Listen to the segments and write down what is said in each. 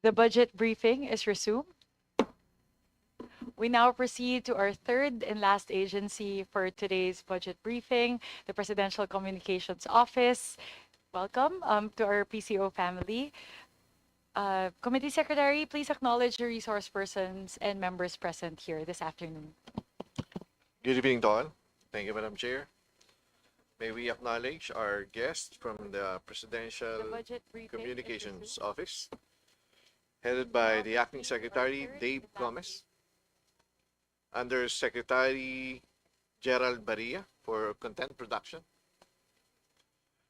The budget briefing is resumed. We now proceed to our third and last agency for today's budget briefing, the Presidential Communications Office. Welcome to our PCO family. Committee Secretary, please acknowledge the resource persons and members present here this afternoon. Good evening to all. Thank you, Madam Chair. May we acknowledge our guest from the Presidential The budget briefing is Communications resumed. Office, headed by the Acting Secretary, Dave Gomez, Under Secretary Gerald Barria for Content Production,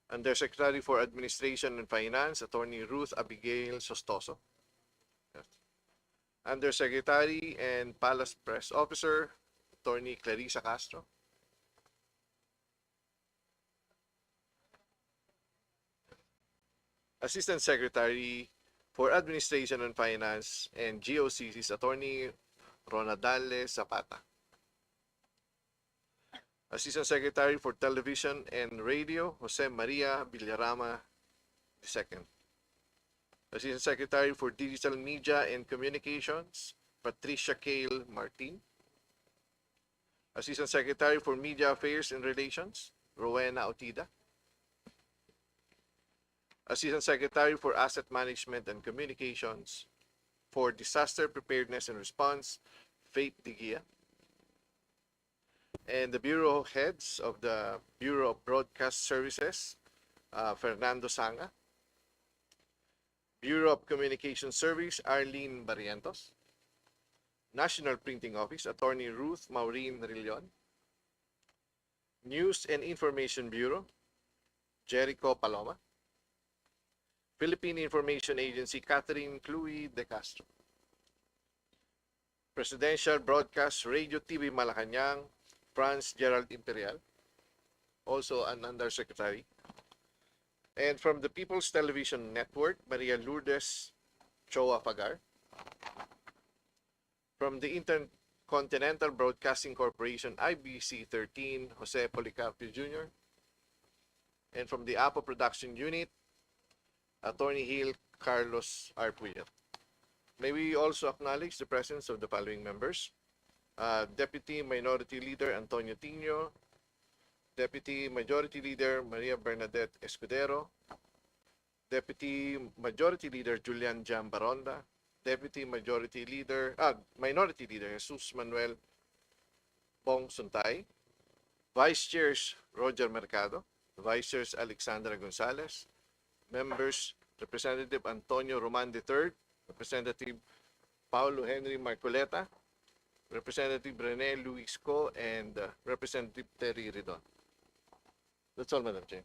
Under Secretary for Administration and Finance, Attorney Ruth Abigail Sostoso, Under Secretary and Palace Press Officer, Attorney Clarissa Castro, Assistant Secretary for Administration and Finance and GOCC's Attorney Ronadale Zapata, Assistant Secretary for Television and Radio, Jose Maria Villarama II, Assistant Secretary for Digital Media and Communications, Patricia Cale Martin, Assistant Secretary for Media Affairs and Relations, Rowena Otida, Assistant Secretary for Asset Management and Communications, for Disaster Preparedness and Response, Faith Digia, and the Bureau Heads of the Bureau of Broadcast Services, Fernando Sanga, Bureau of Communication Service, Arlene Barrientos, National Printing Office, Attorney Ruth Maureen Rillion, News and Information Bureau, Jericho Paloma, Philippine Information Agency, Catherine Cluy de Castro, Presidential Broadcast Radio TV Malacanang, Franz Gerald Imperial, also an Undersecretary, and from the People's Television Network, Maria Lourdes Choa Pagar, from the Intercontinental Broadcasting Corporation, IBC 13, Jose Policarpio Jr., and from the APO Production Unit, Attorney Hill Carlos R. Puyat. May we also acknowledge the presence of the following members: Deputy Minority Leader Antonio Tino, Deputy Majority Leader Maria Bernadette Escudero, Deputy Majority Leader Julian Jam Baronda, Deputy Minority Leader Jesus Manuel Bong Suntay, Vice Chairs Roger Mercado, Vice Chairs Alexandra Gonzalez, members Representative Antonio Roman III, Representative Paulo Henry Marcoleta, Representative Rene Luis Co, and Representative Terry Ridon. That's all, Madam Chair.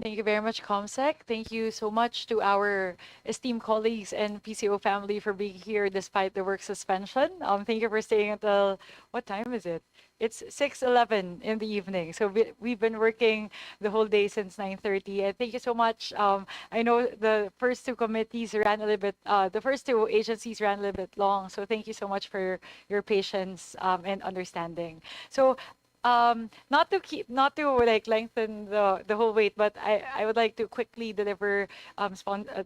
Thank you very much, ComSec. Thank you so much to our esteemed colleagues and PCO family for being here despite the work suspension. Thank you for staying until, what time is it? It's 6:11 in the evening. So we've been working the whole day since 9:30. And thank you so much. I know the first two committees ran a little bit, the first two agencies ran a little bit long. So thank you so much for your patience and understanding. So not to like lengthen the whole wait, but I would like to quickly deliver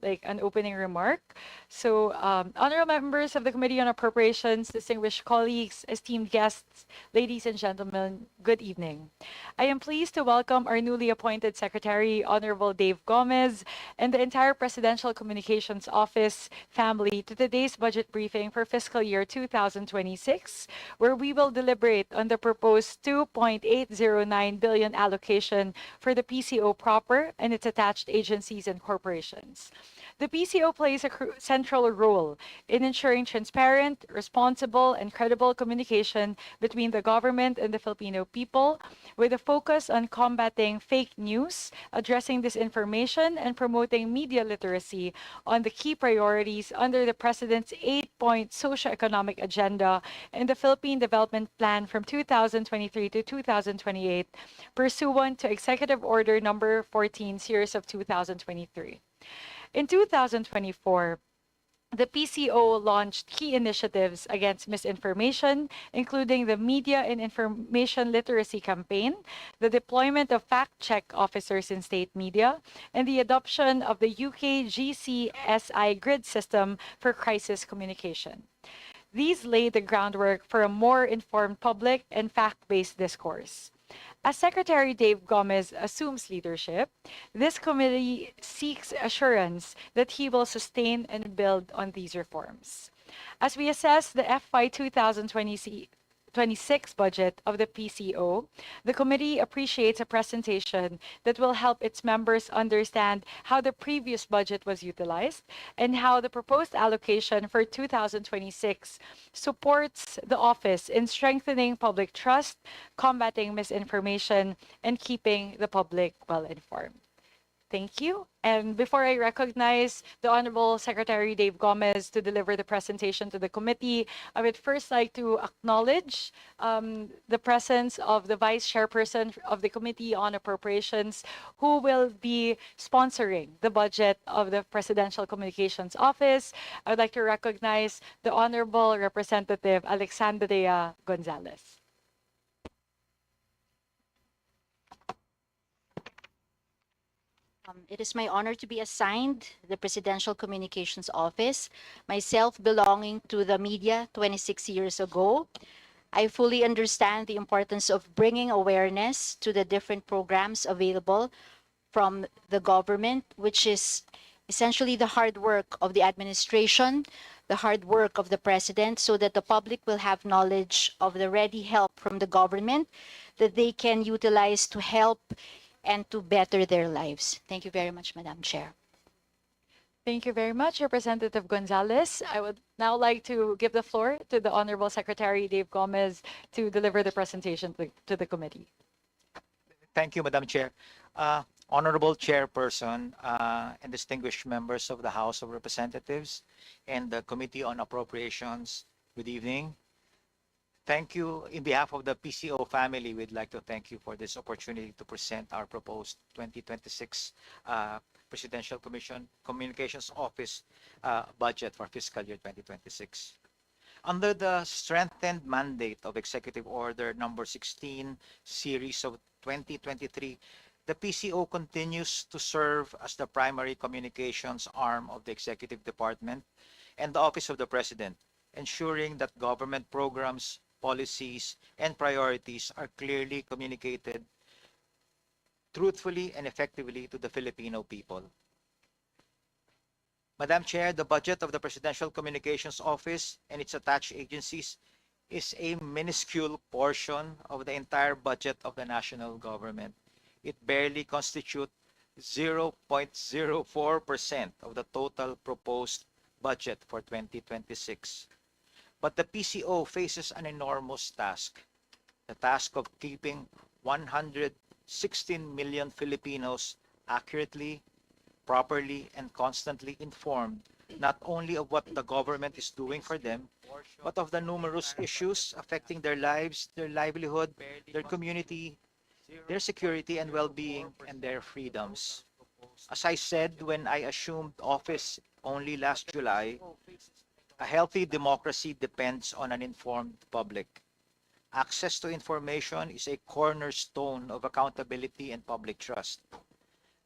like an opening remark. So honorable members of the Committee on Appropriations, distinguished colleagues, esteemed guests, ladies and gentlemen, good evening. I am pleased to welcome our newly appointed Secretary, Honorable Dave Gomez, and the entire Presidential Communications Office family to today's budget briefing for fiscal year 2026, where we will deliberate on the proposed 2.809 billion allocation for the PCO proper and its attached agencies and corporations. The PCO plays a central role in ensuring transparent, responsible, and credible communication between the government and the Filipino people, with a focus on combating fake news, addressing disinformation, and promoting media literacy on the key priorities under the President's 8-point socioeconomic agenda and the Philippine Development Plan from 2023 to 2028, pursuant to Executive Order Number 14, Series of 2023. In 2024, The PCO launched key initiatives against misinformation, including the Media and Information Literacy Campaign, the deployment of fact check officers in state media, and the adoption of the UK GCSI grid system for crisis communication. These lay the groundwork for a more informed public and fact based discourse. As Secretary Dave Gomez assumes leadership, this committee seeks assurance that he will sustain and build on these reforms. As we assess the FY 2026 budget of the PCO, the committee appreciates a presentation that will help its members understand how the previous budget was utilized and how the proposed allocation for 2026 supports the office in strengthening public trust, combating misinformation, and keeping the public well informed. Thank you. And before I recognize the Honorable Secretary Dave Gomez to deliver the presentation to the committee, I would first like to acknowledge the presence of the Vice Chairperson of the Committee on Appropriations, who will be sponsoring the budget of the Presidential Communications Office. I would like to recognize the Honorable Representative Alexandria Gonzalez. It is my honor to be assigned the Presidential Communications Office, myself belonging to the media 26 years ago. I fully understand the importance of bringing awareness to the different programs available from the government, which is essentially the hard work of the administration, the hard work of the president, so that the public will have knowledge of the ready help from the government that they can utilize to help and to better their lives. Thank you very much, Madam Chair. Thank you very much, Representative Gonzalez. I would now like to give the floor to the Honorable Secretary Dave Gomez to deliver the presentation to the committee. Thank you, Madam Chair. Honorable Chairperson and distinguished members of the House of Representatives and the Committee on Appropriations, good evening. Thank you. In behalf of the PCO family, we'd like to thank you for this opportunity to present our proposed 2026 Presidential Communications Office budget for fiscal year 2026. Under the strengthened mandate of Executive Order number 16, series of 2023, the PCO continues to serve as the primary communications arm of the Executive Department and the Office of the President, ensuring that government programs, policies, and priorities are clearly communicated truthfully and effectively to the Filipino people. Madam Chair, the budget of the Presidential Communications Office and its attached agencies is a minuscule portion of the entire budget of the national government. It barely constitutes 0.04% of the total proposed budget for 2026. But the PCO faces an enormous task, the task of keeping 116 million Filipinos accurately, properly, and constantly informed, not only of what the government is doing for them, but of the numerous issues affecting their lives, their livelihood, their community, their security and well-being, and their freedoms. As I said when I assumed office only last July, a healthy democracy depends on an informed public. Access to information is a cornerstone of accountability and public trust.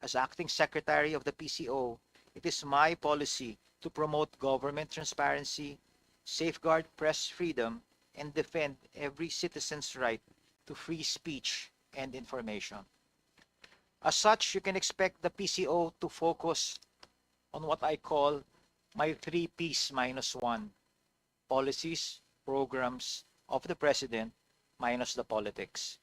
As acting secretary of the PCO, it is my policy to promote government transparency, safeguard press freedom, and defend every citizen's right to free speech and information. As such, you can expect the PCO to focus on what I call my 3 Ps minus 1, policies, programs of the President minus the politics.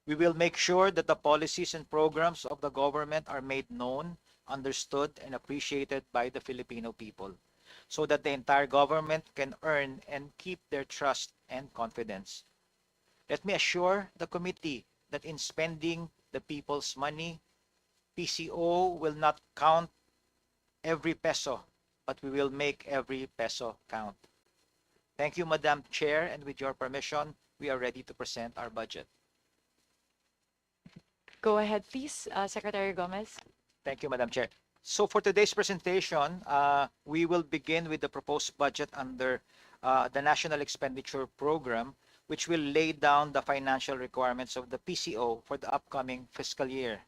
We will make sure that the policies and programs of the government are made known, understood, and appreciated by the Filipino people, so that the entire government can earn and keep their trust and confidence. Let me assure the committee that in spending the people's money, PCO will not count every peso, but we will make every peso count. Thank you, Madam Chair, and with your permission, we are ready to present our budget. Go ahead, please, Secretary Gomez. Thank you, Madam Chair. So for today's presentation, we will begin with the proposed budget under the National Expenditure Program, which will lay down the financial requirements of the PCO for the upcoming fiscal year.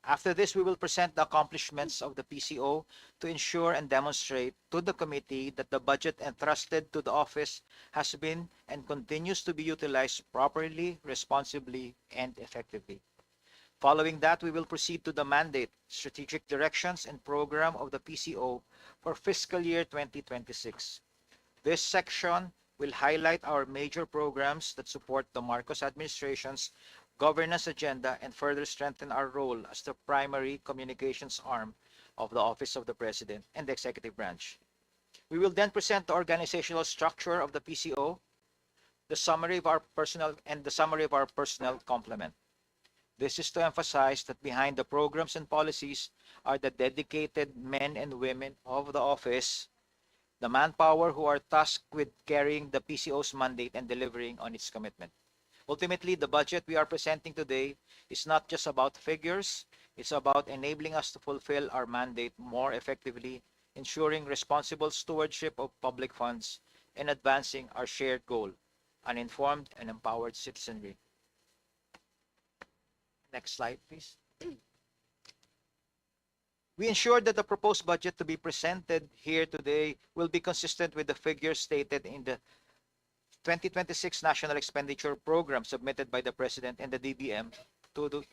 After this, we will present the accomplishments of the PCO to ensure and demonstrate to the committee that the budget entrusted to the office has been and continues to be utilized properly, responsibly, and effectively. Following that, we will proceed to the mandate, strategic directions, and program of the PCO for fiscal year 2026. This section will highlight our major programs that support the Marcos administration's governance agenda and further strengthen our role as the primary communications arm of the Office of the President and the Executive Branch. We will then present the organizational structure of the PCO, the summary of our personnel complement. This is to emphasize that behind the programs and policies are the dedicated men and women of the office, the manpower who are tasked with carrying the PCO's mandate and delivering on its commitment. Ultimately, the budget we are presenting today is not just about figures, it's about enabling us to fulfill our mandate more effectively, ensuring responsible stewardship of public funds, and advancing our shared goal, an informed and empowered citizenry. Next slide, please. We ensure that the proposed budget to be presented here today will be consistent with the figures stated in the 2026 National Expenditure Program submitted by the President and the DBM to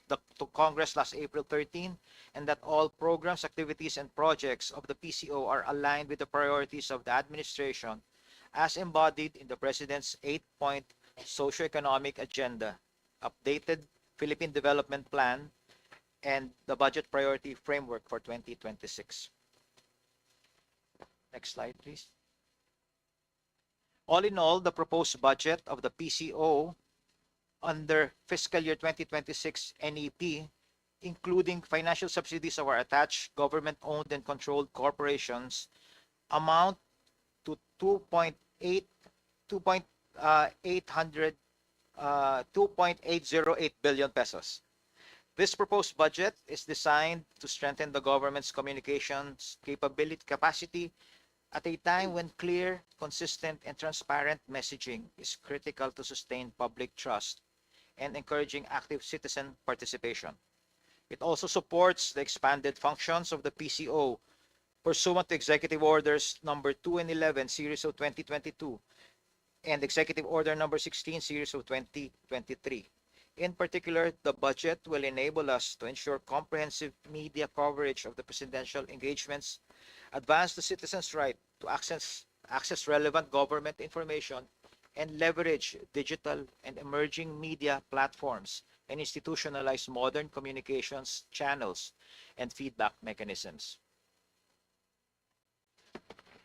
Congress last April 13, and that all programs, activities, and projects of the PCO are aligned with the priorities of the administration as embodied in the President's 8-point socioeconomic agenda, updated Philippine Development Plan, and the budget priority framework for 2026. Next slide, please. All in all, the proposed budget of the PCO under fiscal year 2026 NEP, including financial subsidies of our attached government-owned and controlled corporations, amount to 2.808 billion pesos. This proposed budget is designed to strengthen the government's communications capacity at a time when clear, consistent, and transparent messaging is critical to sustain public trust and encouraging active citizen participation. It also supports the expanded functions of the PCO pursuant to Executive Orders number 2 and 11 series of 2022 and Executive Order number 16 series of 2023. In particular, the budget will enable us to ensure comprehensive media coverage of the presidential engagements, advance the citizens' right to access relevant government information, and leverage digital and emerging media platforms and institutionalize modern communications channels and feedback mechanisms.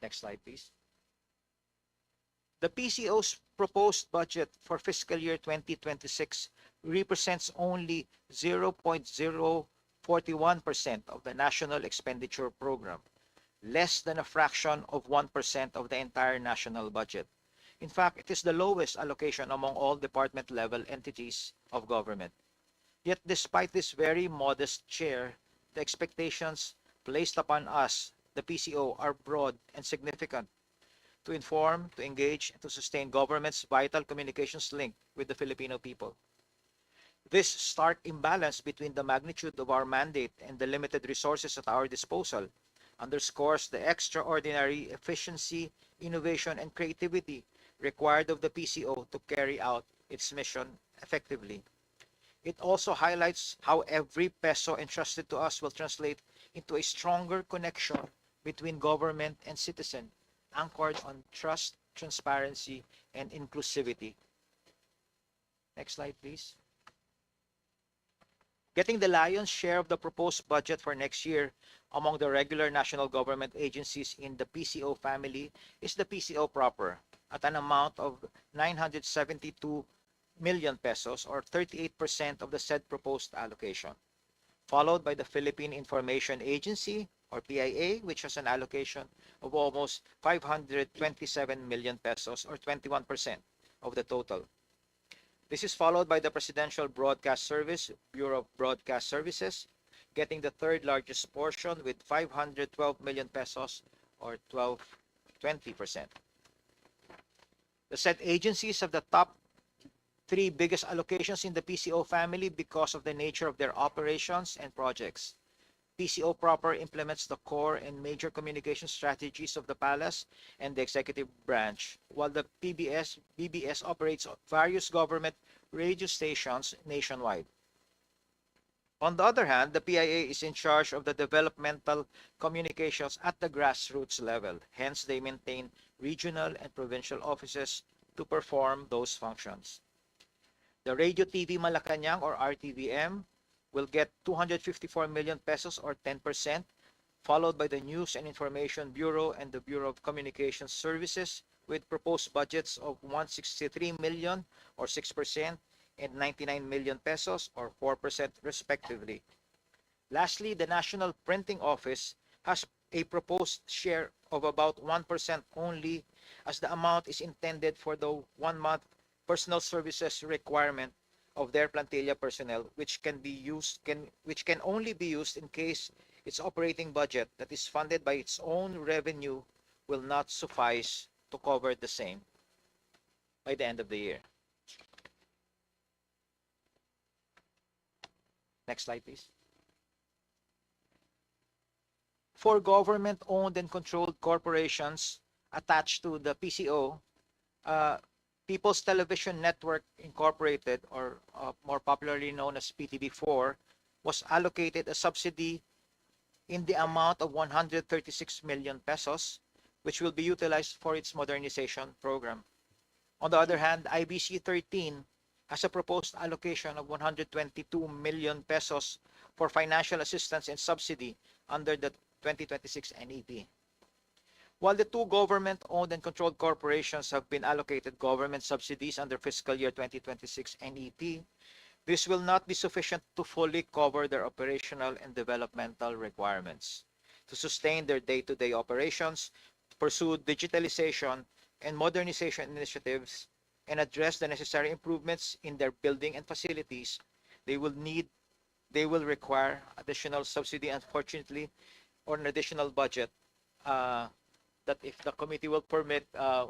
Next slide, please. The PCO's proposed budget for fiscal year 2026 represents only 0.041% of the national expenditure program, less than a fraction of 1% of the entire national budget. In fact, it is the lowest allocation among all department-level entities of government. Yet despite this very modest share, the expectations placed upon us, the PCO, are broad and significant to inform, to engage, and to sustain government's vital communications link with the Filipino people. This stark imbalance between the magnitude of our mandate and the limited resources at our disposal underscores the extraordinary efficiency, innovation, and creativity required of the PCO to carry out its mission effectively. It also highlights how every peso entrusted to us will translate into a stronger connection between government and citizen, anchored on trust, transparency, and inclusivity. Next slide, please. Getting the lion's share of the proposed budget for next year among the regular national government agencies in the PCO family is the PCO proper, at an amount of 972 million pesos, or 38% of the said proposed allocation, followed by the Philippine Information Agency, or PIA, which has an allocation of almost 527 million pesos, or 21% of the total. This is followed by the Presidential Broadcast Service, Bureau of Broadcast Services, getting the third largest portion with 512 million pesos or 20%. The said agencies have the top three biggest allocations in the PCO family because of the nature of their operations and projects. PCO proper implements the core and major communication strategies of the palace and the executive branch, while the BBS operates various government radio stations nationwide. On the other hand, the PIA is in charge of the developmental communications at the grassroots level. Hence, they maintain regional and provincial offices to perform those functions. The Radio TV Malacanang or RTVM will get 254 million pesos or 10%, followed by the News and Information Bureau and the Bureau of Communications Services with proposed budgets of 163 million or 6% and 99 million pesos or 4% respectively. Lastly, the National Printing Office has a proposed share of about 1% only, as the amount is intended for the 1-month personal services requirement of their plantilla personnel, which can only be used in case its operating budget that is funded by its own revenue will not suffice to cover the same by the end of the year. Next slide, please. For government-owned and controlled corporations attached to the PCO, People's Television Network Incorporated, or more popularly known as PTV4, was allocated a subsidy in the amount of 136 million pesos, which will be utilized for its modernization program. On the other hand, IBC 13 has a proposed allocation of 122 million pesos for financial assistance and subsidy under the 2026 NEP. While the two government-owned and controlled corporations have been allocated government subsidies under fiscal year 2026 NEP, this will not be sufficient to fully cover their operational and developmental requirements. To sustain their day-to-day operations, pursue digitalization and modernization initiatives, and address the necessary improvements in their building and facilities, they will require additional subsidy, unfortunately, or an additional budget that if the committee will permit,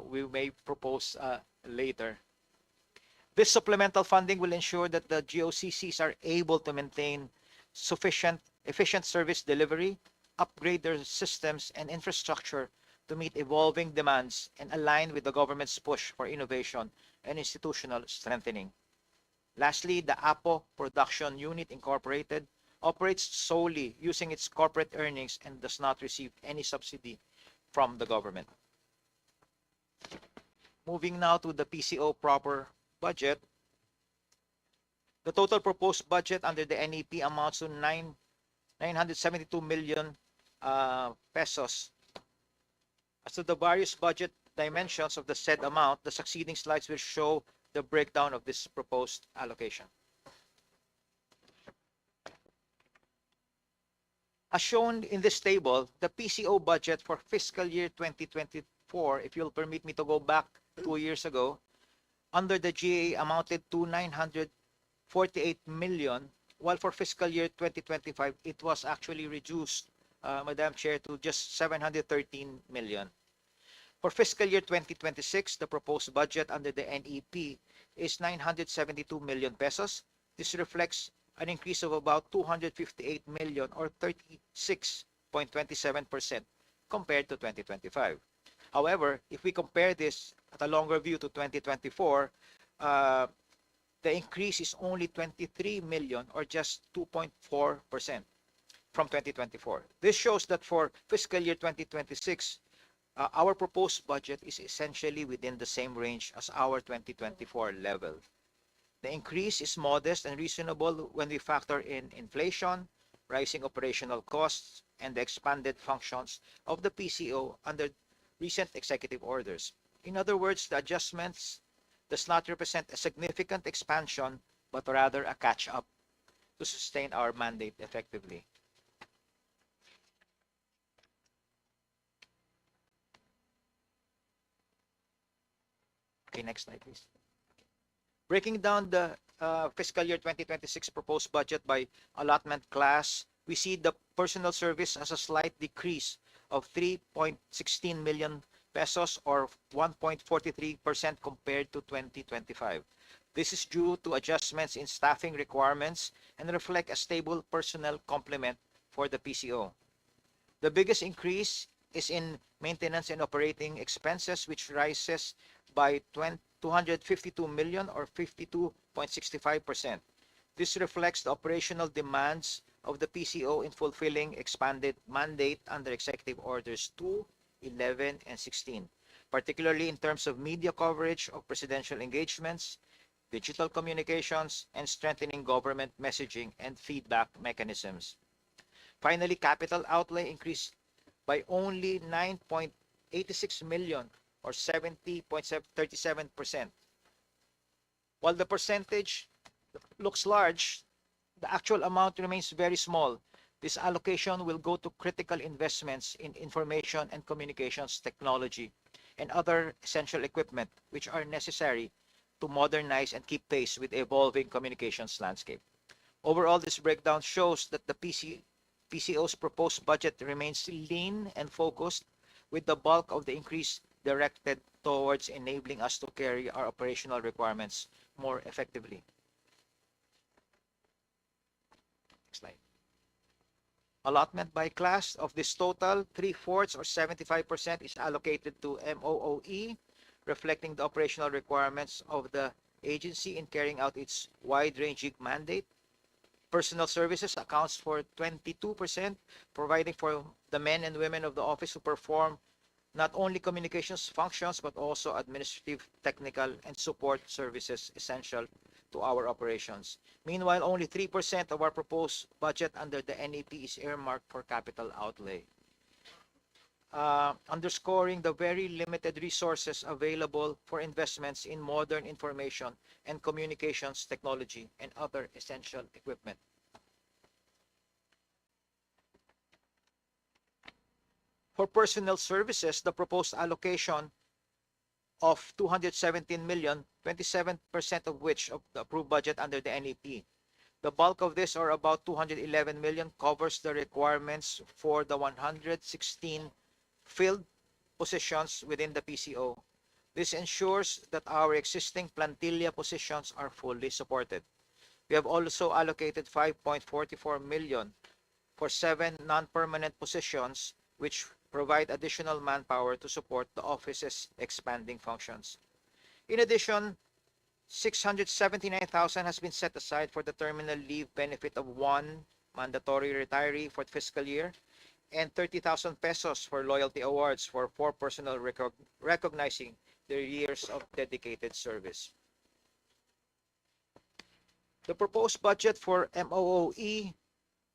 we may propose later. This supplemental funding will ensure that the GOCCs are able to maintain efficient service delivery, upgrade their systems and infrastructure to meet evolving demands, and align with the government's push for innovation and institutional strengthening. Lastly, the APO Production Unit Incorporated operates solely using its corporate earnings and does not receive any subsidy from the government. Moving now to the PCO proper budget. The total proposed budget under the NEP amounts to 972 million pesos. As to the various budget dimensions of the said amount, the succeeding slides will show the breakdown of this proposed allocation. As shown in this table, the PCO budget for fiscal year 2024, if you'll permit me to go back 2 years ago, under the GA amounted to 948 million, while for fiscal year 2025, it was actually reduced, Madam Chair, to just 713 million. For fiscal year 2026, the proposed budget under the NEP is 972 million pesos. This reflects an increase of about 258 million or 36.27% compared to 2025. However, if we compare this at a longer view to 2024, the increase is only 23 million or just 2.4% from 2024. This shows that for fiscal year 2026, our proposed budget is essentially within the same range as our 2024 level. The increase is modest and reasonable when we factor in inflation, rising operational costs, and the expanded functions of the PCO under recent executive orders. In other words, the adjustments does not represent a significant expansion, but rather a catch-up to sustain our mandate effectively. Okay, next slide, please. Breaking down the fiscal year 2026 proposed budget by allotment class, we see the personal service as a slight decrease of 3.16 million pesos or 1.43% compared to 2025. This is due to adjustments in staffing requirements and reflect a stable personnel complement for the PCO. The biggest increase is in maintenance and operating expenses, which rises by 252 million or 52.65%. This reflects the operational demands of the PCO in fulfilling expanded mandate under Executive Orders 2, 11, and 16, particularly in terms of media coverage of presidential engagements, digital communications, and strengthening government messaging and feedback mechanisms. Finally, capital outlay increased by only 9.86 million or 70.37%. While the percentage looks large, the actual amount remains very small. This allocation will go to critical investments in information and communications technology and other essential equipment which are necessary to modernize and keep pace with the evolving communications landscape. Overall, this breakdown shows that the PCO's proposed budget remains lean and focused, with the bulk of the increase directed towards enabling us to carry our operational requirements more effectively. Next slide. Allotment by class of this total, 3/4 or 75% is allocated to MOOE, reflecting the operational requirements of the agency in carrying out its wide-ranging mandate. Personal services accounts for 22%, providing for the men and women of the office who perform not only communications functions but also administrative, technical, and support services essential to our operations. Meanwhile, only 3% of our proposed budget under the NEP is earmarked for capital outlay, underscoring the very limited resources available for investments in modern information and communications technology and other essential equipment. For personnel services, the proposed allocation of 217 million, 27% of which of the approved budget under the NEP. The bulk of this, or about 211 million, covers the requirements for the 116 filled positions within the PCO. This ensures that our existing plantilla positions are fully supported. We have also allocated 5.44 million for 7 non-permanent positions, which provide additional manpower to support the office's expanding functions. In addition, 679,000 has been set aside for the terminal leave benefit of one mandatory retiree for the fiscal year and 30,000 pesos for loyalty awards for 4 personnel recognizing their years of dedicated service. The proposed budget for MOOE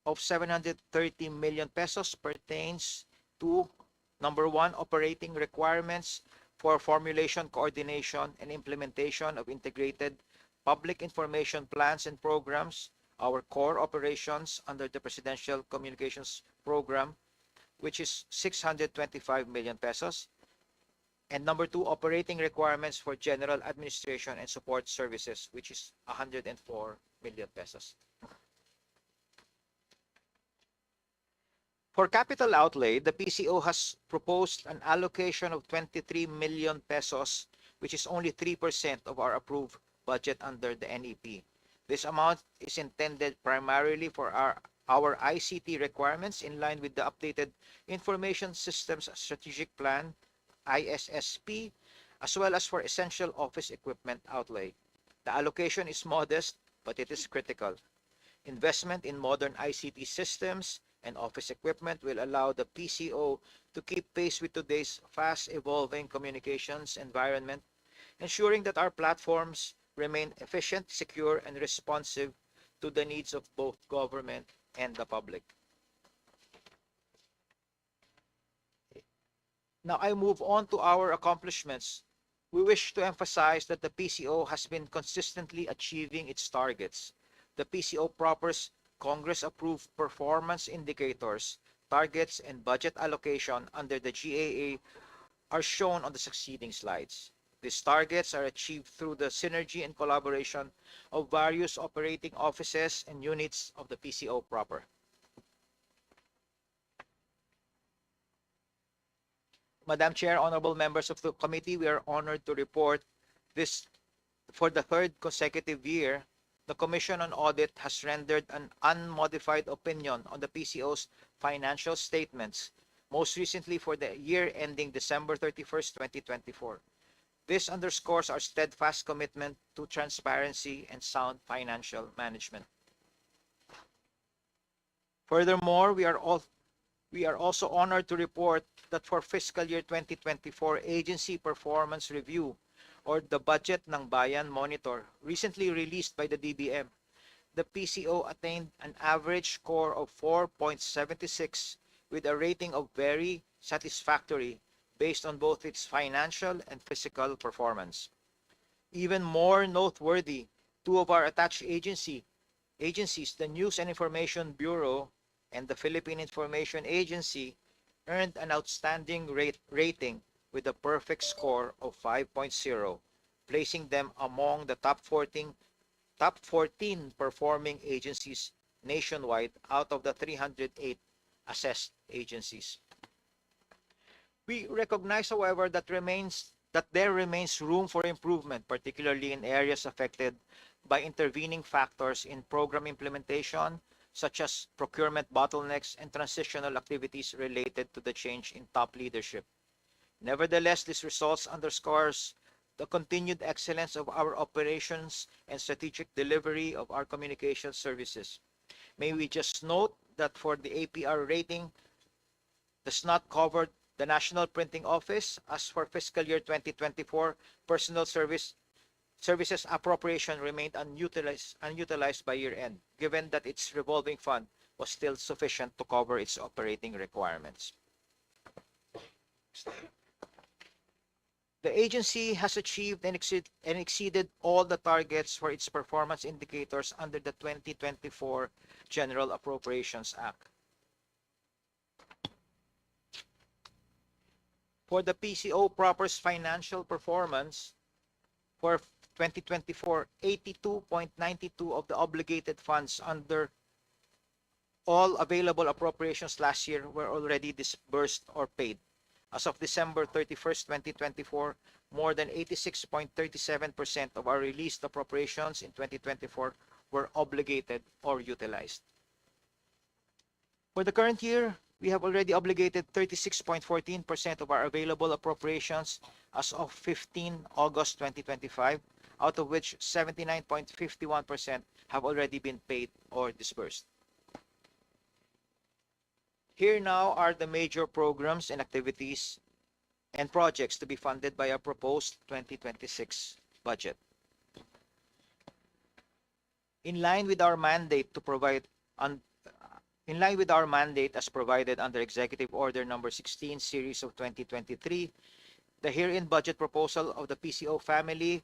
of 730 million pesos pertains to number 1, operating requirements for formulation, coordination, and implementation of integrated public information plans and programs, our core operations under the Presidential Communications Program, which is 625 million pesos. And number 2, operating requirements for general administration and support services, which is 104 million pesos. For capital outlay, the PCO has proposed an allocation of 23 million pesos, which is only 3% of our approved budget under the NEP. This amount is intended primarily for our ICT requirements in line with the updated Information Systems Strategic Plan, ISSP, as well as for essential office equipment outlay. The allocation is modest, but it is critical. Investment in modern ICT systems and office equipment will allow the PCO to keep pace with today's fast-evolving communications environment, ensuring that our platforms remain efficient, secure, and responsive to the needs of both government and the public. Now I move on to our accomplishments. We wish to emphasize that the PCO has been consistently achieving its targets. The PCO proper's Congress-approved performance indicators, targets, and budget allocation under the GAA are shown on the succeeding slides. These targets are achieved through the synergy and collaboration of various operating offices and units of the PCO proper. Madam Chair, honorable members of the committee, we are honored to report this for the third consecutive year. The Commission on Audit has rendered an unmodified opinion on the PCO's financial statements, most recently for the year ending December 31st, 2024. This underscores our steadfast commitment to transparency and sound financial management. Furthermore, we are also honored to report that for fiscal year 2024 Agency Performance Review or the Budget ng Bayan Monitor recently released by the DBM, the PCO attained an average score of 4.76 with a rating of very satisfactory based on both its financial and physical performance. Even more noteworthy, two of our attached agencies, the News and Information Bureau and the Philippine Information Agency, earned an outstanding rating with a perfect score of 5.0, placing them among the top 14 performing agencies nationwide out of the 308 assessed agencies. We recognize, however, that there remains room for improvement, particularly in areas affected by intervening factors in program implementation, such as procurement bottlenecks and transitional activities related to the change in top leadership. Nevertheless, this results underscores the continued excellence of our operations and strategic delivery of our communication services. May we just note that for the APR rating does not cover the National Printing Office, as for fiscal year 2024, personal services appropriation remained unutilized by year-end, given that its revolving fund was still sufficient to cover its operating requirements. The agency has achieved and exceeded all the targets for its performance indicators under the 2024 General Appropriations Act. For the PCO proper's financial performance, for 2024, 82.92 of the obligated funds under all available appropriations last year were already disbursed or paid. As of December 31st, 2024, more than 86.37% of our released appropriations in 2024 were obligated or utilized. For the current year, we have already obligated 36.14% of our available appropriations as of 15 August 2025, out of which 79.51% have already been paid or disbursed. Here now are the major programs and activities and projects to be funded by our proposed 2026 budget. In line with our mandate as provided under Executive Order Number 16, Series of 2023, the herein budget proposal of the PCO family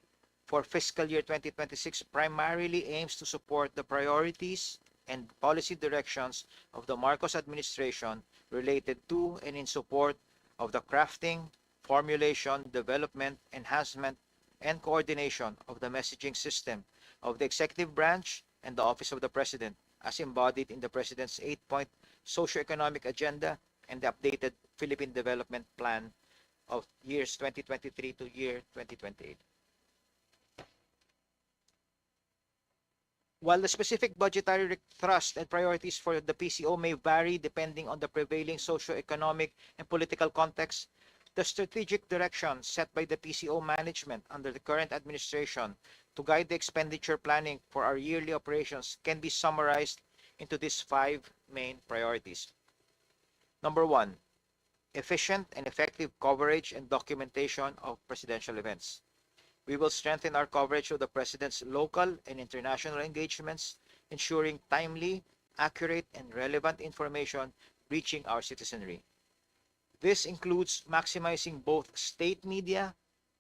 for fiscal year 2026 primarily aims to support the priorities and policy directions of the Marcos administration related to and in support of the crafting, formulation, development, enhancement, and coordination of the messaging system of the executive branch and the Office of the President, as embodied in the President's 8-point socio-economic agenda and the updated Philippine Development Plan of years 2023 to year 2028. While the specific budgetary thrust and priorities for the PCO may vary depending on the prevailing socio-economic and political context, the strategic direction set by the PCO management under the current administration to guide the expenditure planning for our yearly operations can be summarized into these 5 main priorities. Number 1, efficient and effective coverage and documentation of presidential events. We will strengthen our coverage of the President's local and international engagements, ensuring timely, accurate, and relevant information reaching our citizenry. This includes maximizing both state media,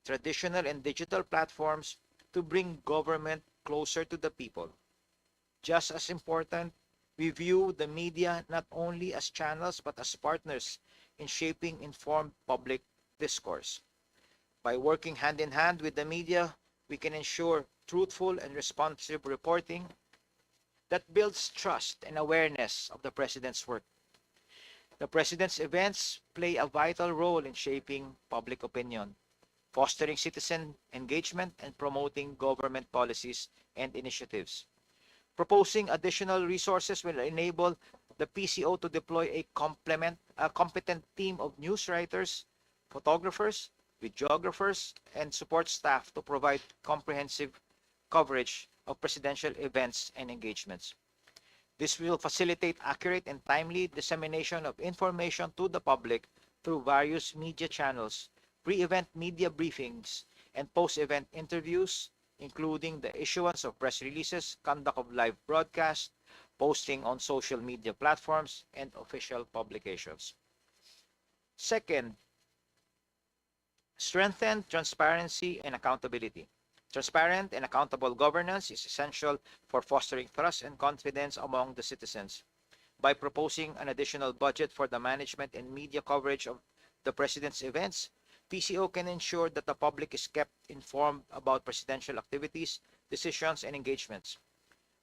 traditional and digital platforms to bring government closer to the people. Just as important, we view the media not only as channels but as partners in shaping informed public discourse. By working hand in hand with the media, we can ensure truthful and responsive reporting that builds trust and awareness of the President's work. The President's events play a vital role in shaping public opinion, fostering citizen engagement, and promoting government policies and initiatives. Proposing additional resources will enable the PCO to deploy a competent team of news writers, photographers, videographers, and support staff to provide comprehensive coverage of presidential events and engagements. This will facilitate accurate and timely dissemination of information to the public through various media channels, pre-event media briefings, and post-event interviews, including the issuance of press releases, conduct of live broadcasts, posting on social media platforms, and official publications. Second, strengthen transparency and accountability. Transparent and accountable governance is essential for fostering trust and confidence among the citizens. By proposing an additional budget for the management and media coverage of the President's events, PCO can ensure that the public is kept informed about presidential activities, decisions, and engagements.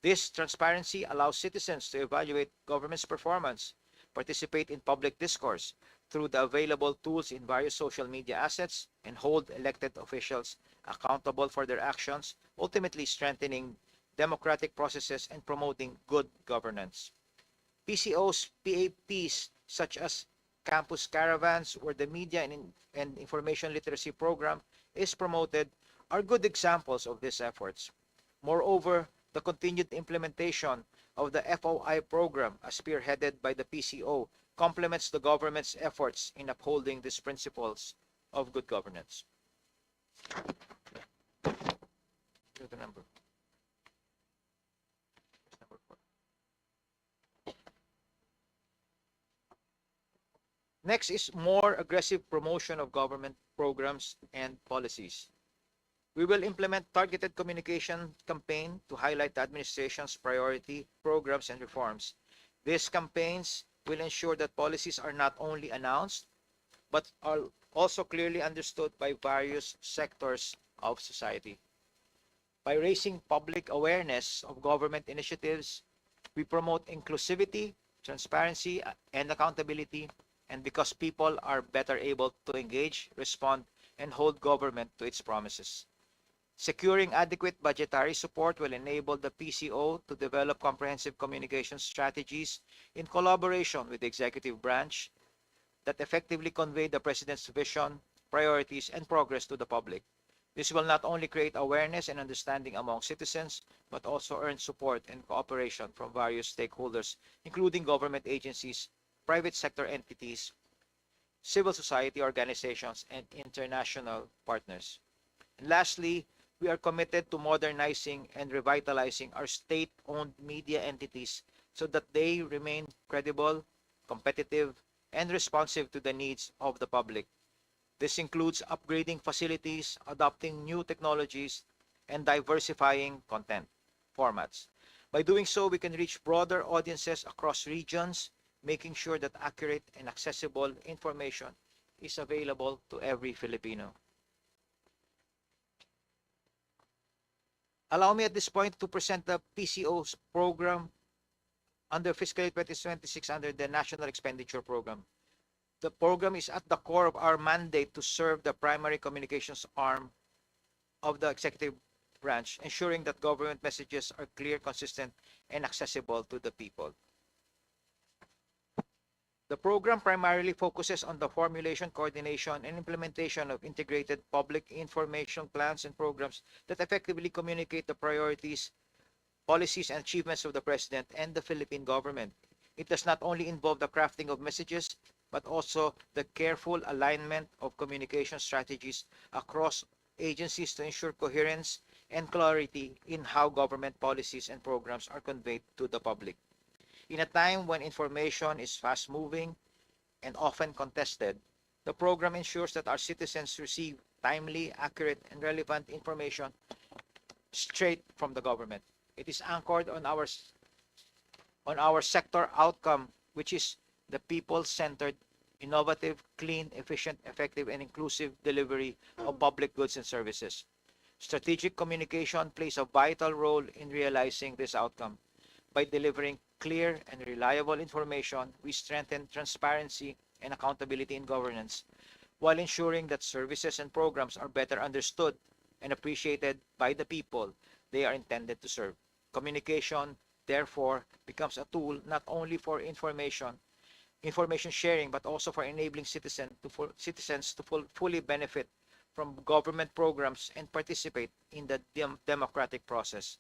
This transparency allows citizens to evaluate government's performance, participate in public discourse through the available tools in various social media assets, and hold elected officials accountable for their actions, ultimately strengthening democratic processes and promoting good governance. PCO's PAPs, such as campus caravans, where the media and information literacy program is promoted, are good examples of these efforts. Moreover, the continued implementation of the FOI program, as spearheaded by the PCO, complements the government's efforts in upholding these principles of good governance. Here's the number. Number 4. Next is more aggressive promotion of government programs and policies. We will implement targeted communication campaign to highlight the administration's priority programs and reforms. These campaigns will ensure that policies are not only announced, but are also clearly understood by various sectors of society. By raising public awareness of government initiatives, we promote inclusivity, transparency, and accountability, and because people are better able to engage, respond, and hold government to its promises. Securing adequate budgetary support will enable the PCO to develop comprehensive communication strategies in collaboration with the executive branch that effectively convey the President's vision, priorities, and progress to the public. This will not only create awareness and understanding among citizens, but also earn support and cooperation from various stakeholders, including government agencies, private sector entities, civil society organizations, and international partners. And lastly, we are committed to modernizing and revitalizing our state-owned media entities so that they remain credible, competitive, and responsive to the needs of the public. This includes upgrading facilities, adopting new technologies, and diversifying content formats. By doing so, we can reach broader audiences across regions, making sure that accurate and accessible information is available to every Filipino. Allow me at this point to present the PCO's program under fiscal year 2026 under the National Expenditure Program. The program is at the core of our mandate to serve the primary communications arm of the executive branch, ensuring that government messages are clear, consistent, and accessible to the people. The program primarily focuses on the formulation, coordination, and implementation of integrated public information plans and programs that effectively communicate the priorities, policies, and achievements of the President and the Philippine government. It does not only involve the crafting of messages, but also the careful alignment of communication strategies across agencies to ensure coherence and clarity in how government policies and programs are conveyed to the public. In a time when information is fast-moving and often contested, the program ensures that our citizens receive timely, accurate, and relevant information straight from the government. It is anchored on our sector outcome, which is the people-centered, innovative, clean, efficient, effective, and inclusive delivery of public goods and services. Strategic communication plays a vital role in realizing this outcome by delivering clear and reliable information, we strengthen transparency and accountability in governance, while ensuring that services and programs are better understood and appreciated by the people they are intended to serve. Communication, therefore, becomes a tool not only for information sharing, but also for enabling citizens to fully benefit from government programs and participate in the democratic process.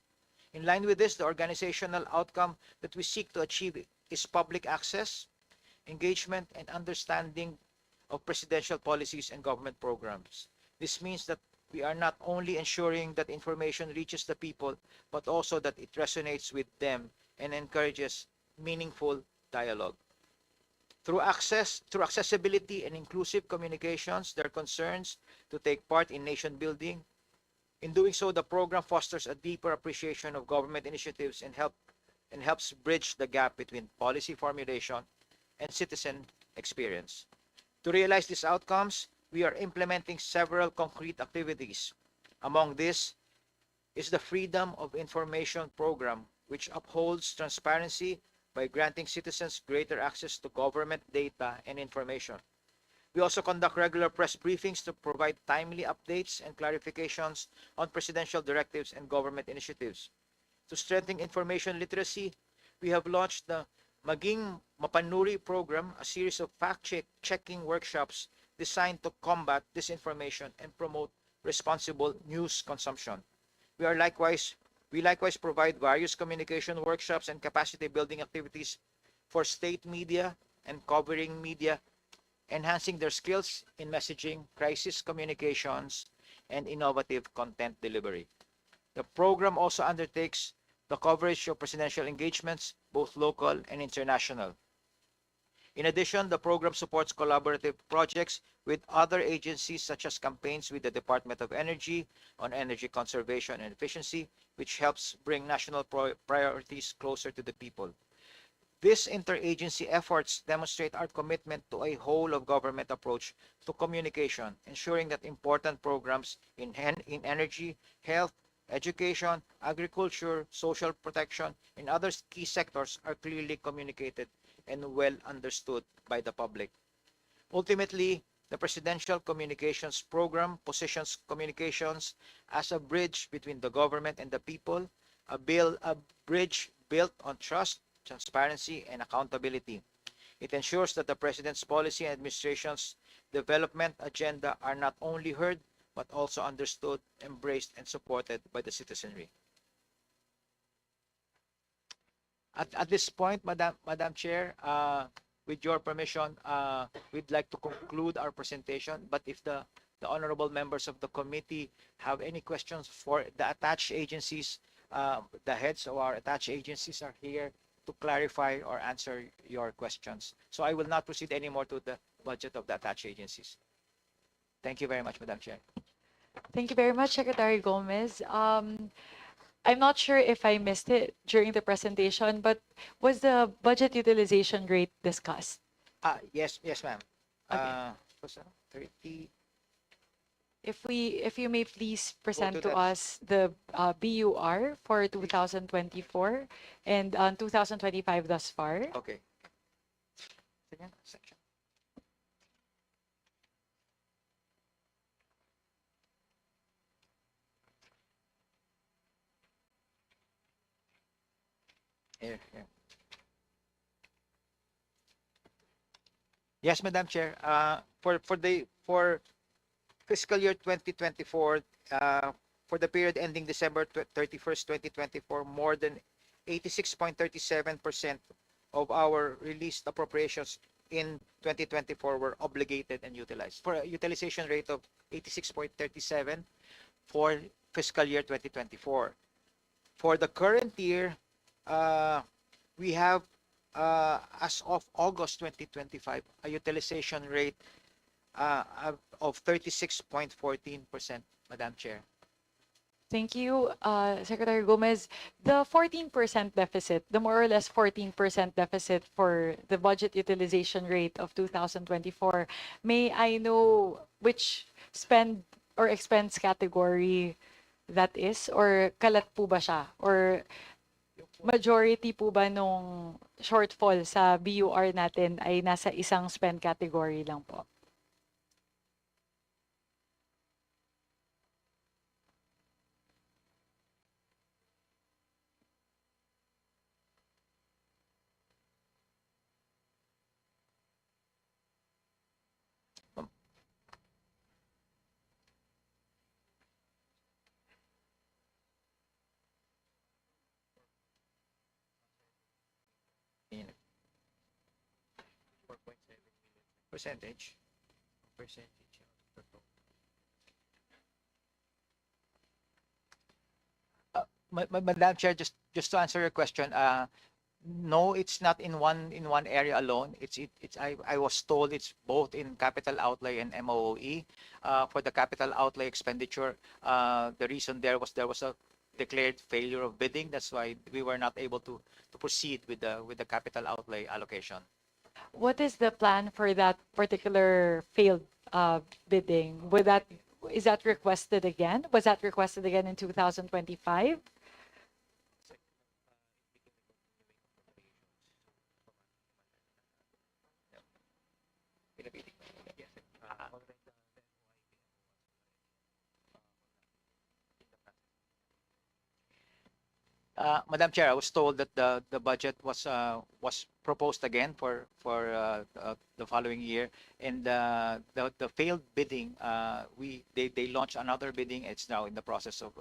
In line with this, the organizational outcome that we seek to achieve is public access, engagement, and understanding of presidential policies and government programs. This means that we are not only ensuring that information reaches the people, but also that it resonates with them and encourages meaningful dialogue. Through accessibility and inclusive communications, their concerns to take part in nation building. In doing so, the program fosters a deeper appreciation of government initiatives and helps bridge the gap between policy formulation and citizen experience. To realize these outcomes, we are implementing several concrete activities. Among these is the Freedom of Information Program, which upholds transparency by granting citizens greater access to government data and information. We also conduct regular press briefings to provide timely updates and clarifications on presidential directives and government initiatives. To strengthen information literacy, we have launched the Maging Mapanuri program, a series of fact-checking workshops designed to combat disinformation and promote responsible news consumption. We likewise provide various communication workshops and capacity building activities for state media and covering media, enhancing their skills in messaging, crisis communications, and innovative content delivery. The program also undertakes the coverage of presidential engagements, both local and international. In addition, the program supports collaborative projects with other agencies, such as campaigns with the Department of Energy on energy conservation and efficiency, which helps bring national priorities closer to the people. These interagency efforts demonstrate our commitment to a whole-of-government approach to communication, ensuring that important programs in energy, health, education, agriculture, social protection, and other key sectors are clearly communicated and well understood by the public. Ultimately, the Presidential Communications Program positions communications as a bridge between the government and the people, a bridge built on trust, transparency, and accountability. It ensures that the President's policy and administration's development agenda are not only heard, but also understood, embraced, and supported by the citizenry. At this point, Madam Chair, with your permission, we'd like to conclude our presentation. But if the honorable members of the committee have any questions for the attached agencies, the heads of our attached agencies are here to clarify or answer your questions. So I will not proceed anymore to the budget of the attached agencies. Thank you very much, Madam Chair. Thank you very much, Secretary Gomez. I'm not sure if I missed it during the presentation, but was the budget utilization rate discussed? Yes, ma'am. Okay. Was 30. If you may please present to to that. us the BUR for 2024 and 2025 thus far. Okay. Second section. Here. Yes, Madam Chair. For fiscal year 2024, for the period ending December 31st, 2024, more than 86.37% of our released appropriations in 2024 were obligated and utilized, for a utilization rate of 86.37 for fiscal year 2024. For the current year, we have, as of August 2025, a utilization rate of 36.14%, Madam Chair. Thank you, Secretary Gomez. The 14% deficit, the more or less 14% deficit for the budget utilization rate of 2024, may I know which spend or expense category that is? Or kalat po ba siya? Or majority po ba nung shortfall sa BUR natin ay nasa isang spend category lang po? Percentage. Madam Chair, just to answer your question, no, it's not in one area alone. I was told it's both in capital outlay and MOE. For the capital outlay expenditure, the reason there was a declared failure of bidding. That's why we were not able to proceed with the capital outlay allocation. What is the plan for that particular failed bidding? Is that requested again? Was that requested again in 2025? Madam Chair, I was told that the budget was proposed again for the following year, and the failed bidding, they launched another bidding. It's now in the process of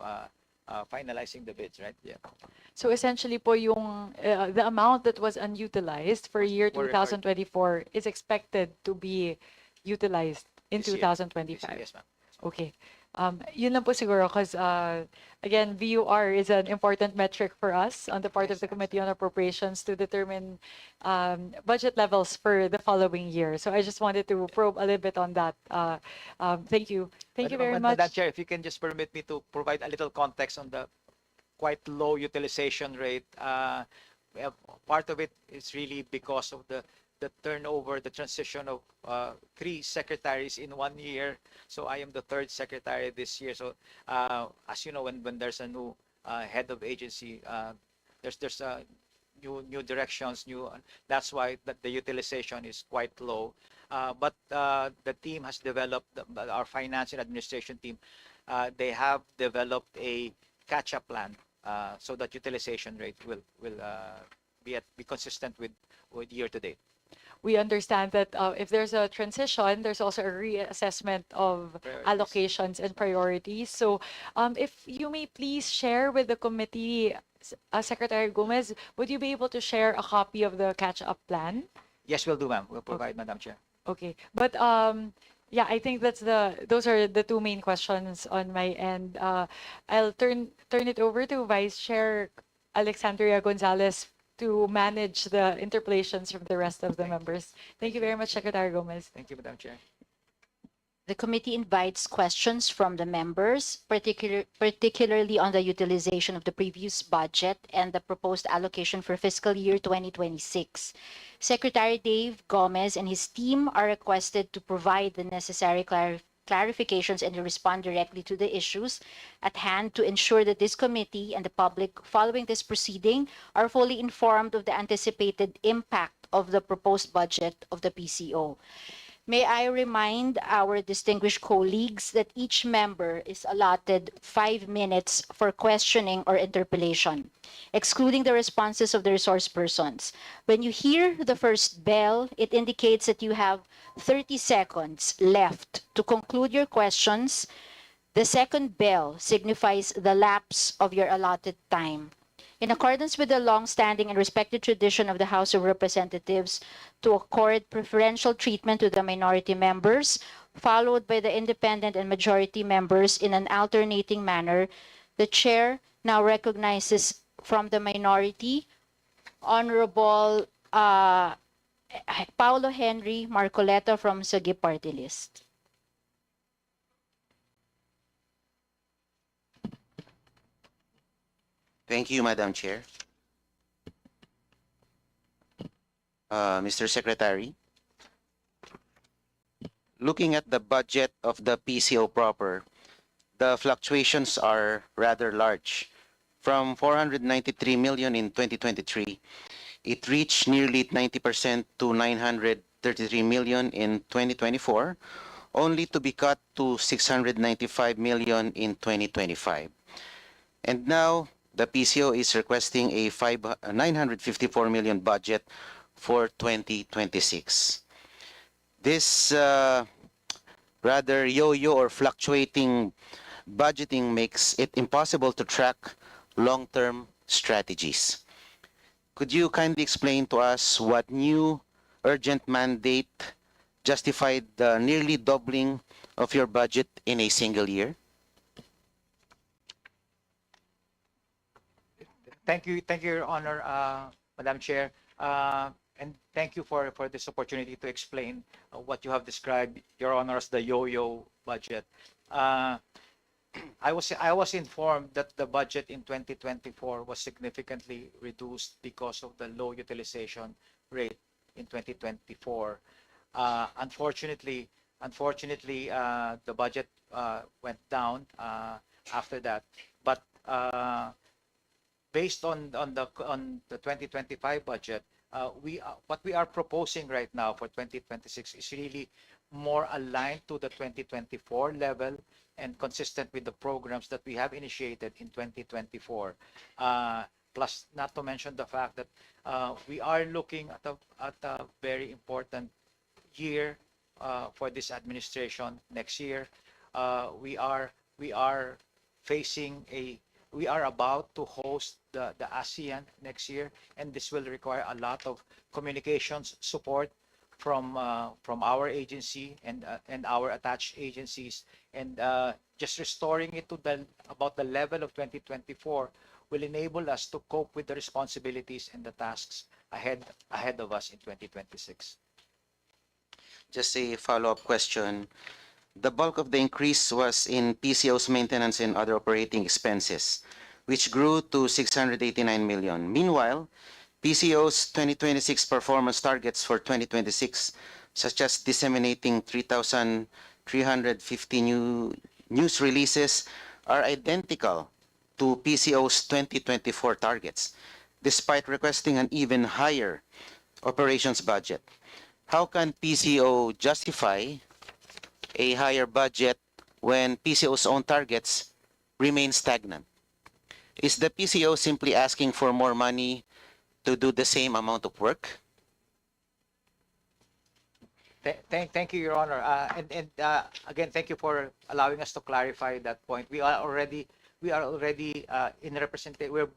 finalizing the bids, right? Yeah. So essentially po yung the amount that was unutilized for year For 2024 is expected to be utilized in This year. 2025. Yes, ma'am. Okay. Yun lang po siguro because again, VUR is an important metric for us on the part of the Committee on Appropriations to determine budget levels for the following year. So I just wanted to probe a little bit on that. Thank you. Thank you very much. Madam Chair, if you can just permit me to provide a little context on the quite low utilization rate. Part of it is really because of the turnover, the transition of 3 secretaries in 1 year. So I am the 3rd secretary this year. So as you know, when there's a new head of agency, there's a new directions, that's why the utilization is quite low. But the team has developed, our finance and administration team, they have developed a catch-up plan so that utilization rate will be consistent with year to date. We understand that if there's a transition, there's also a reassessment of Priorities. allocations and priorities. So if you may please share with the committee, Secretary Gomez, would you be able to share a copy of the catch-up plan? Yes, we'll do, ma'am. We'll provide, Madam Chair. Okay, but yeah, I think those are the two main questions on my end. I'll turn it over to Vice Chair Alexandria Gonzalez to manage the interpellations from the rest of the members. Thank you very much, Secretary Gomez. Thank you, Madam Chair. The committee invites questions from the members, particularly on the utilization of the previous budget and the proposed allocation for fiscal year 2026. Secretary Dave Gomez and his team are requested to provide the necessary clarifications and to respond directly to the issues at hand to ensure that this committee and the public following this proceeding are fully informed of the anticipated impact of the proposed budget of the PCO. May I remind our distinguished colleagues that each member is allotted 5 minutes for questioning or interpellation, excluding the responses of the resource persons. When you hear the first bell, it indicates that you have 30 seconds left to conclude your questions. The second bell signifies the lapse of your allotted time. In accordance with the long-standing and respected tradition of the House of Representatives to accord preferential treatment to the minority members, followed by the independent and majority members in an alternating manner, the chair now recognizes from the minority, Honorable Paulo Henry Marcoleta from Sagi Party List. Thank you, Madam Chair. Mr. Secretary, looking at the budget of the PCO proper, the fluctuations are rather large. From 493 million in 2023, it reached nearly 90% to 933 million in 2024, only to be cut to 695 million in 2025. And now, the PCO is requesting a 954 million budget for 2026. This rather yo-yo or fluctuating budgeting makes it impossible to track long-term strategies. Could you kindly explain to us what new urgent mandate justified the nearly doubling of your budget in a single year? Thank you, Your Honor, Madam Chair, and thank you for this opportunity to explain what you have described, Your Honor, as the yo-yo budget. Uh, I was informed that the budget in 2024 was significantly reduced because of the low utilization rate in 2024. Unfortunately, the budget went down after that, but based on the 2025 budget, what we are proposing right now for 2026 is really more aligned to the 2024 level and consistent with the programs that we have initiated in 2024. Plus, not to mention the fact that we are looking at a very important year for this administration next year. We are facing we are about to host the ASEAN next year, and this will require a lot of communications support from our agency and our attached agencies, and just restoring it to about the level of 2024 will enable us to cope with the responsibilities and the tasks ahead of us in 2026. Just a follow-up question. The bulk of the increase was in PCO's maintenance and other operating expenses, which grew to 689 million. Meanwhile, PCO's 2026 performance targets for 2026, such as disseminating 3,350 new news releases, are identical to PCO's 2024 targets, despite requesting an even higher operations budget. How can PCO justify a higher budget when PCO's own targets remain stagnant? Is the PCO simply asking for more money to do the same amount of work? Thank you, Your Honor. Again, thank you for allowing us to clarify that point. We are already we've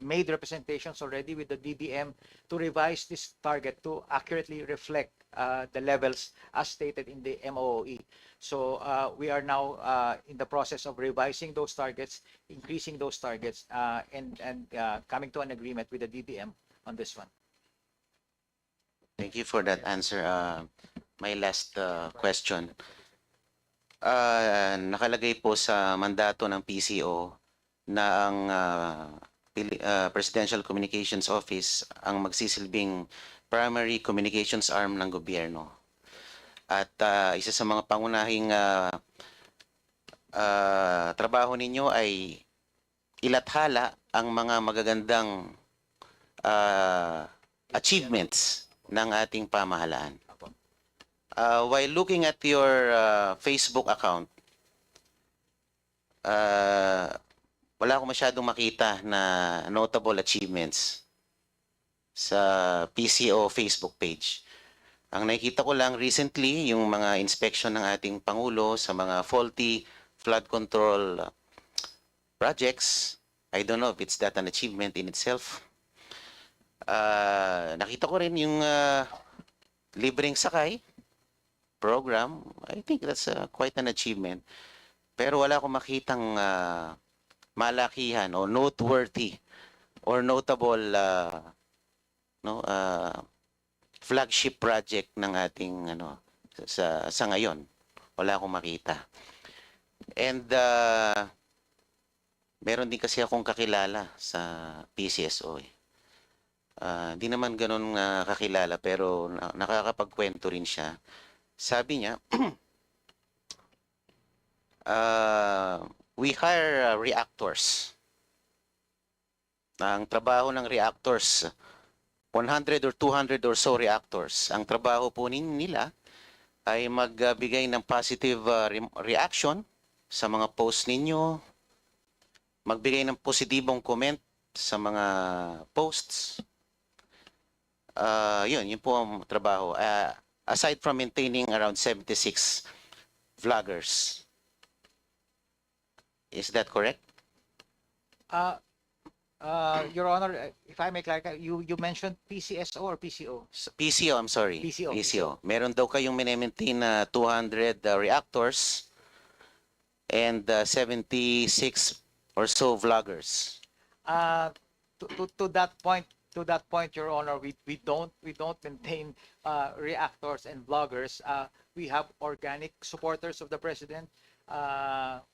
made representations already with the DBM to revise this target to accurately reflect the levels as stated in the MOE. So we are now in the process of revising those targets, increasing those targets, and coming to an agreement with the DBM on this one. Thank you for that answer. My last question. Nakalagay po sa mandato ng PCO na ang Presidential Communications Office ang magsisilbing primary communications arm ng gobyerno. At isa sa mga pangunahing trabaho ninyo ay ilathala ang mga magagandang achievements ng ating pamahalaan. While looking at your Facebook account, wala akong masyadong makita na notable achievements sa PCO Facebook page. Ang nakikita ko lang recently, yung mga inspection ng ating Pangulo sa mga faulty flood control projects. I don't know if it's that an achievement in itself. Nakita ko rin yung libreng sakay program. I think that's quite an achievement. Pero wala akong makitang malakihan o noteworthy or notable flagship project ng ating sa ngayon. Wala akong makita. And meron din kasi akong kakilala sa PCSO. Hindi naman ganun kakilala pero nakakapagkwento rin siya. Sabi niya, we hire reactors ang trabaho ng reactors, 100 or 200 or so reactors, ang trabaho po nila ay magbigay ng positive reaction sa mga post ninyo, magbigay ng positibong comment sa mga posts. Yun po ang trabaho. Aside from maintaining around 76 vloggers. Is that correct? Your Honor, if I may clarify, you mentioned PCSO or PCO? PCO, I'm sorry. PCO. Meron daw kayong minimaintain na 200 reactors and 76 or so vloggers. To that point, Your Honor, we don't maintain reactors and bloggers. We have organic supporters of the president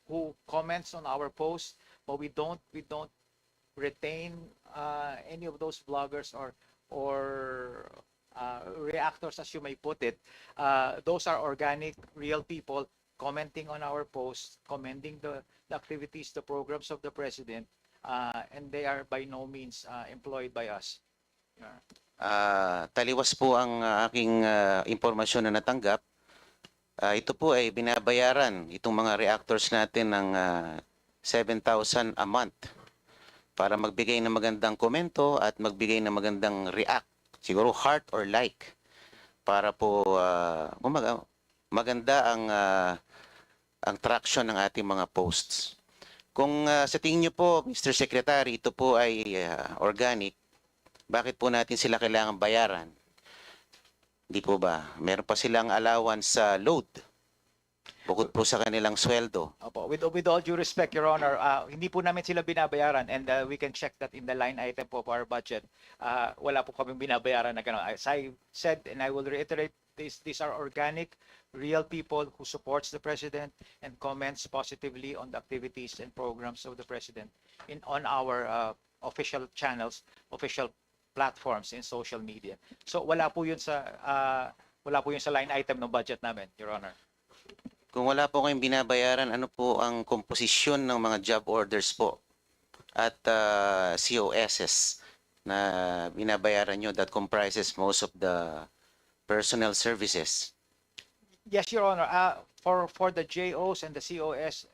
who comments on our posts, but we don't retain any of those bloggers or reactors, as you may put it. Those are organic, real people commenting on our posts, commending the activities, the programs of the president, and they are by no means employed by us. Taliwas po ang aking impormasyon na natanggap. Ito po ay binabayaran itong mga reactors natin ng 7,000 a month para magbigay ng magandang komento at magbigay ng magandang react. Siguro heart or like para po maganda ang traction ng ating mga posts. Kung sa tingin niyo po, Mr. Secretary, ito po ay organic, bakit po natin sila kailangan bayaran? Di po ba? Meron pa silang allowance sa load. Bukod po sa kanilang sweldo. Opo, with all due respect, Your Honor, hindi po namin sila binabayaran, and we can check that in the line item po of our budget. Wala po kaming binabayaran na gano'n. As I said, and I will reiterate, these are organic, real people who supports the president and comments positively on the activities and programs of the president on our official channels, official platforms in social media. So wala po yun sa line item ng budget namin, Your Honor. Kung wala po kayong binabayaran, ano po ang komposisyon ng mga job orders po at COSs na binabayaran nyo that comprises most of the personnel services? Yes, Your Honor. For the JOs and the COS,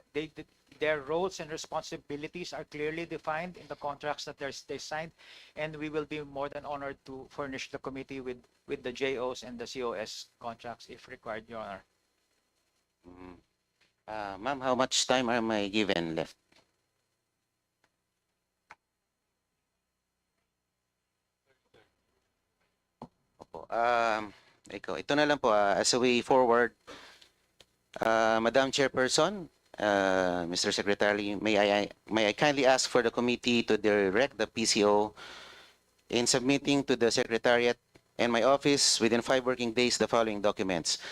their roles and responsibilities are clearly defined in the contracts that they signed, and we will be more than honored to furnish the committee with the JOs and the COS contracts if required, Your Honor. Ma'am, how much time am I given left? Opo. Ito na lang po, as a way forward, Madam Chairperson, Mr. Secretary, may I kindly ask for the committee to direct the PCO in submitting to the Secretariat and my office within 5 working days the following documents: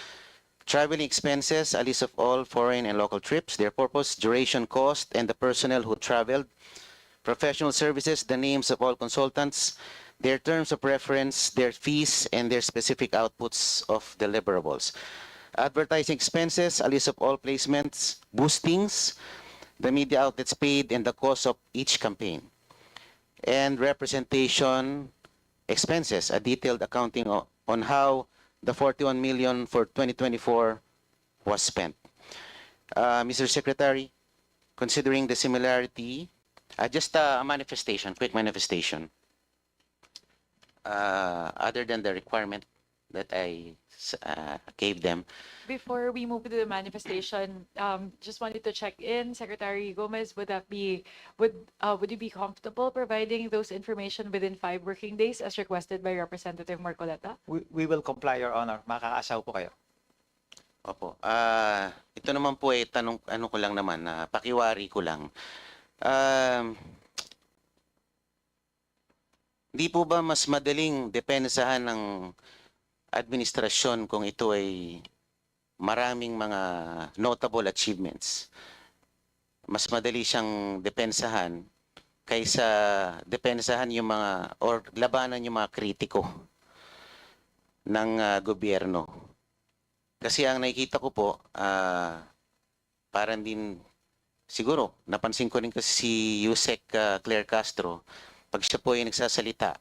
traveling expenses, a list of all foreign and local trips, their purpose, duration, cost, and the personnel who traveled; professional services, the names of all consultants, their terms of reference, their fees, and their specific outputs of deliverables; advertising expenses, a list of all placements, boostings, the media outlets paid, and the cost of each campaign; and representation expenses, a detailed accounting on how the 41 million for 2024 was spent. Mr. Secretary, considering the similarity, just a manifestation, quick manifestation, other than the requirement that I gave them. Before we move to the manifestation, just wanted to check in, Secretary Gomez, would you be comfortable providing those information within 5 working days as requested by Representative Marcoleta? We will comply, Your Honor. Makakaasaw po kayo. Opo. Ito naman po ay tanong, ano ko lang naman, pakiwari ko lang. Di po ba mas madaling depensahan ng administrasyon kung ito ay maraming mga notable achievements? Mas madali siyang depensahan kaysa depensahan yung mga or labanan yung mga kritiko ng gobyerno. Kasi ang nakikita ko po, parang din siguro napansin ko rin kasi si Yusek Claire Castro, pag siya po ay nagsasalita,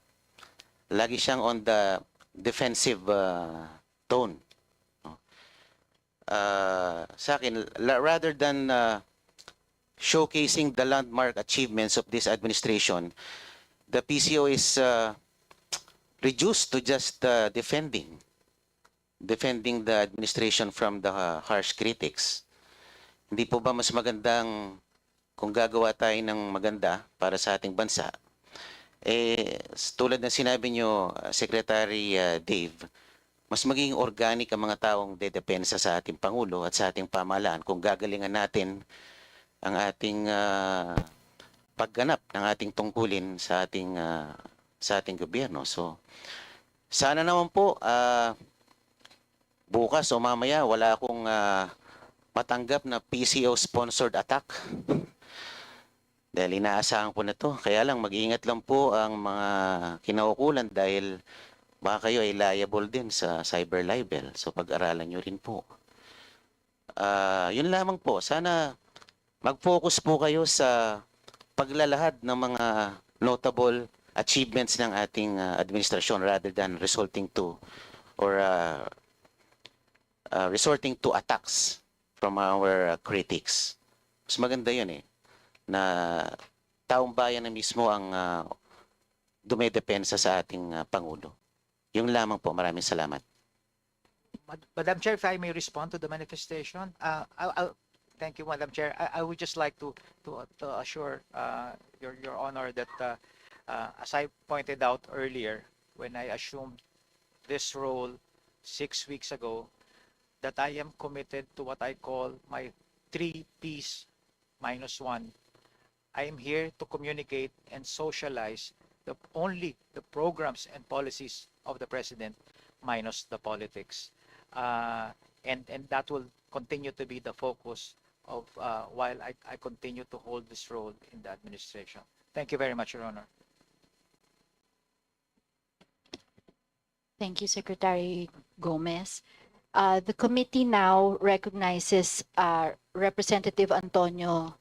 lagi siyang on the defensive tone. No? Sa akin, rather than showcasing the landmark achievements of this administration, the PCO is reduced to just defending the administration from the harsh critics. Hindi po ba mas magandang kung gagawa tayo ng maganda para sa ating bansa, tulad ng sinabi nyo, Secretary Dave, mas magiging organic ang mga taong dedepensa sa ating Pangulo at sa ating pamahalaan kung gagalingan natin ang ating pagganap ng ating tungkulin sa ating gobyerno. So, sana naman po bukas o mamaya wala akong matanggap na PCO-sponsored attack. Dahil inaasahan ko na to. Kaya lang, mag-iingat lang po ang mga kinaukulan dahil baka kayo ay liable din sa cyber libel. So, pag-aralan nyo rin po. Yun lamang po. Sana mag-focus po kayo sa paglalahad ng mga notable achievements ng ating administrasyon rather than resorting to attacks from our critics. Mas maganda yun na taong bayan na mismo ang dumedepensa sa ating Pangulo. Yung lamang po. Maraming salamat. Madam Chair, if I may respond to the manifestation, thank you, Madam Chair. I would just like to assure Your Honor that as I pointed out earlier, when I assumed this role 6 weeks ago, that I am committed to what I call my 3 Ps minus 1. I am here to communicate and socialize only the programs and policies of the President minus the politics. And that will continue to be the focus of while I continue to hold this role in the administration. Thank you very much, Your Honor. Thank you, Secretary Gomez. The committee now recognizes Representative Antonino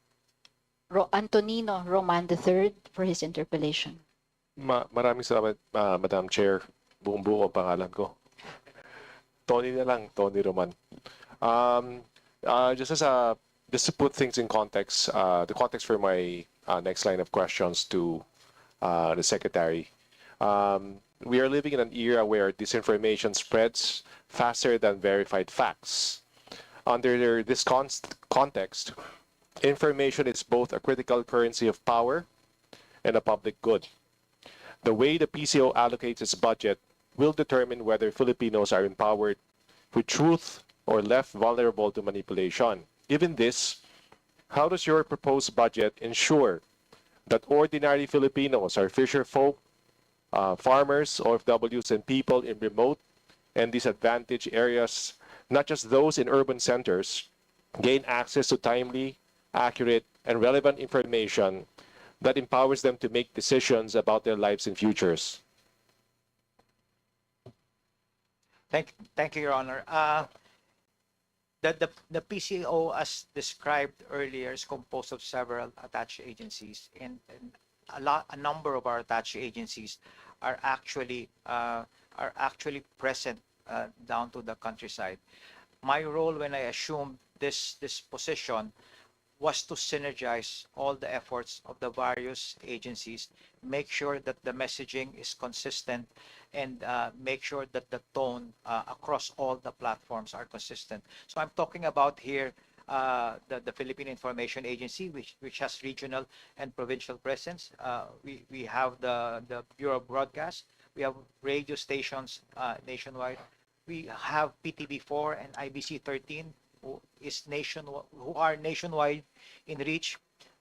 Roman III for his interpellation. Maraming salamat, Madam Chair. Buong-buo ang pangalan ko. Tony na lang, Tony Roman. Just to put things in context, the context for my next line of questions to the Secretary. We are living in an era where disinformation spreads faster than verified facts. Under this context, information is both a critical currency of power and a public good. The way the PCO allocates its budget will determine whether Filipinos are empowered with truth or left vulnerable to manipulation. Given this, how does your proposed budget ensure that ordinary Filipinos, our fisher folk, farmers, OFWs, and people in remote and disadvantaged areas, not just those in urban centers, gain access to timely, accurate, and relevant information that empowers them to make decisions about their lives and futures? Thank you, Your Honor. The PCO, as described earlier, is composed of several attached agencies, and a number of our attached agencies are actually present down to the countryside. My role when I assumed this position was to synergize all the efforts of the various agencies, make sure that the messaging is consistent, and make sure that the tone across all the platforms are consistent. So I'm talking about here the Philippine Information Agency, which has regional and provincial presence. We have the Bureau of Broadcast. We have radio stations nationwide. We have PTV4 and IBC 13, who are nationwide in reach.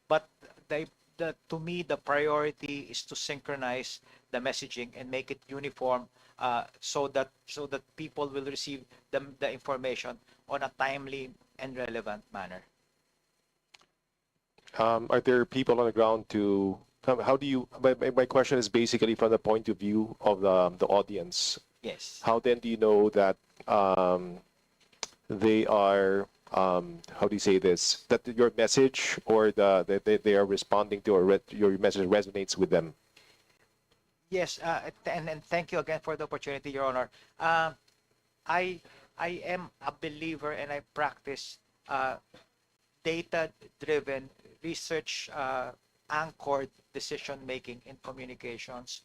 But to me, the priority is to synchronize the messaging and make it uniform, so that people will receive the information on a timely and relevant manner. Are there people on the ground to? How do you? My question is basically from the point of view of the audience. Yes. How then do you know that they are? How do you say this? That your message or that they are responding to, or your message resonates with them? Yes, and thank you again for the opportunity, Your Honor. Um, I I am a believer and I practice uh, data-driven, research anchored decision making in communications.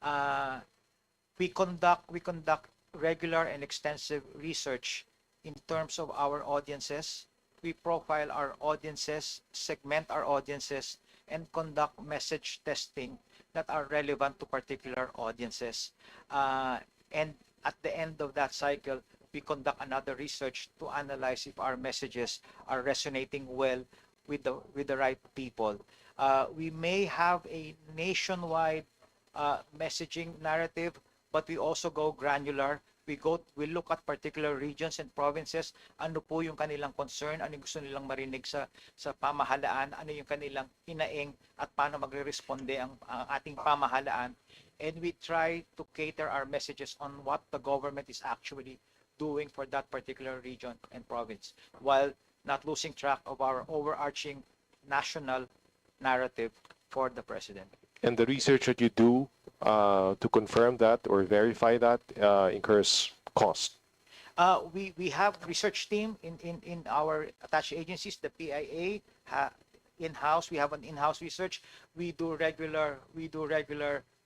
Uh, we conduct regular and extensive research in terms of our audiences. We profile our audiences, segment our audiences, and conduct message testing that are relevant to particular audiences. And at the end of that cycle, we conduct another research to analyze if our messages are resonating well with the right people. We may have a nationwide messaging narrative, but we also go granular. We look at particular regions and provinces. Ano po yung kanilang concern, ano yung gusto nilang marinig sa pamahalaan, ano yung kanilang hinaing at paano magre-responde ang ating pamahalaan. And we try to cater our messages on what the government is actually doing for that particular region and province, while not losing track of our overarching national narrative for the president. And the research that you do to confirm that or verify that incurs cost. We have research team in our attached agencies, the PIA, in-house. We have an in-house research. We do regular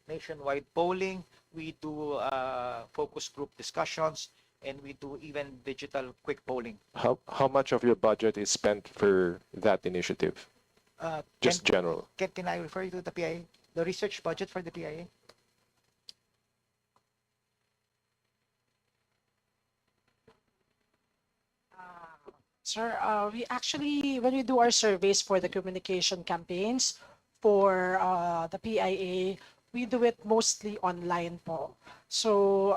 nationwide polling. We do focus group discussions, and we do even digital quick polling. How much of your budget is spent for that initiative? Just general. Can I refer you to the PIA? The research budget for the PIA? Sir, we actually, when we do our surveys for the communication campaigns for the PIA, we do it mostly online po. So,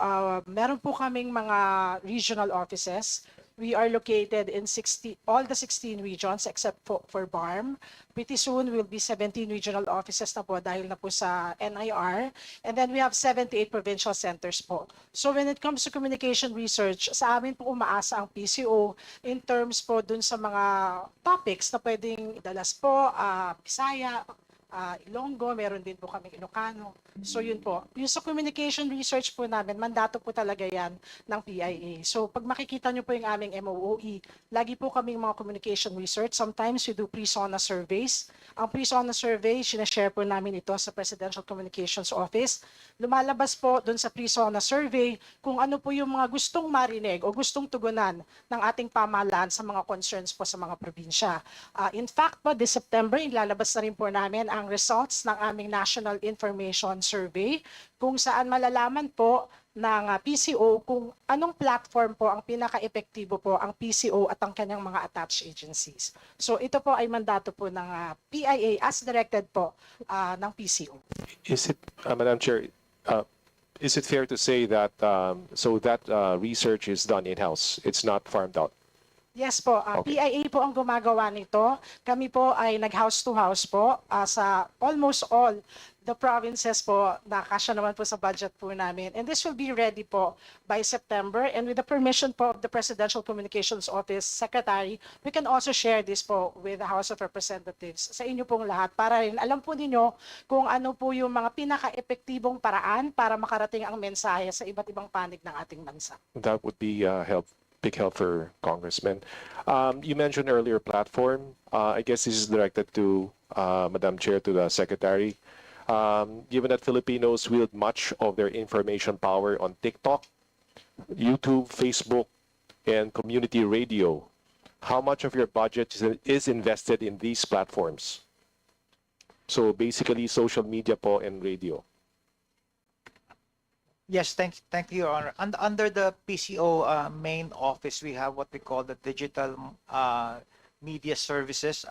meron po kaming mga regional offices. We are located in all the 16 regions except for BARM. Pretty soon, will be 17 regional offices na po dahil na po sa NIR. And then we have 78 provincial centers po. So when it comes to communication research, sa amin po umaasa ang PCO in terms po dun sa mga topics na pwedeng idalas po, Bisaya, Ilonggo, meron din po kami Ilocano. So yun po. Yung sa communication research po namin, mandato po talaga yan ng PIA. So pag makikita nyo po yung aming MOOE, lagi po kaming mga communication research. Sometimes we do pre-SONA surveys. Ang pre-SONA survey, sinashare po namin ito sa Presidential Communications Office. Lumalabas po dun sa pre-SONA survey kung ano po yung mga gustong marinig o gustong tugunan ng ating pamahalaan sa mga concerns po sa mga probinsya. In fact po, this September, ilalabas na rin po namin ang results ng aming National Information Survey kung saan malalaman po ng PCO kung anong platform po ang pinaka-epektibo po ang PCO at ang kanyang mga attached agencies. So ito po ay mandato po ng PIA as directed po ng PCO. Is it, Madam Chair, is it fair to say that research is done in-house? It's not farmed out? Yes po, Okay. PIA po ang gumagawa nito. Kami po ay nag-house to house po sa almost all the provinces po na kasya naman po sa budget po namin. And this will be ready po by September. And with the permission po of the Presidential Communications Office Secretary, we can also share this po with the House of Representatives sa inyo pong lahat para rin alam po ninyo kung ano po yung mga pinaka-epektibong paraan para makarating ang mensahe sa iba't ibang panig ng ating bansa. That would be big help for Congressman. You mentioned earlier platform. I guess this is directed to Madam Chair, to the Secretary. Given that Filipinos wield much of their information power on TikTok, YouTube, Facebook, and community radio, how much of your budget is invested in these platforms? So basically, social media po and radio. Yes, thank you, Your Honor. Under the PCO main office, we have what we call the digital media services.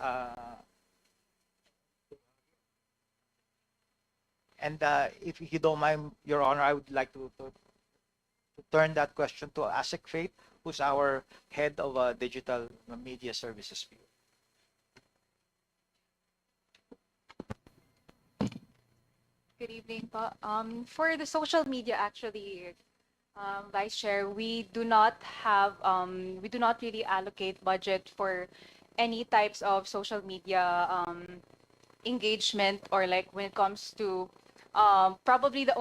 And if you don't mind, Your Honor, I would like to turn that question to Asik Faith, who's our head of digital media services. Good evening po. For the social media, actually, Vice Chair, we do not really allocate budget for any types of social media engagement, or like when it comes to Probably the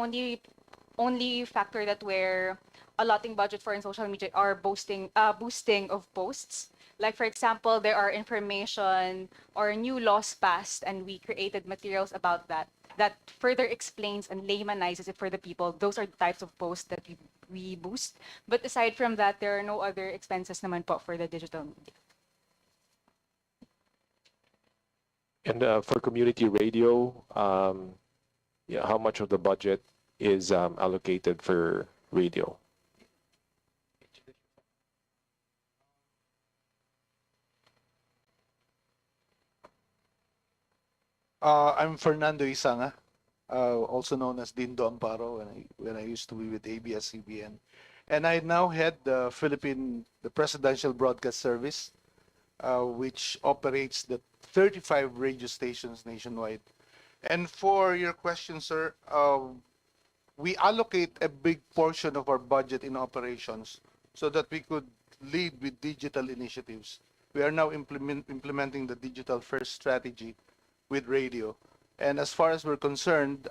only factor that we're allotting budget for in social media are boosting of posts. Like for example, there are information or new laws passed, and we created materials about that further explains and laymanizes it for the people. Those are the types of posts that we boost. But aside from that, there are no other expenses naman po for the digital media. And for community radio, yeah, how much of the budget is allocated for radio? I'm Fernando Isanga, also known as Dindo Amparo when I used to be with ABS-CBN. And I now head the Presidential Broadcast Service, which operates the 35 radio stations nationwide. And for your question, sir, we allocate a big portion of our budget in operations so that we could lead with digital initiatives. We are now implementing the digital first strategy with radio. And as far as we're concerned,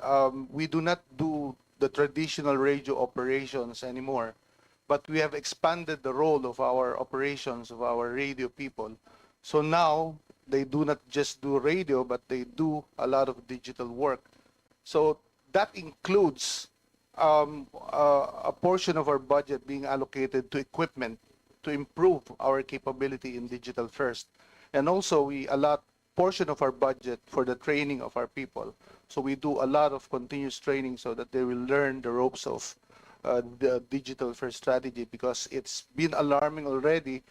we do not do the traditional radio operations anymore, but we have expanded the role of our operations, of our radio people. So now they do not just do radio, but they do a lot of digital work. So that includes a portion of our budget being allocated to equipment to improve our capability in digital first. And also we allot portion of our budget for the training of our people. So we do a lot of continuous training so that they will learn the ropes of the digital first strategy, because it's been alarming already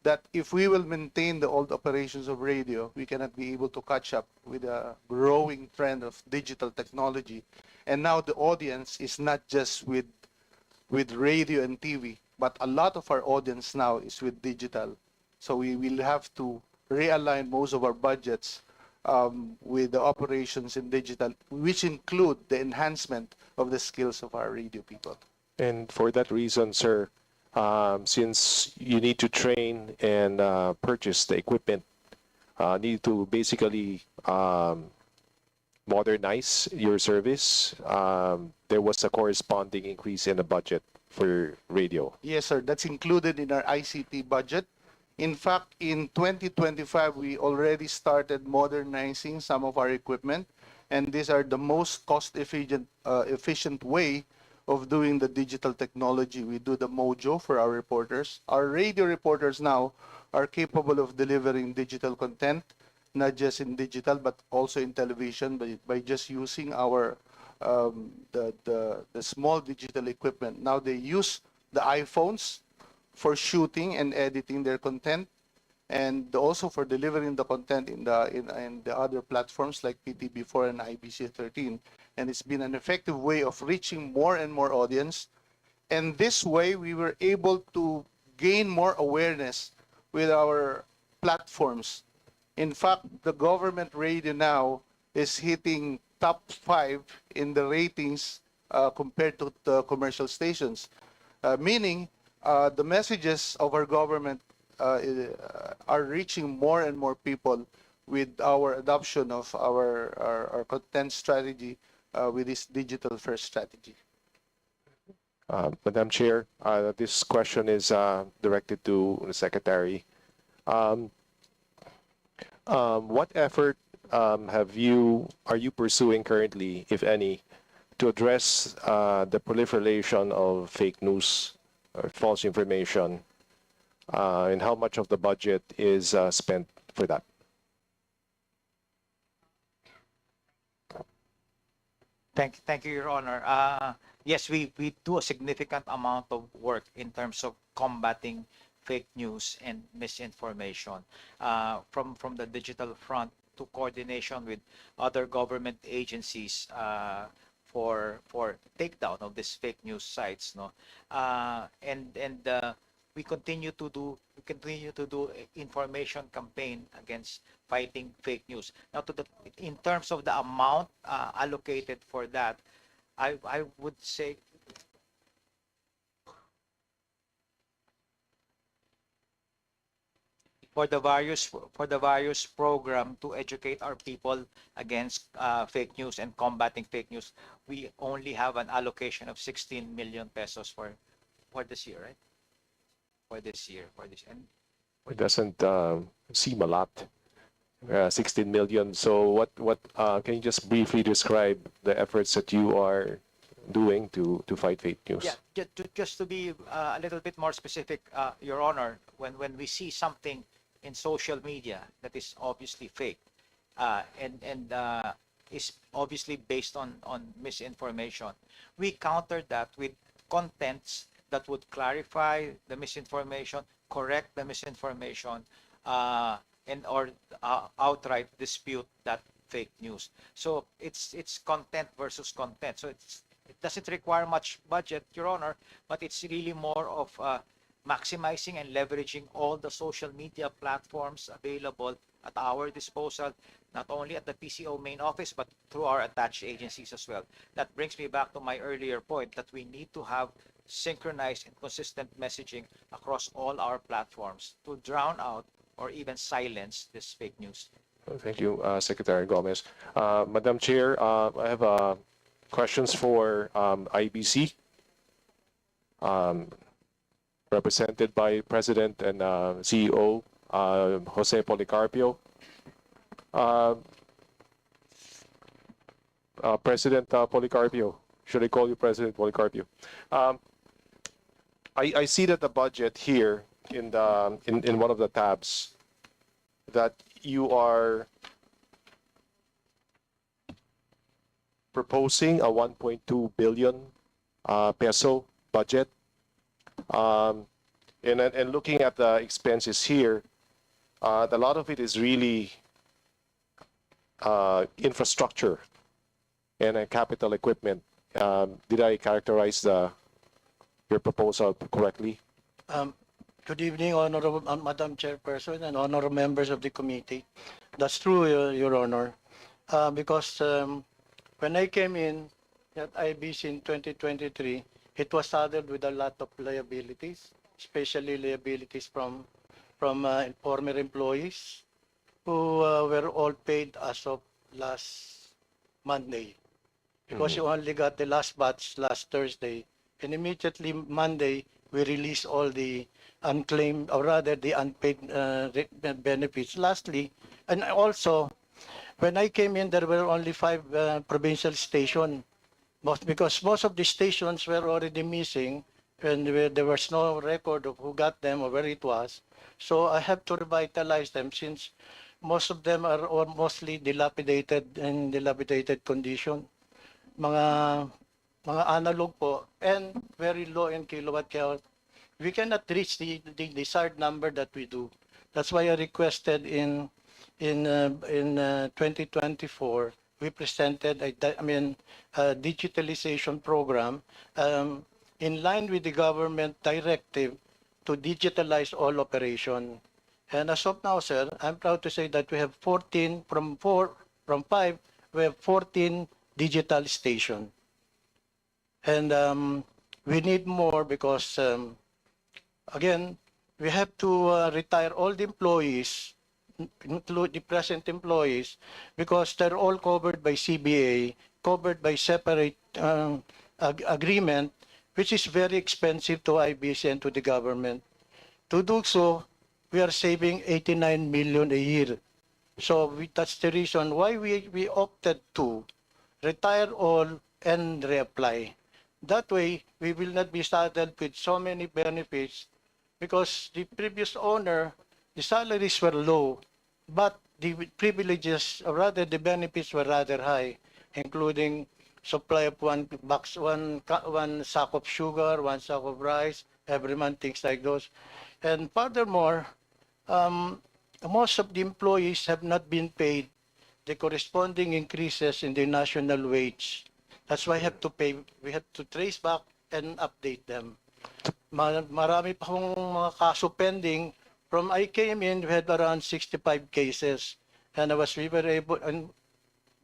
that if we will maintain the old operations of radio, we cannot be able to catch up with a growing trend of digital technology. And now the audience is not just with radio and TV, but a lot of our audience now is with digital. So we will have to realign most of our budgets with the operations in digital, which include the enhancement of the skills of our radio people. And for that reason, sir, since you need to train and purchase the equipment, need to basically modernize your service, there was a corresponding increase in the budget for radio. Yes, sir. That's included in our ICT budget. In fact, in 2025, we already started modernizing some of our equipment, and these are the most efficient way of doing the digital technology. We do the Mojo for our reporters. Our radio reporters now are capable of delivering digital content, not just in digital, but also in television by just using our the small digital equipment. Now they use the iPhones for shooting and editing their content, and also for delivering the content in the other platforms like PTB4 and IBC13. And it's been an effective way of reaching more and more audience. And this way, we were able to gain more awareness with our platforms. In fact, the government radio now is hitting top 5 in the ratings compared to the commercial stations, meaning the messages of our government are reaching more and more people with our adoption of our content strategy with this digital first strategy. Madam Chair, this question is directed to the Secretary. What effort are you pursuing currently, if any, to address the proliferation of fake news or false information, and how much of the budget is spent for that? Thank you, Your Honor. Yes, we do a significant amount of work in terms of combating fake news and misinformation, from the digital front to coordination with other government agencies for takedown of these fake news sites, no, we continue to do information campaign against fighting fake news. Now, in terms of the amount allocated for that, I would say for the various program to educate our people against fake news and combating fake news, we only have an allocation of 16 million pesos for this year, right? For this and It doesn't seem a lot. 16 million. So what can you just briefly describe the efforts that you are doing to fight fake news? yeah, just to be a little bit more specific, Your Honor, when we see something in social media that is obviously fake, and is obviously based on misinformation, we counter that with contents that would clarify the misinformation, correct the misinformation, and or outright dispute that fake news. So it's content versus content. So it doesn't require much budget, Your Honor, but it's really more of maximizing and leveraging all the social media platforms available at our disposal, not only at the PCO main office, but through our attached agencies as well. That brings me back to my earlier point that we need to have synchronized and consistent messaging across all our platforms to drown out or even silence this fake news. Thank you, Secretary Gomez. Madam Chair, I have questions for IBC, represented by President and CEO Jose Policarpio. President Policarpio, should I call you President Policarpio? I see that the budget here in one of the tabs that you are proposing a 1.2 billion peso budget. And looking at the expenses here, a lot of it is really infrastructure and capital equipment. Did I characterize your proposal correctly? Good evening, Honorable Madam Chairperson and honorable members of the committee. That's true, Your Honor, because when I came in at IBC in 2023, it was saddled with a lot of liabilities, especially liabilities from former employees who were all paid as of last Monday, because you only got the last batch last Thursday, and immediately Monday we released all the unclaimed, or rather the unpaid benefits. Lastly, and also, when I came in, there were only 5 provincial stations, because most of the stations were already missing, and there was no record of who got them or where it was. So I have to revitalize them, since most of them are mostly dilapidated in dilapidated condition. Mga analog po, and very low in kilowatt count. We cannot reach the desired number that we do. That's why I requested in 2024, we presented a digitalization program in line with the government directive to digitalize all operation. And as of now, sir, I'm proud to say that we have 14 from 5, we have 14 digital stations. And we need more because, again, we have to retire all the employees, include the present employees, because they're all covered by CBA, covered by separate agreement, which is very expensive to IBC and to the government. To do so, we are saving 89 million a year. So that's the reason why we opted to retire all and reapply. That way, we will not be saddled with so many benefits, because the previous owner, the salaries were low, but the privileges, or rather the benefits, were rather high, including supply of one sack of sugar, 1 sack of rice every month, things like those. And furthermore, most of the employees have not been paid the corresponding increases in the national wage. That's why we have to trace back and update them. Marami pa akong mga kaso pending. From I came in, we had around 65 cases. And we were able, and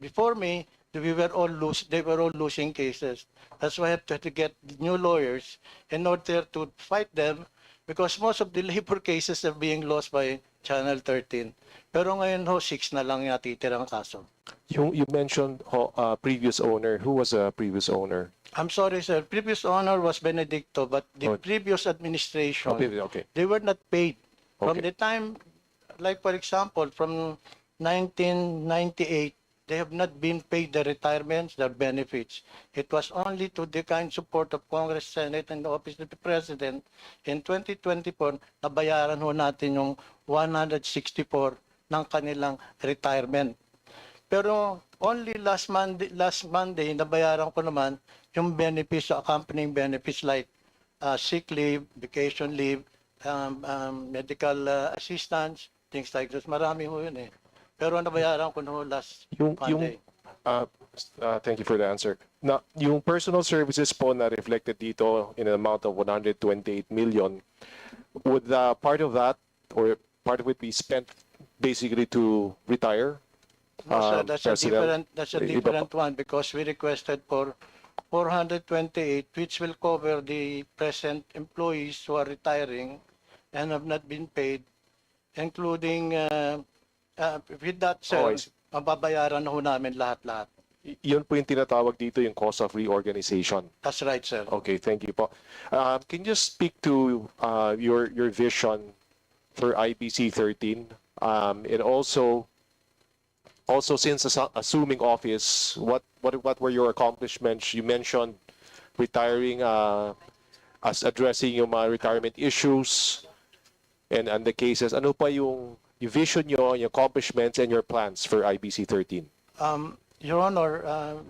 before me, they were all losing cases. That's why I have to get new lawyers in order to fight them, because most of the labor cases are being lost by Channel 13. Pero ngayon ho, 6 na lang yung natitirang kaso. You mentioned previous owner. Who was a previous owner? I'm sorry, sir. Previous owner was Benedicto, but the Oh. previous administration, Okay. they were not paid. From Okay. the time, like for example, from 1998, they have not been paid the retirements, their benefits. It was only to the kind support of Congress, Senate, and the Office of the President in 2024 nabayaran ho natin yung 164 ng kanilang retirement. Pero only last Monday, nabayaran ko naman yung benefits, accompanying benefits like sick leave, vacation leave, medical assistance, things like this. Marami ho yun eh. Pero nabayaran ko no last Monday. Thank you for the answer. Na, yung personal services po na reflected dito in an amount of 128 million, would part of that or part of it be spent basically to retire? No, sir, that's a personnel? different one because we requested for 428, which will cover the present employees who are retiring and have not been paid, including with that, Oh, I sir, see. mababayaran ho namin lahat-lahat. Yun po yung tinatawag dito yung cost of reorganization. That's right, sir. Okay, thank you po. Can you speak to your vision for IBC 13 and also since assuming office, what were your accomplishments? You mentioned retiring, as addressing yung mga retirement issues and the cases. Ano pa yung vision nyo, yung accomplishments and your plans for IBC 13? Your Honor,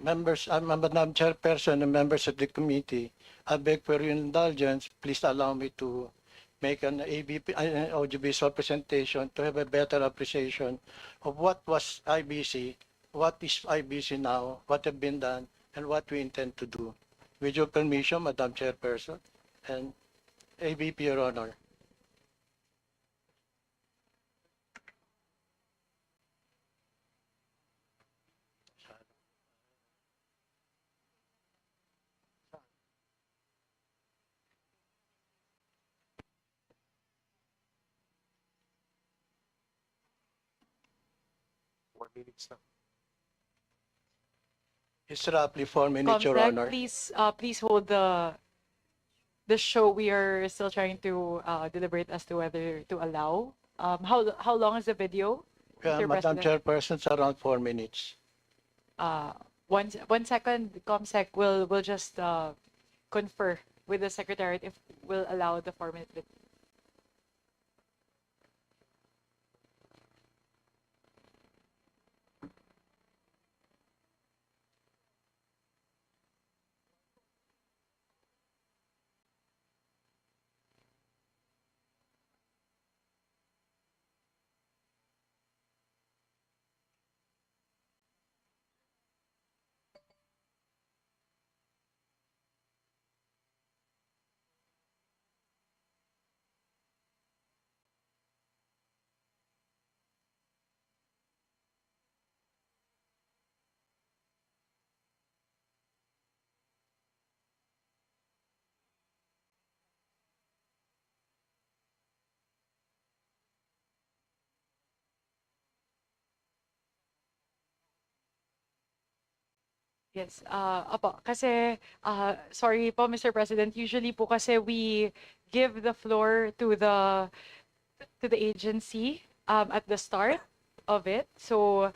members, Madam Chairperson and members of the committee, I beg for your indulgence. Please allow me to make an audiovisual presentation to have a better appreciation of what was IBC, what is IBC now, what have been done, and what we intend to do. With your permission, Madam Chairperson and ABP, Your Honor. It's roughly 4 minutes, Your Comsec, Honor. please hold the show. We are still trying to deliberate as to whether to allow. How long is the video, Mr. Madam President? Chairperson, it's around 4 minutes. One second, Comsec will just confer with the Secretariat if we'll allow the 4-minute video. Yes, apo, kasi, sorry po, Mr. President, usually po kasi we give the floor to the agency at the start of it. So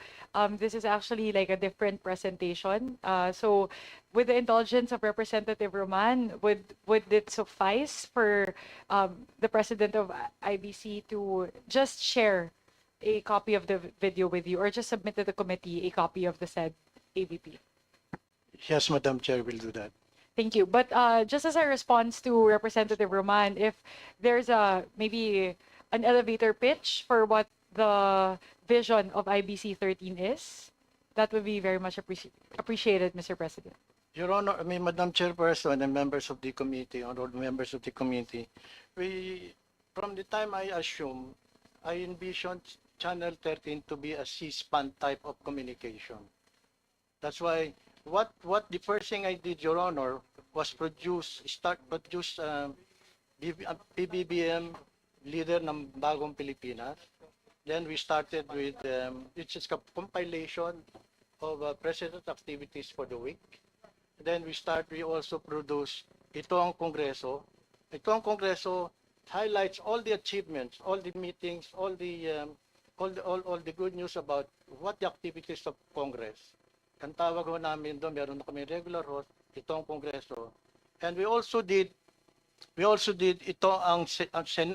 this is actually like a different presentation. So with the indulgence of Representative Roman, would it suffice for the President of IBC to just share a copy of the video with you or just submit to the committee a copy of the said AVP? Yes, Madam Chair, will do that. Thank you. But just as a response to Representative Roman, if there's maybe an elevator pitch for what the vision of IBC 13 is, that would be very much appreciated, Mr. President. Your Honor, Madam Chairperson and members of the committee, honorable members of the committee, from the time I assume, I envisioned Channel 13 to be a C-SPAN type of communication. That's why what the first thing I did, Your Honor, was produce PBBM leader ng Bagong Pilipinas. Then we started with, it's just a compilation of president activities for the week. Then we also produce Ito ang Kongreso. Ito ang Kongreso highlights all the achievements, all the meetings, all the good news about what the activities of Congress. Ang tawag ho namin doon, meron na kami regular host, Ito ang Kongreso. And we also did ito ang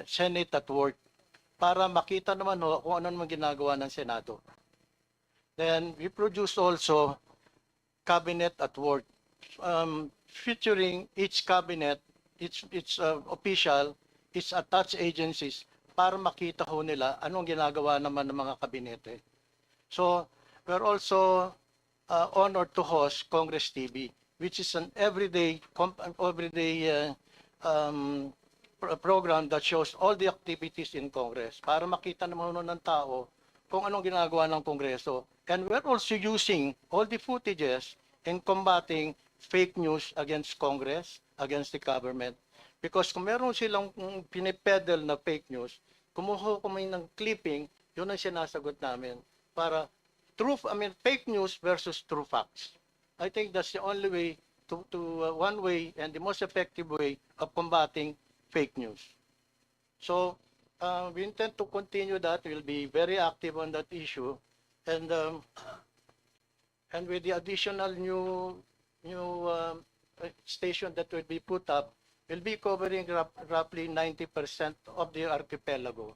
Senate at work para makita naman ho kung ano naman ginagawa ng Senado. Then we produce also Cabinet at work, featuring each cabinet, each official, its attached agencies para makita ho nila anong ginagawa naman ng mga kabinete. So we're also honored to host Congress TV, which is an everyday program that shows all the activities in Congress para makita naman ng tao kung anong ginagawa ng Kongreso. And we're also using all the footages in combating fake news against Congress, against the government. Because kung meron silang pinipedal na fake news, kumuha kami ng clipping, yun ang sinasagot namin para fake news versus true facts. I think that's the only way one way and the most effective way of combating fake news. So we intend to continue that. We'll be very active on that issue, and with the additional new station that will be put up, we'll be covering roughly 90% of the archipelago,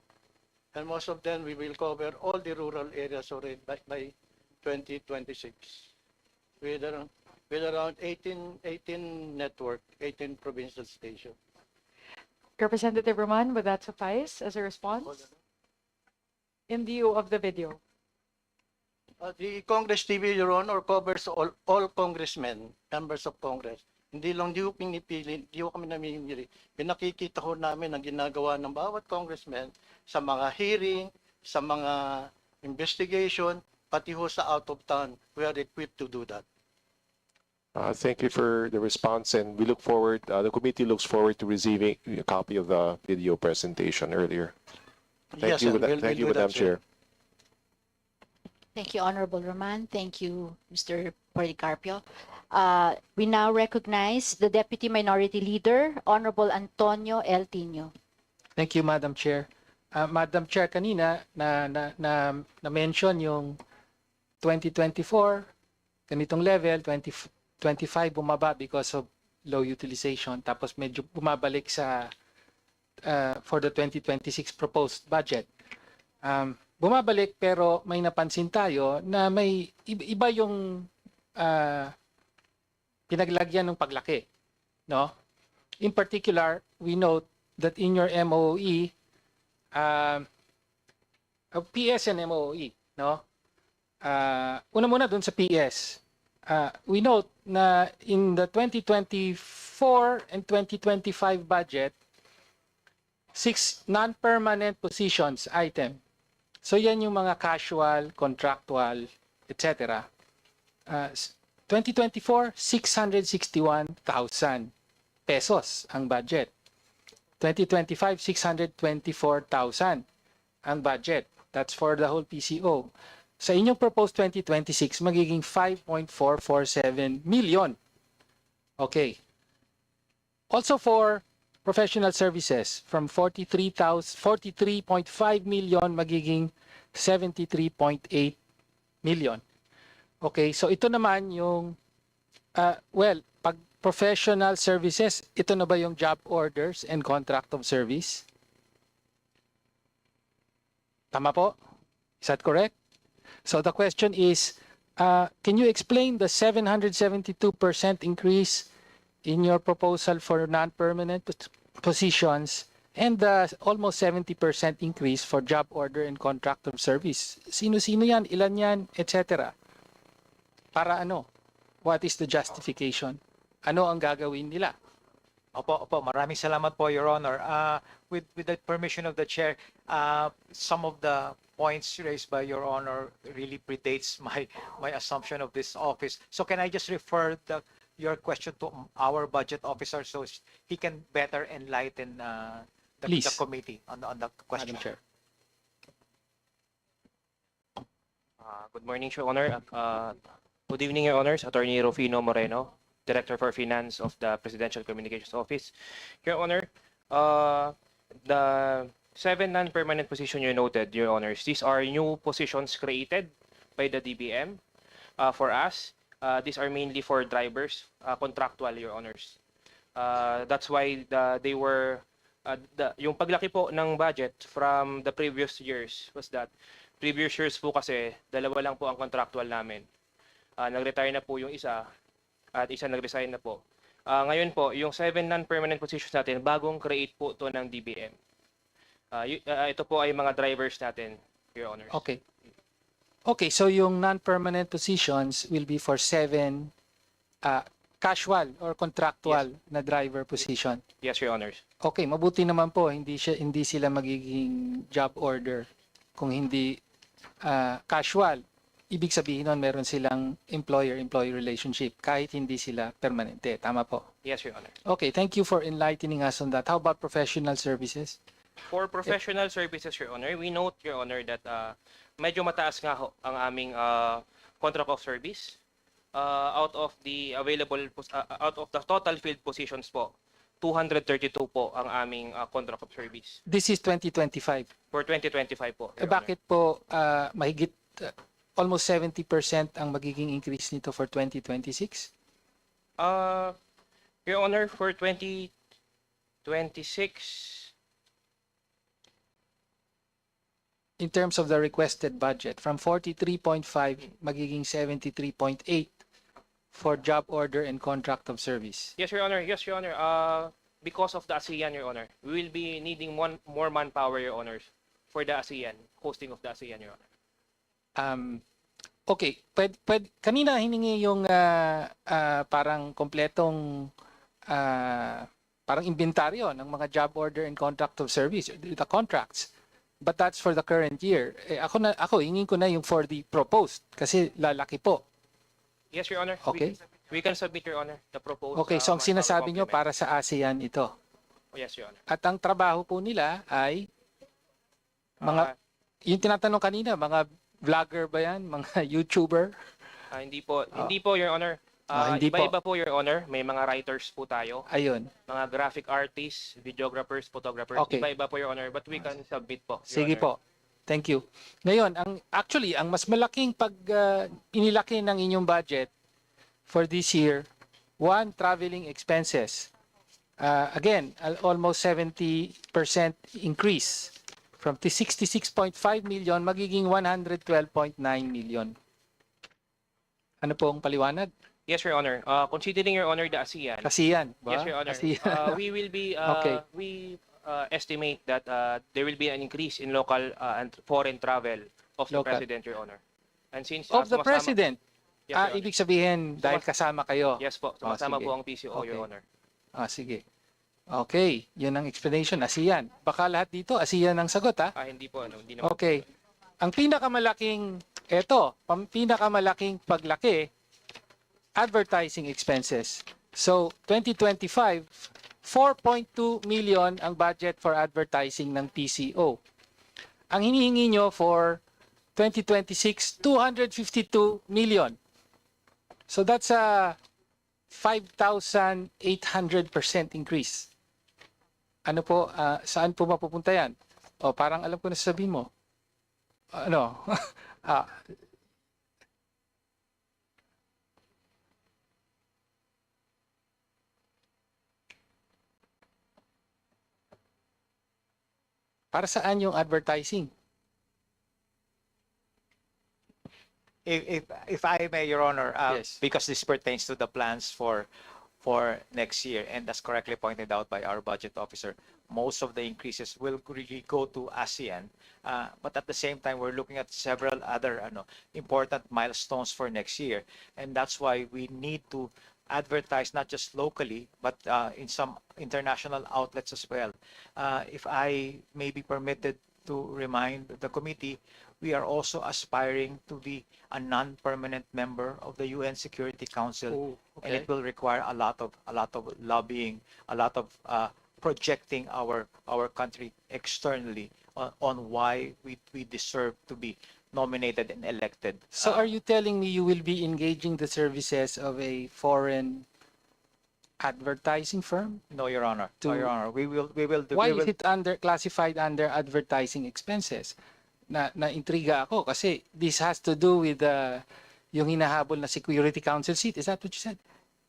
and most of them we will cover all the rural areas already by 2026 with around 18 network, 18 provincial stations. Representative Roman, would that suffice as a response? In view of the video. The Congress TV, Your Honor, covers all congressmen, members of Congress. Hindi ko pinipili, hindi ko kami namimili. Pinakikita ho namin ang ginagawa ng bawat congressman sa mga hearing, sa mga investigation, pati ho sa out of town. We are equipped to do that. Thank you for the response, and we look forward, the committee looks forward to receiving a copy of the video presentation earlier. Thank Yes, you, sir. thank you, Madam Chair. Thank you, Honorable Roman. Thank you, Mr. Policarpio. We now recognize the Deputy Minority Leader, Honorable Antonio L. Tino. Thank you, Madam Chair. Madam Chair, kanina na-mention yung 2024, ganitong level, 2025 bumaba because of low utilization, tapos medyo bumabalik sa for the 2026 proposed budget. Bumabalik pero may napansin tayo na may iba yung pinaglagyan ng paglaki, no? In particular, we note that in your MOE, PS and MOE, no? Una muna dun sa PS. We note na in the 2024 and 2025 budget, 6 non-permanent positions item. So yan yung mga casual, contractual, etc. 2024, 661,000 pesos ang budget. 2025, 624,000 ang budget. That's for the whole PCO. Sa inyong proposed 2026, magiging 5.447 million. Okay. Also for professional services, from 43.5 million, magiging 73.8 million. Okay, so ito naman yung, pag professional services, ito na ba yung job orders and contract of service? Tama po? Is that correct? So the question is, can you explain the 772% increase in your proposal for non-permanent positions and the almost 70% increase for job order and contract of service? Sino-sino yan? Ilan yan? Etc. Para ano? What is the justification? Ano ang gagawin nila? Opo, maraming salamat po, Your Honor. With the permission of the Chair, some of the points raised by Your Honor really predates my assumption of this office. So can I just refer your question to our budget officer so he can better enlighten the Please. committee on the question. Madam Chair. Good morning, Your Honor. Good evening, Your Honors. Attorney Rufino Moreno, Director for Finance of the Presidential Communications Office. Your Honor, the 7 non-permanent positions you noted, Your Honors, these are new positions created by the DBM for us. These are mainly for drivers, contractual, Your Honors. That's why they were, yung paglaki po ng budget from the previous years was that previous years po kasi dalawa lang po ang contractual namin. Nag-retire na po yung isa at isa nag-resign na po. Ngayon po, yung 7 non-permanent positions natin, bagong create po to ng DBM. Ito po ay mga drivers natin, Your Honors. Okay. Okay, so yung non-permanent positions will be for 7 casual or contractual na driver position. Yes, Your Honors. Okay, mabuti naman po hindi sila magiging job order kung hindi casual. Ibig sabihin nun meron silang employer-employee relationship kahit hindi sila permanente. Tama po. Yes, Your Honor. Okay, thank you for enlightening us on that. How about professional services? For professional services, Your Honor, we note, Your Honor, that medyo mataas nga ho ang aming contract of service. Out of the total field positions po, 232 po ang aming contract of service. This is 2025. For 2025 po, Your Bakit po mahigit almost 70% ang magiging increase nito for 2026? Your Honor, for 2026, In terms of the requested budget, from 43.5 magiging 73.8 for job order and contract of service. yes, Your Honor. Yes, Your Honor. Because of the ASEAN, Your Honor, we will be needing more manpower, Your Honors, for the ASEAN, hosting of the ASEAN, Your Honor. Okay, kanina hiningi yung parang kompletong parang inventaryo ng mga job order and contract of service, the contracts. But that's for the current year. Ako hingin ko na yung for the proposed kasi lalaki po. Yes, Your Honor. Okay. We can submit, Your Honor, the proposed. Okay, so ang manpower sinasabi nyo complement. para sa ASEAN ito. Oh, yes, Your Honor. At ang trabaho po nila ay mga, yung tinatanong kanina, mga vlogger ba yan? Mga YouTuber? Hindi po, Your Honor. Hindi po. Iba-iba po, Your Honor. May mga writers po tayo, Ayun. mga graphic artists, videographers, photographers. Okay. Iba-iba po, Your Honor. But we can submit po, Your Sige Honor. po. Thank you. Ngayon, ang mas malaking inilaki ng inyong budget for this year, one, traveling expenses. Again, almost 70% increase from 66.5 million magiging 112.9 million. Ano po ang paliwanag? Yes, Your Honor. Considering, Your Honor, the ASEAN. ASEAN, ba? Yes, Your Honor. ASEAN. We will be, Okay. we estimate that there will be an increase in local and foreign travel of the Local. President, Your Honor. And since Of the sumasama- President. Yes, Your Honor. Ibig sabihin, dahil kasama kayo. Yes po, sumasama sige. po ang PCO, Your Okay. Honor. Sige. Okay, yun ang explanation, ASEAN. Baka lahat dito, ASEAN ang sagot, ha? Hindi po, hindi naman. Okay. Ang pinakamalaking paglaki, advertising expenses. So, 2025, 4.2 million ang budget for advertising ng PCO. Ang hinihingi nyo for 2026, 252 million. So, that's a 5,800% increase. Ano po, saan po mapupunta yan? O, parang alam ko na sasabihin mo. Ano? Para saan yung advertising? If I may, Your Honor, Yes. because this pertains to the plans for next year, and as correctly pointed out by our budget officer, most of the increases will really go to ASEAN. But at the same time, we're looking at several other important milestones for next year, and that's why we need to advertise not just locally, but in some international outlets as well. If I may be permitted to remind the committee, we are also aspiring to be a non-permanent member of the UN Security Council, and it will require a lot of lobbying, a lot of projecting our country externally on why we deserve to be nominated and elected. So are you telling me you will be engaging the services of a foreign advertising firm? No, Your Honor. No, To- Your Honor. Why We will is it classified under advertising expenses? Na-intriga ako kasi this has to do with yung hinahabol na Security Council seat. Is that what you said?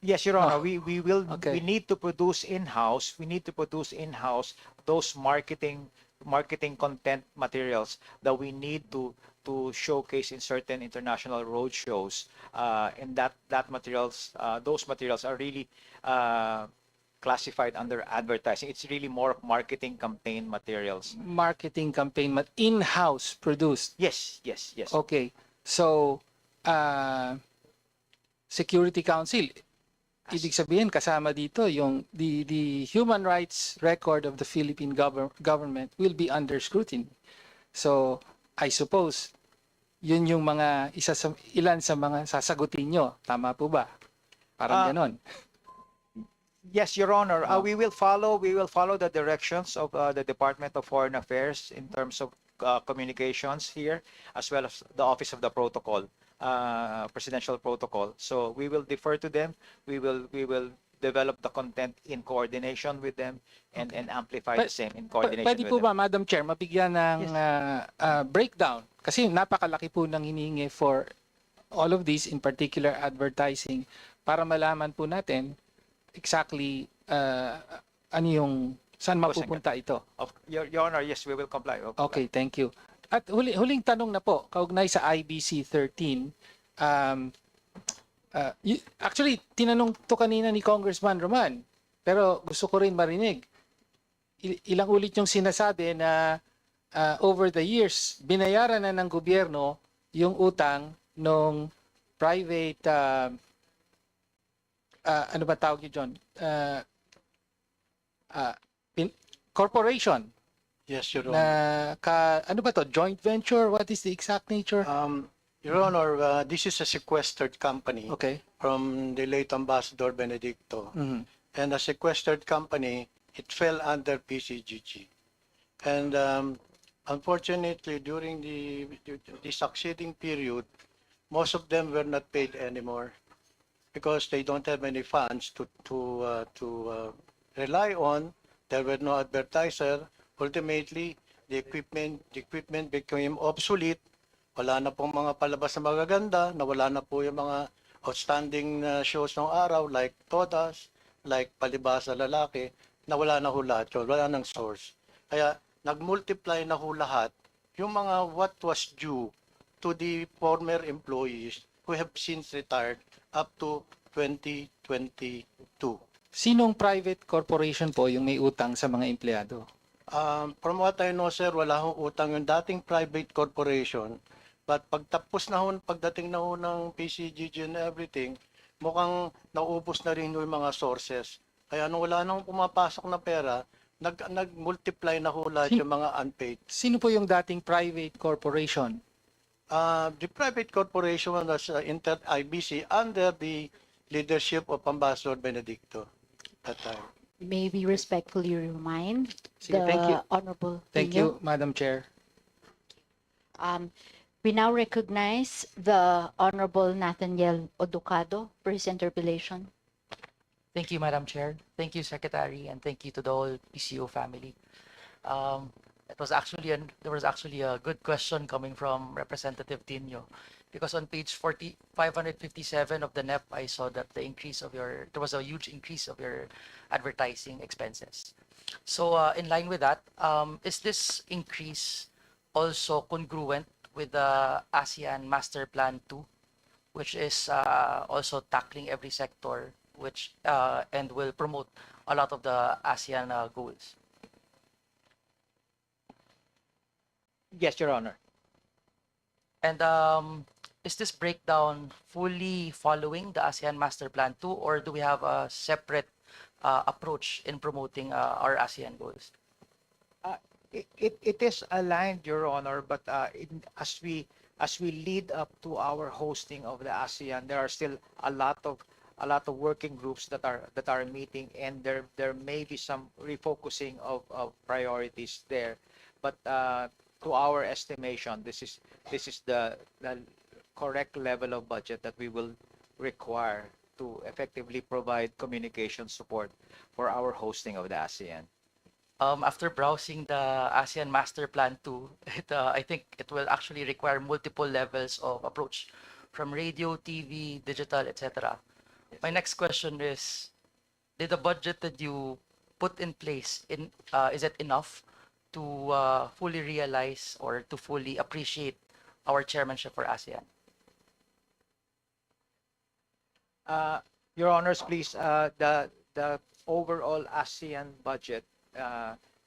Yes, Your Honor. Oh, okay. We need to produce in-house. We need to produce in-house those marketing content materials that we need to showcase in certain international road shows. And those materials are really classified under advertising. It's really more of marketing campaign materials. Marketing campaign, in-house produced. Yes. Okay. So, Security Council, ibig sabihin kasama dito yung the human rights record of the Philippine government will be under scrutiny. So, I suppose yun yung ilan sa mga sasagutin nyo. Tama po ba? Parang ganon. Yes, Your Honor. We will follow the directions of the Department of Foreign Affairs in terms of communications here, as well as the Office of the Protocol, Presidential Protocol. So we will defer to them. We will develop the content in coordination with them and amplify the same in coordination Pwede with po them. ba, Madam Chair, mabigyan ng breakdown? Kasi napakalaki po ng hinihingi for all of these, in particular advertising, para malaman po natin exactly saan mapupunta ito. Your Honor, yes, we will comply. Okay, thank you. At huling tanong na po, kaugnay sa IBC 13, actually, tinanong to kanina ni Congressman Roman, pero gusto ko rin marinig. Ilang ulit yung sinasabi na over the years, binayaran na ng gobyerno yung utang ng private, ano ba tawag yun, John? Corporation. Yes, Your Honor. Ano ba to? Joint venture? What is the exact nature? Your Honor, this is a sequestered company Okay. from the late Ambassador Benedicto. Mhm. And a sequestered company, it fell under PCGG. And unfortunately, during the succeeding period, most of them were not paid anymore because they don't have any funds to rely on. There were no advertiser. Ultimately, the equipment became obsolete. Wala na pong mga palabas na magaganda, nawala na po yung mga outstanding shows ng araw like Todas, like Palibasa Lalaki, nawala na ho lahat yun, wala nang source. Kaya nag-multiply na ho lahat yung mga what was due to the former employees who have since retired up to 2022. Sinong private corporation po yung may utang sa mga empleyado? From what I know, sir, wala hong utang yung dating private corporation. But pagdating na ho ng PCGG and everything, mukhang naubos na rin yung mga sources. Kaya nung wala nang pumapasok na pera, nag-multiply na ho lahat yung mga unpaid. Sino po yung dating private corporation? The private corporation was IBC under the leadership of Ambassador Benedicto at that time. May we respectfully remind Sige, the thank you. Honorable Thank Pino. you, Madam Chair. We now recognize the Honorable Nathaniel Oducado for his interpellation. Thank you, Madam Chair. Thank you, Secretary, and thank you to the whole PCO family. There was actually a good question coming from Representative Tino, because on page 557 of the NEP, I saw that there was a huge increase of your advertising expenses. So in line with that, is this increase also congruent with the ASEAN Master Plan 2, which is also tackling every sector, and will promote a lot of the ASEAN goals? Yes, Your Honor. And is this breakdown fully following the ASEAN Master Plan 2, or do we have a separate approach in promoting our ASEAN goals? It is aligned, Your Honor, but as we lead up to our hosting of the ASEAN, there are still a lot of working groups that are meeting, and there may be some refocusing of priorities there. But to our estimation, this is the correct level of budget that we will require to effectively provide communication support for our hosting of the ASEAN. After browsing the ASEAN Master Plan 2, I think it will actually require multiple levels of approach from radio, TV, digital, etc. My next question is, did the budget that you put in place, is it enough to fully realize or to fully appreciate our chairmanship for ASEAN? Uh, Your Honors, please, the overall ASEAN budget,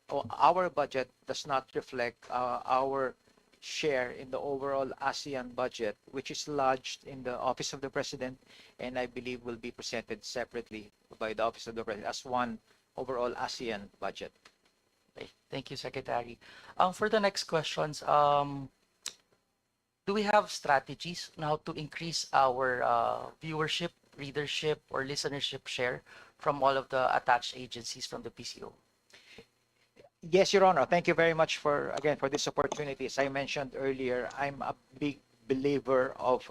or our budget does not reflect our share in the overall ASEAN budget, which is lodged in the Office of the President, and I believe will be presented separately by the Office of the President as one overall ASEAN budget. Okay, thank you, Secretary. For the next questions, do we have strategies on how to increase our viewership, readership, or listenership share from all of the attached agencies from the PCO? Yes, Your Honor. Thank you very much for, again, for this opportunity. As I mentioned earlier, I'm a big believer of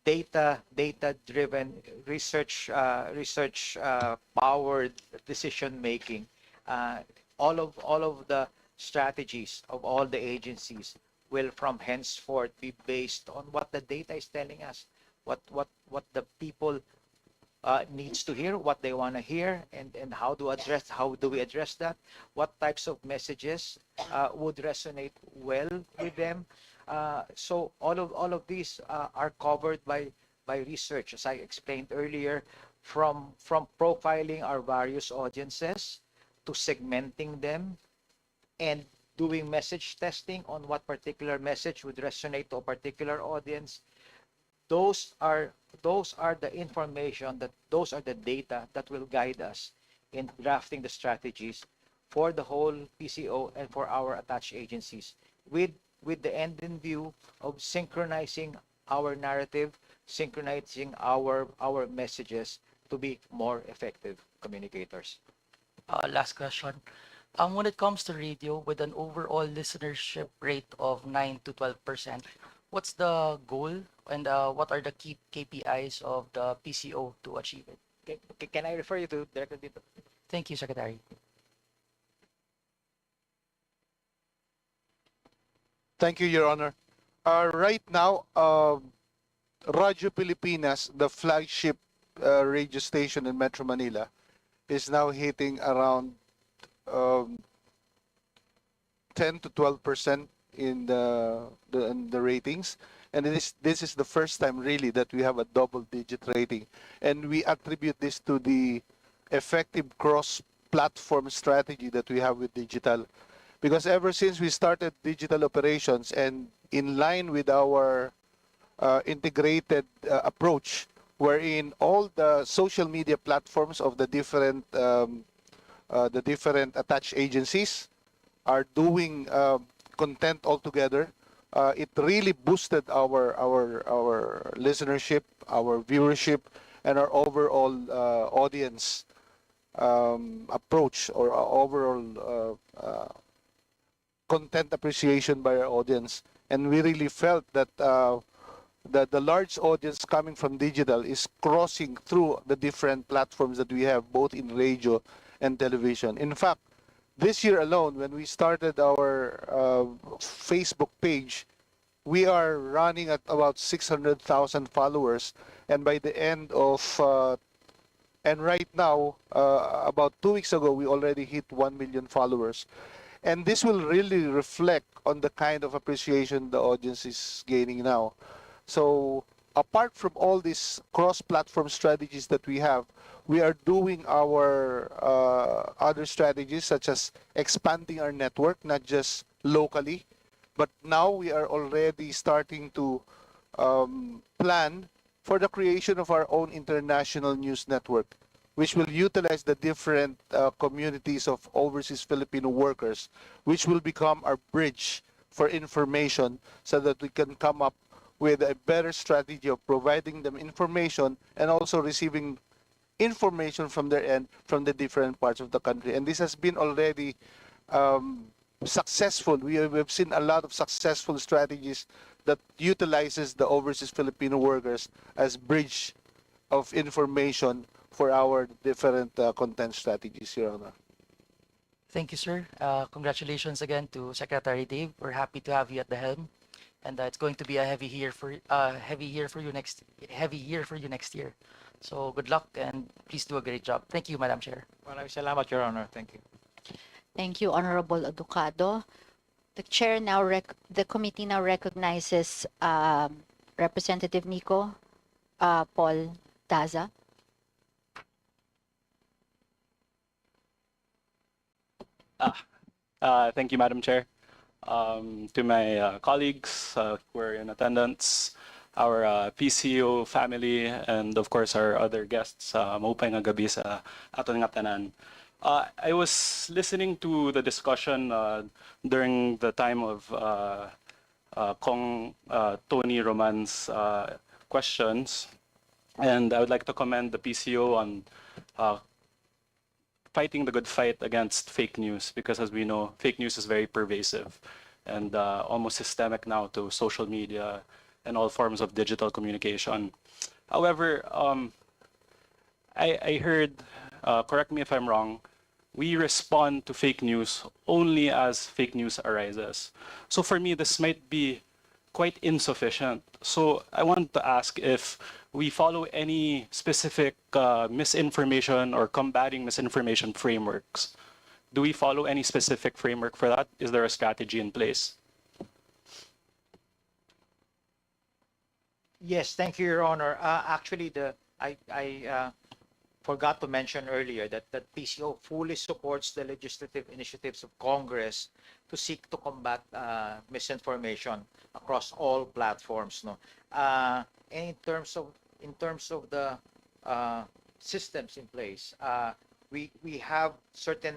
data-driven research powered decision making. All of the strategies of all the agencies will from henceforth be based on what the data is telling us, what the people needs to hear, what they want to hear, and how do we address that, what types of messages would resonate well with them. So all of these are covered by research, as I explained earlier, from profiling our various audiences to segmenting them and doing message testing on what particular message would resonate to a particular audience. Those are the information, that those are the data that will guide us in drafting the strategies for the whole PCO and for our attached agencies, with the end in view of synchronizing our narrative, synchronizing our messages to be more effective communicators. Last question. When it comes to radio, with an overall listenership rate of 9 to 12%, what's the goal and what are the key KPIs of the PCO to achieve it? Can I refer you to Director Dito? Thank you, Secretary. Thank you, Your Honor. Right now, Radio Pilipinas, the flagship radio station in Metro Manila, is now hitting around 10 to 12% in the ratings, and this is the first time really that we have a double-digit rating, and we attribute this to the effective cross-platform strategy that we have with digital, because ever since we started digital operations and in line with our integrated approach, wherein all the social media platforms of the different attached agencies are doing content altogether, it really boosted our listenership, our viewership, and our overall audience approach, or overall content appreciation by our audience. And we really felt that the large audience coming from digital is crossing through the different platforms that we have, both in radio and television. In fact, this year alone, when we started our Facebook page, we are running at about 600,000 followers, and by the end of and right now, about 2 weeks ago, we already hit 1 million followers. And this will really reflect on the kind of appreciation the audience is gaining now. So apart from all these cross-platform strategies that we have, we are doing our other strategies, such as expanding our network, not just locally, but now we are already starting to plan for the creation of our own international news network. which will utilize the different communities of overseas Filipino workers, which will become our bridge for information so that we can come up with a better strategy of providing them information and also receiving information from their end from the different parts of the country. And this has been already successful. We've seen a lot of successful strategies that utilizes the overseas Filipino workers as bridge of information for our different content strategies, Your Honor. Thank you, sir. Congratulations again to Secretary Dave. We're happy to have you at the helm, and it's going to be a heavy year for you next year. So good luck and please do a great job. Thank you, Madam Chair. Maraming salamat, Your Honor. Thank you. Thank you, Honorable Aducado. The committee now recognizes Representative Nico Paul Daza. Thank you, Madam Chair. To my colleagues who are in attendance, our PCO family, and of course our other guests, maupay nga gabi sa aton nga tanan. I was listening to the discussion during the time of Kong Tony Roman's questions, and I would like to commend the PCO on fighting the good fight against fake news, because as we know, fake news is very pervasive and almost systemic now to social media and all forms of digital communication. However, I heard, correct me if I'm wrong, we respond to fake news only as fake news arises. So for me, this might be quite insufficient. So I want to ask if we follow any specific misinformation or combating misinformation frameworks. Do we follow any specific framework for that? Is there a strategy in place? Yes, thank you, Your Honor. Actually, I forgot to mention earlier that PCO fully supports the legislative initiatives of Congress to seek to combat misinformation across all platforms. No, and in terms of the systems in place, we have certain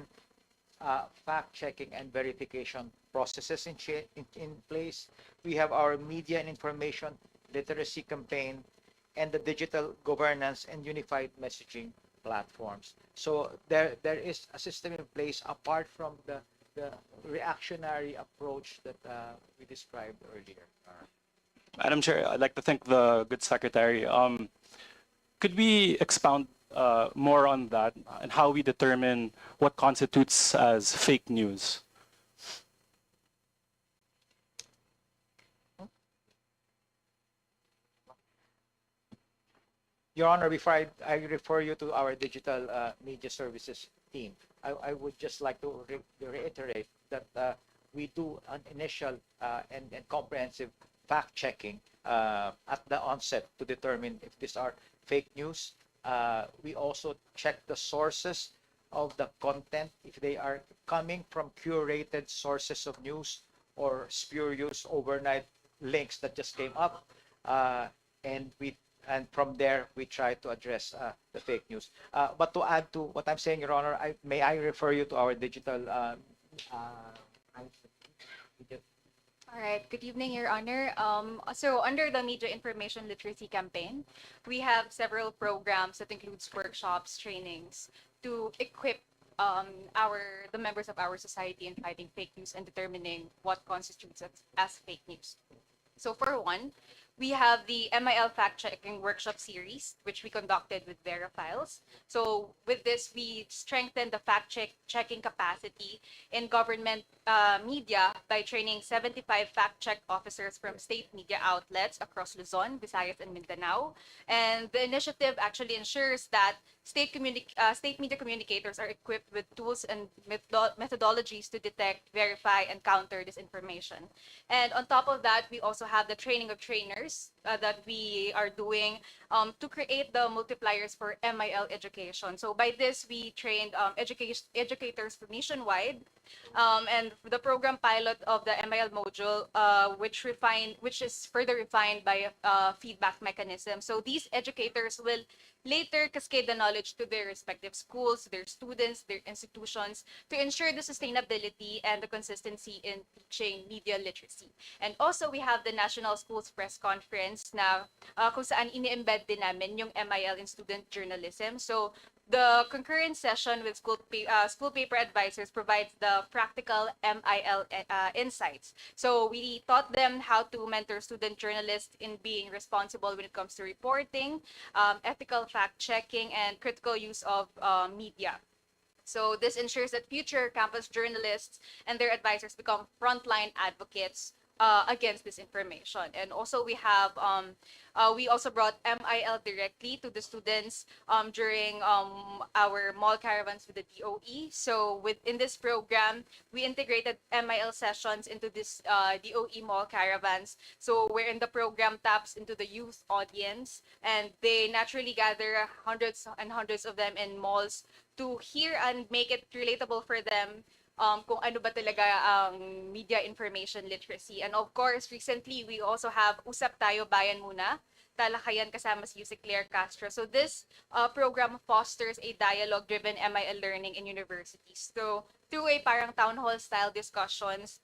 fact checking and verification processes in place. We have our media and information literacy campaign and the digital governance and unified messaging platforms. So there is a system in place apart from the reactionary approach that we described earlier. Madam Chair, I'd like to thank the good secretary. Could we expound more on that and how we determine what constitutes as fake news? Your Honor, before I refer you to our digital media services team, I would just like to reiterate that we do an initial and comprehensive fact checking at the onset to determine if these are fake news. We also check the sources of the content, if they are coming from curated sources of news or spurious overnight links that just came up, and from there we try to address the fake news. But to add to what I'm saying, Your Honor, may I refer you to our digital All right. Good evening, Your Honor. So under the Media Information Literacy Campaign, we have several programs that includes workshops, trainings to equip the members of our society in fighting fake news and determining what constitutes as fake news. So for one, we have the MIL fact-checking workshop series, which we conducted with Verifiles. So with this, we strengthened the fact-checking capacity in government media by training 75 fact-check officers from state media outlets across Luzon, Visayas, and Mindanao. And the initiative actually ensures that state media communicators are equipped with tools and methodologies to detect, verify, and counter disinformation. And on top of that, we also have the training of trainers that we are doing to create the multipliers for MIL education. So by this, we trained educators nationwide, and the program pilot of the MIL module, which is further refined by a feedback mechanism. So these educators will later cascade the knowledge to their respective schools, their students, their institutions, to ensure the sustainability and the consistency in teaching media literacy. And also, we have the National Schools Press Conference na kung saan ini-embed din namin yung MIL in student journalism. So, the concurrent session with school paper advisors provides the practical MIL insights. So we taught them how to mentor student journalists in being responsible when it comes to reporting, ethical fact checking, and critical use of media. So this ensures that future campus journalists and their advisors become frontline advocates against disinformation. And also we also brought MIL directly to the students during our mall caravans with the DOE. So within this program, we integrated MIL sessions into this DOE mall caravans. So wherein the program taps into the youth audience, and they naturally gather hundreds and hundreds of them in malls to hear and make it relatable for them kung ano ba talaga ang media information literacy. And of course, recently, we also have Usap Tayo Bayan Muna, talakayan kasama si Yusek Claire Castro. So this program fosters a dialogue-driven MIL learning in universities. So through a parang town hall style discussions,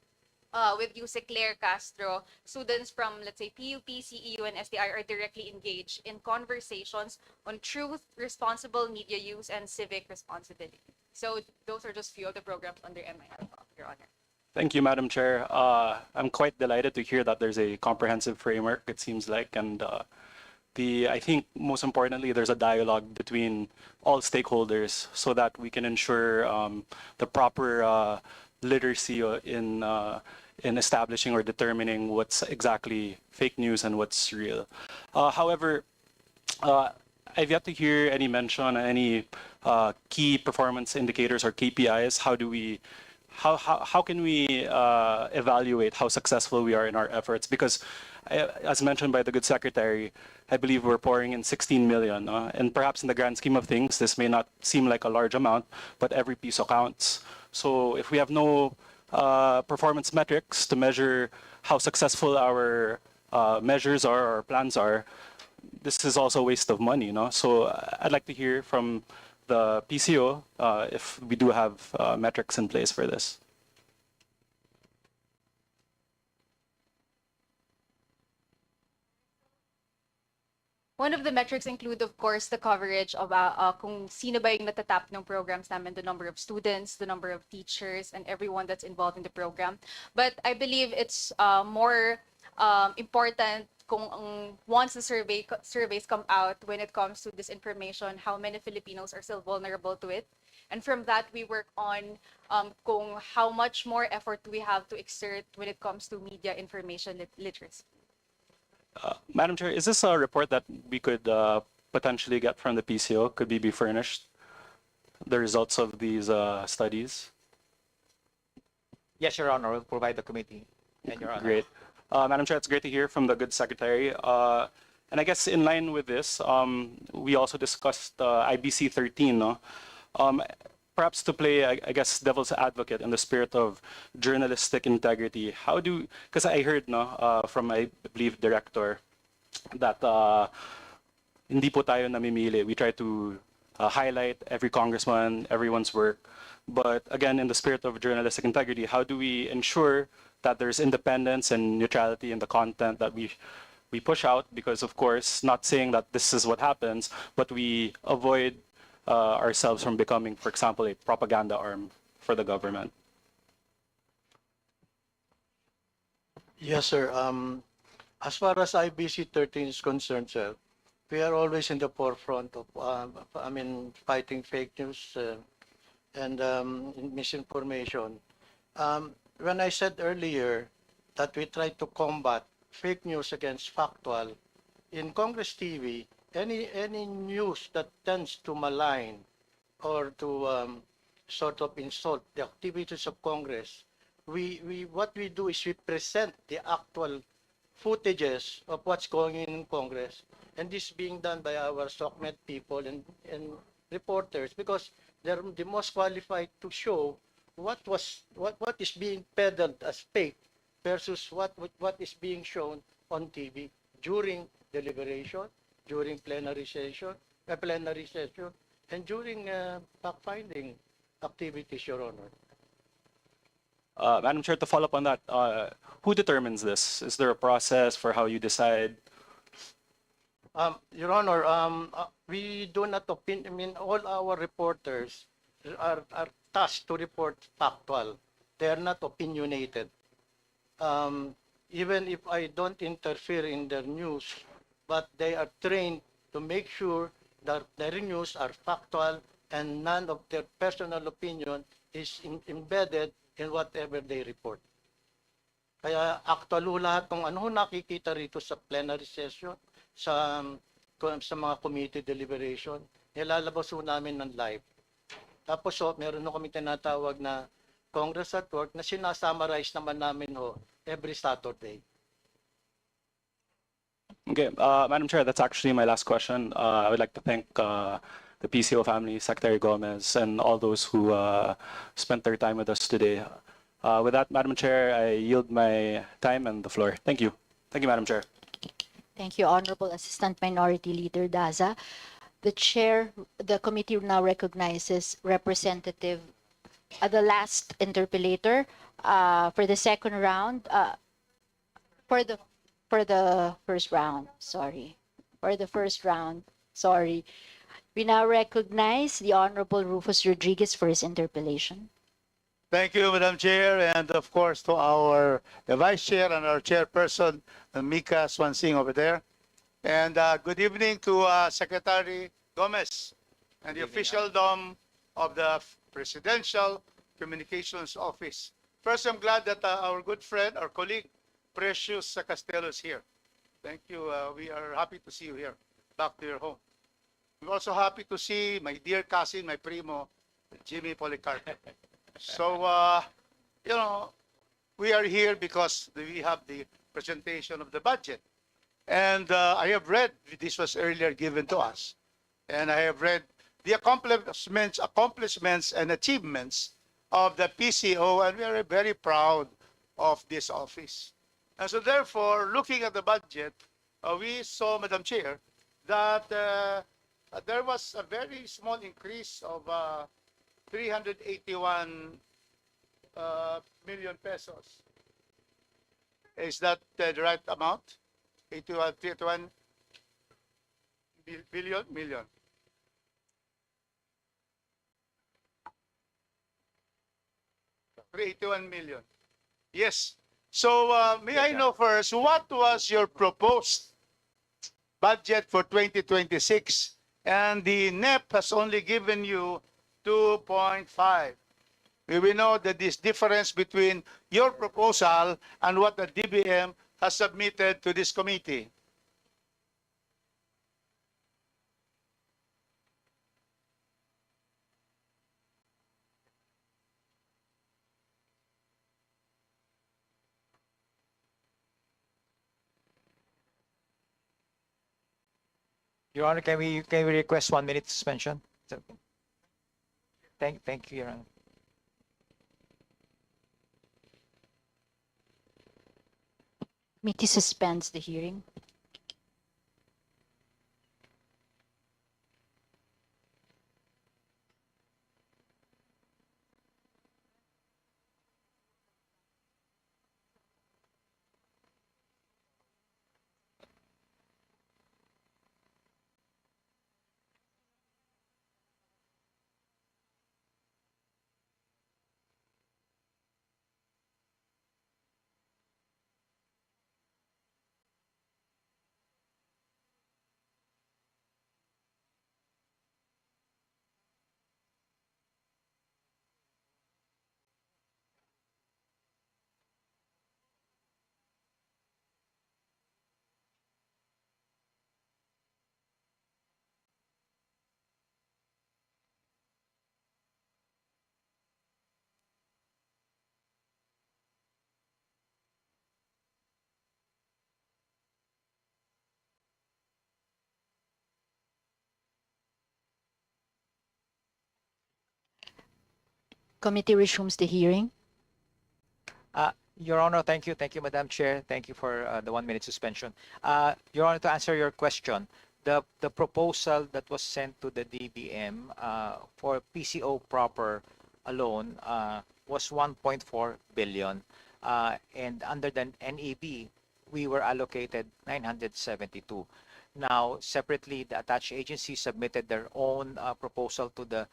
with Yusek Claire Castro, students from, let's say, PUP, CEU, and STI are directly engaged in conversations on truth, responsible media use, and civic responsibility. So those are just few of the programs under MIL, Your Honor. Thank you, Madam Chair. I'm quite delighted to hear that there's a comprehensive framework, it seems like, and I think most importantly, there's a dialogue between all stakeholders so that we can ensure the proper literacy in establishing or determining what's exactly fake news and what's real. However, I've yet to hear any mention, any key performance indicators or KPIs. How can we evaluate how successful we are in our efforts? Because as mentioned by the good secretary, I believe we're pouring in 16 million. And perhaps in the grand scheme of things, this may not seem like a large amount, but every piece counts. So if we have no performance metrics to measure how successful our measures are, or plans are, this is also a waste of money. So I'd like to hear from the PCO if we do have metrics in place for this. One of the metrics include, of course, the coverage of kung sino ba yung natatap ng programs namin, the number of students, the number of teachers, and everyone that's involved in the program. But I believe it's more important kung once the surveys come out when it comes to this information, how many Filipinos are still vulnerable to it. And from that, we work on kung how much more effort we have to exert when it comes to media information literacy. Madam Chair, is this a report that we could potentially get from the PCO? Could we be furnished the results of these studies? Yes, Your Honor, we'll provide the committee. And Your Honor. Great. Madam Chair, it's great to hear from the good secretary. And I guess in line with this, we also discussed IBC 13. No? Perhaps to play, I guess, devil's advocate in the spirit of journalistic integrity, because I heard from, I believe, director, that hindi po tayo namimili. We try to highlight every congressman, everyone's work. But again, in the spirit of journalistic integrity, how do we ensure that there's independence and neutrality in the content that we push out? Because, of course, not saying that this is what happens, but we avoid ourselves from becoming, for example, a propaganda arm for the government. Yes, sir. As far as IBC 13 is concerned, sir, we are always in the forefront of, fighting fake news and misinformation. When I said earlier that we try to combat fake news against factual, in Congress TV, any news that tends to malign or to sort of insult the activities of Congress, what we do is we present the actual footages of what's going on in Congress, and this being done by our SOCMED people and reporters, because they're the most qualified to show what is being peddled as fake versus what is being shown on TV during deliberation, during plenary session, plenary session, and during fact-finding activities, Your Honor. Madam Chair, to follow up on that, who determines this? Is there a process for how you decide? Your Honor, we do not I mean, all our reporters are tasked to report factual. They are not opinionated. Even if I don't interfere in their news, but they are trained to make sure that their news are factual and none of their personal opinion is embedded in whatever they report. Kaya actual lahat ng ano nakikita rito sa plenary session, sa mga committee deliberation, nilalabas ho namin ng live. Tapos meron kami tinatawag na Congress at Work na sinasummarize naman namin every Saturday. Okay, Madam Chair, that's actually my last question. I would like to thank the PCO family, Secretary Gomez, and all those who spent their time with us today. With that, Madam Chair, I yield my time and the floor. Thank you. Thank you, Madam Chair. Thank you, Honorable Assistant Minority Leader Daza. The committee now recognizes Representative, the last interpellator for the second round, for the first round, sorry. For the first round, sorry. We now recognize the Honorable Rufus Rodriguez for his interpellation. Thank you, Madam Chair, and of course to the Vice Chair and our Chairperson, Mika Swansing over there. And good evening to Secretary Gomez and the officialdom of the Presidential Communications Office. First, I'm glad that our good friend, our colleague, Precious Castello is here. Thank you. We are happy to see you here, back to your home. We're also happy to see my dear cousin, my primo, Jimmy Policarpo. So, you know, we are here because we have the presentation of the budget. And I have read, this was earlier given to us, and I have read the accomplishments and achievements of the PCO, and we are very proud of this office. And so therefore, looking at the budget, we saw, Madam Chair, that there was a very small increase of 381 million pesos. Is that the right amount? 381 million. $381 million. Yes. So may I know first, what was your proposed budget for 2026? And the NEP has only given you 2.5. We know that this difference between your proposal and what the DBM has submitted to this committee. Your Honor, can we request 1 minute suspension? Is that okay? Thank you, Your Honor. Committee suspends the hearing. Committee resumes the hearing. Your Honor, thank you, Madam Chair. Thank you for the 1 minute suspension. Your Honor, to answer your question, the proposal that was sent to the DBM for PCO proper alone was 1.4 billion. And under the NEB, we were allocated 972. Now, separately, the attached agency submitted their own proposal to the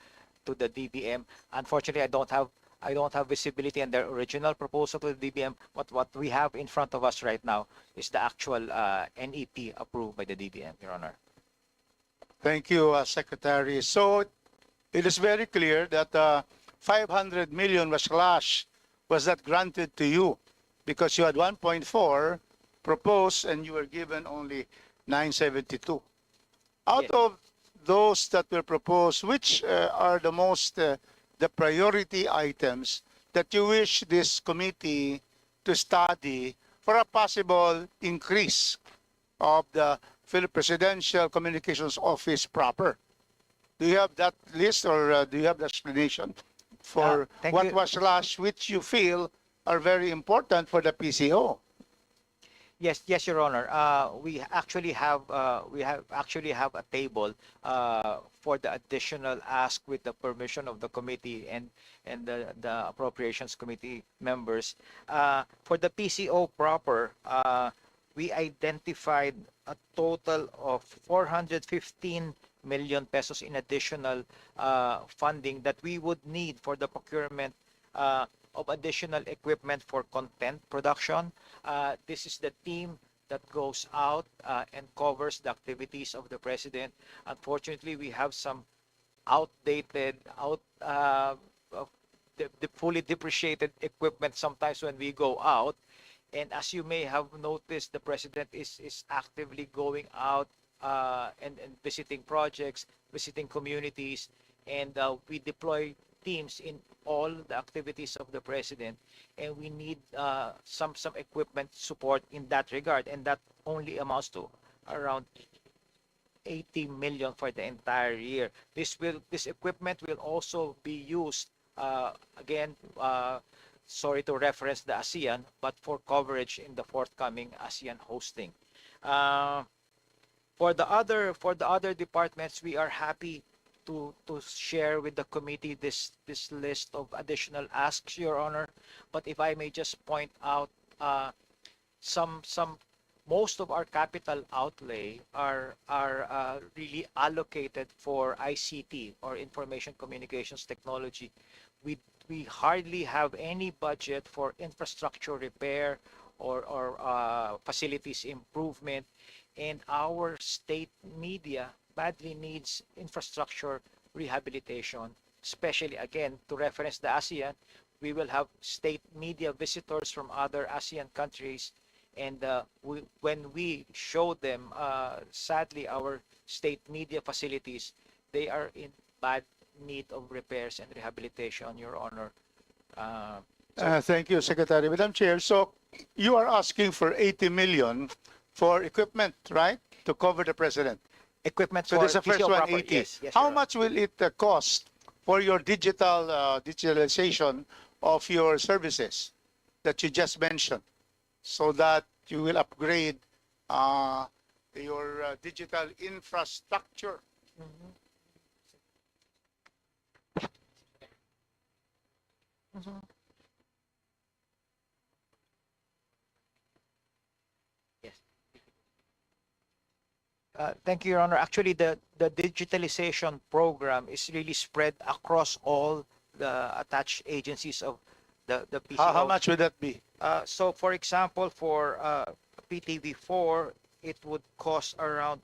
DBM. Unfortunately, I don't have visibility on their original proposal to the DBM. What we have in front of us right now is the actual NEP approved by the DBM, Your Honor. Thank you, Secretary. So it is very clear that 500 million was not granted to you because you had 1.4 proposed and you were given only 972. Out Yes. of those that were proposed, which are the most the priority items that you wish this committee to study for a possible increase of the Philippine Presidential Communications Office proper? Do you have that list, or do you have the explanation for Thank what you. was last, which you feel are very important for the PCO? Yes, Your Honor. We actually have a table for the additional ask with the permission of the committee and the Appropriations Committee members. For the PCO proper, we identified a total of 415 million pesos in additional funding that we would need for the procurement of additional equipment for content production. This is the team that goes out and covers the activities of the president. Unfortunately, we have some outdated, the fully depreciated equipment sometimes when we go out. And as you may have noticed, the president is actively going out and visiting projects, visiting communities, and we deploy teams in all the activities of the president, and we need some equipment support in that regard, and that only amounts to around 80 million for the entire year. This equipment will also be used again. Sorry to reference the ASEAN, but for coverage in the forthcoming ASEAN hosting. For the other departments, we are happy to share with the committee this list of additional asks, Your Honor. But if I may just point out, some most of our capital outlay are really allocated for ICT, or information communications technology. We hardly have any budget for infrastructure repair or facilities improvement, and our state media badly needs infrastructure rehabilitation, especially, again, to reference the ASEAN. We will have state media visitors from other ASEAN countries, and when we show them, sadly, our state media facilities, they are in bad need of repairs and rehabilitation, Your Honor. Thank you, Secretary. Madam Chair, so you are asking for 80 million for equipment, right? To cover the president. Equipment So for this is the first PCO one, proper. 80. Yes, How Your Honor. much will it cost for your digitalization of your services that you just mentioned, so that you will upgrade your digital infrastructure? Yes. Thank you, Your Honor. Actually, the digitalization program is really spread across all the attached agencies of the PCO. How much would that be? So, for example, for PTV4, it would cost around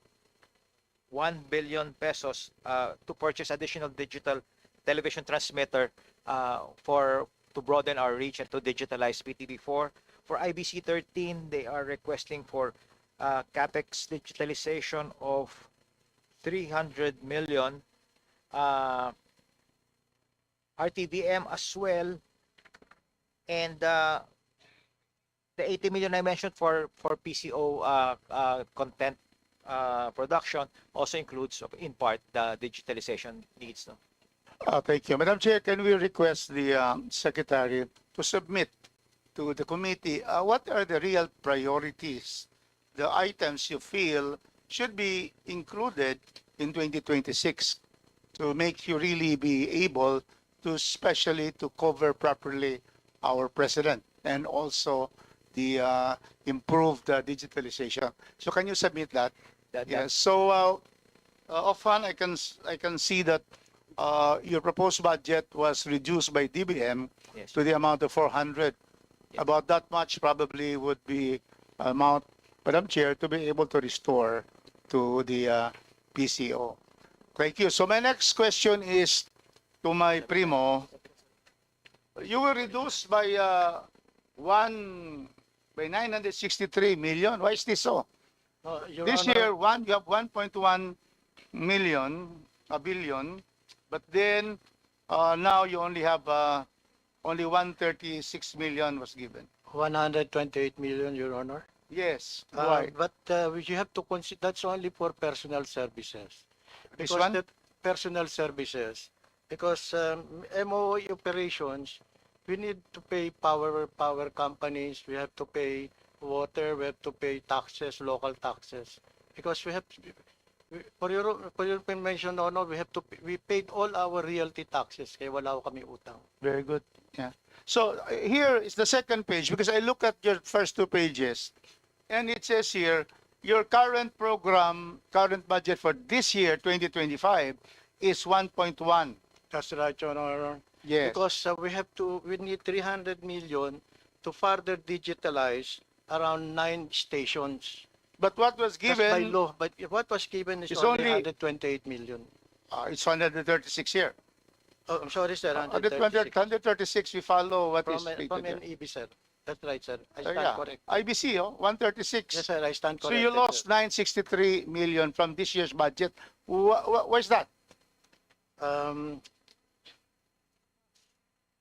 1 billion pesos to purchase additional digital television transmitter to broaden our reach and to digitalize PTV4. For IBC 13, they are requesting for capex digitalization of 300 million. RTVM as well, and the 80 million I mentioned for PCO content production also includes, in part, the digitalization needs. No? Thank you. Madam Chair, can we request the Secretary to submit to the committee what are the real priorities, the items you feel should be included in 2026 to make you really be able to especially to cover properly our president and also the improved digitalization. So can you submit that? Yes. So offhand, I can see that your proposed budget was reduced by DBM Yes. to the amount of 400. About that much probably would be amount, Madam Chair, to be able to restore to the PCO. Thank you. So my next question is to my primo. You will reduce by 963 million. Why is this so? Your This Honor, year, you have 1.1 million, a billion, but then now you only have only 136 million was given. 128 million, Your Honor. Yes, why? But you have to consider that's only for personal services. This Because one? the personal services, because MOE operations, we need to pay power companies, we have to pay water, we have to pay taxes, local taxes. Because for your information, Honor, we paid all our realty taxes, kaya wala ko kami utang. Very good. Yeah. So here is the second page because I look at your first two pages and it says here your current program, current budget for this year, 2025, is 1.1. That's right, Your Honor. Yes. Because we need 300 million to further digitalize around 9 stations. But what was That's by given, law. But what was given is It's only only- 128 million. it's 136 here. Oh, I'm sorry, sir. 136. 136, we follow what is From stated there. NEB, sir. That's right, sir. I So, stand yeah, correct. IBC, 136. Yes, sir. I stand So corrected. you lost sir. 963 million from this year's budget. Where's that?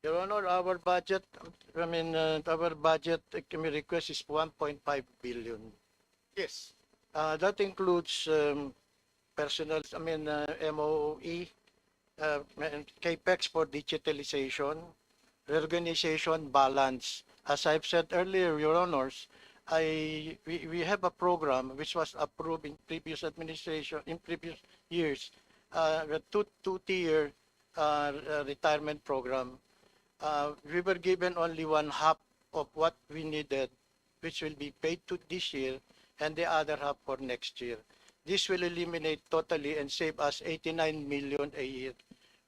Your Honor, our budget request is 1.5 billion. Yes. That includes personal, MOE, CAPEX for digitalization, reorganization, balance. As I've said earlier, Your Honors, we have a program which was approved in previous administration, in previous years, a two-tier retirement program. We were given only one half of what we needed, which will be paid to this year, and the other half for next year. This will eliminate totally and save us 89 million a year.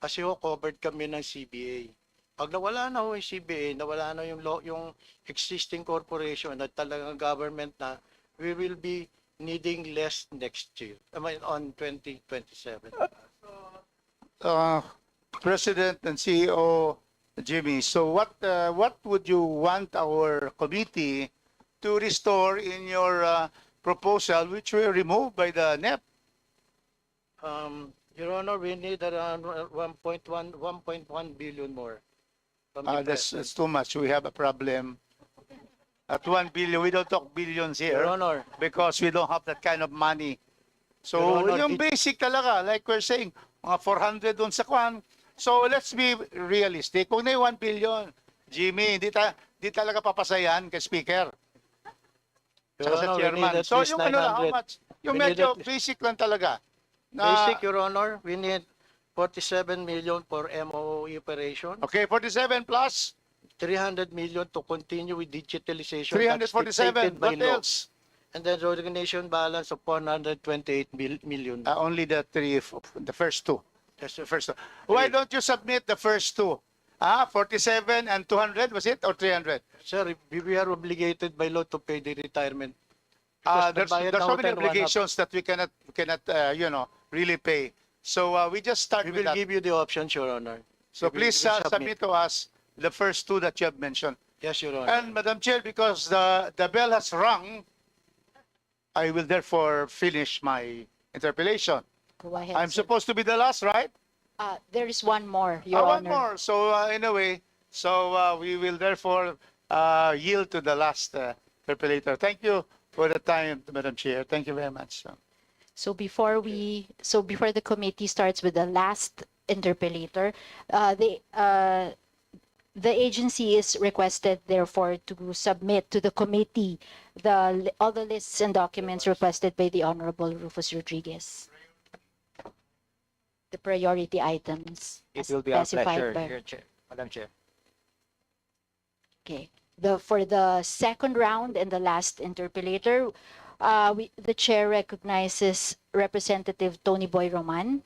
Kasi covered kami ng CBA. Pag nawala na yung CBA, nawala na yung existing corporation at talagang government na, we will be needing less next year. On 2027. President and CEO Jimmy, so what would you want our committee to restore in your proposal, which were removed by the NEP? Your Honor, we need around 1.1 billion more. From the That's President. too much. We have a problem. At 1 billion, we don't talk billions here Your Honor, because we don't have that kind of money. So Your Honor, yung basic talaga, like we're saying, mga 400 dun sa kwan. So let's be realistic. Kung na yung 1 billion, Jimmy, di talaga papasayan kay Speaker. Your Tsaka sa Honor, we need chairman. at So least yung ano lang, how 900. much? Yung We need medyo at- basic lang talaga. Basic, Your Honor, we need 47 million for MOE operation, Okay, 47 plus 300 million to continue with digitalization. that's 347. dictated by What law. else? And then the organization balance of 428 million. Only the first two. That's The first two. Why don't you submit the first two? 47 and 200, was it? Or 300? Sir, we are obligated by law to pay the retirement. There's bayad so na many hotel, one obligations that we cannot really pay. So we just start We with will that. give you the options, Your Honor. So we please will submit to us the first two that you have mentioned. Yes, Your Honor. And Madam Chair, because the bell has rung, I will therefore finish my interpellation. Go ahead, I'm sir. supposed to be the last, right? There is one more, Your One Honor. more. So anyway, we will therefore yield to the last interpellator. Thank you for the time, Madam Chair. Thank you very much. So before the committee starts with the last interpellator, The agency is requested, therefore, to submit to the committee all the lists and documents requested by the Honorable Rufus Rodriguez. The priority items It as will be our specified pleasure, by. Your Chair, Madam Chair. Okay. For the second round and the last interpellator, the chair recognizes Representative Tony Boy Roman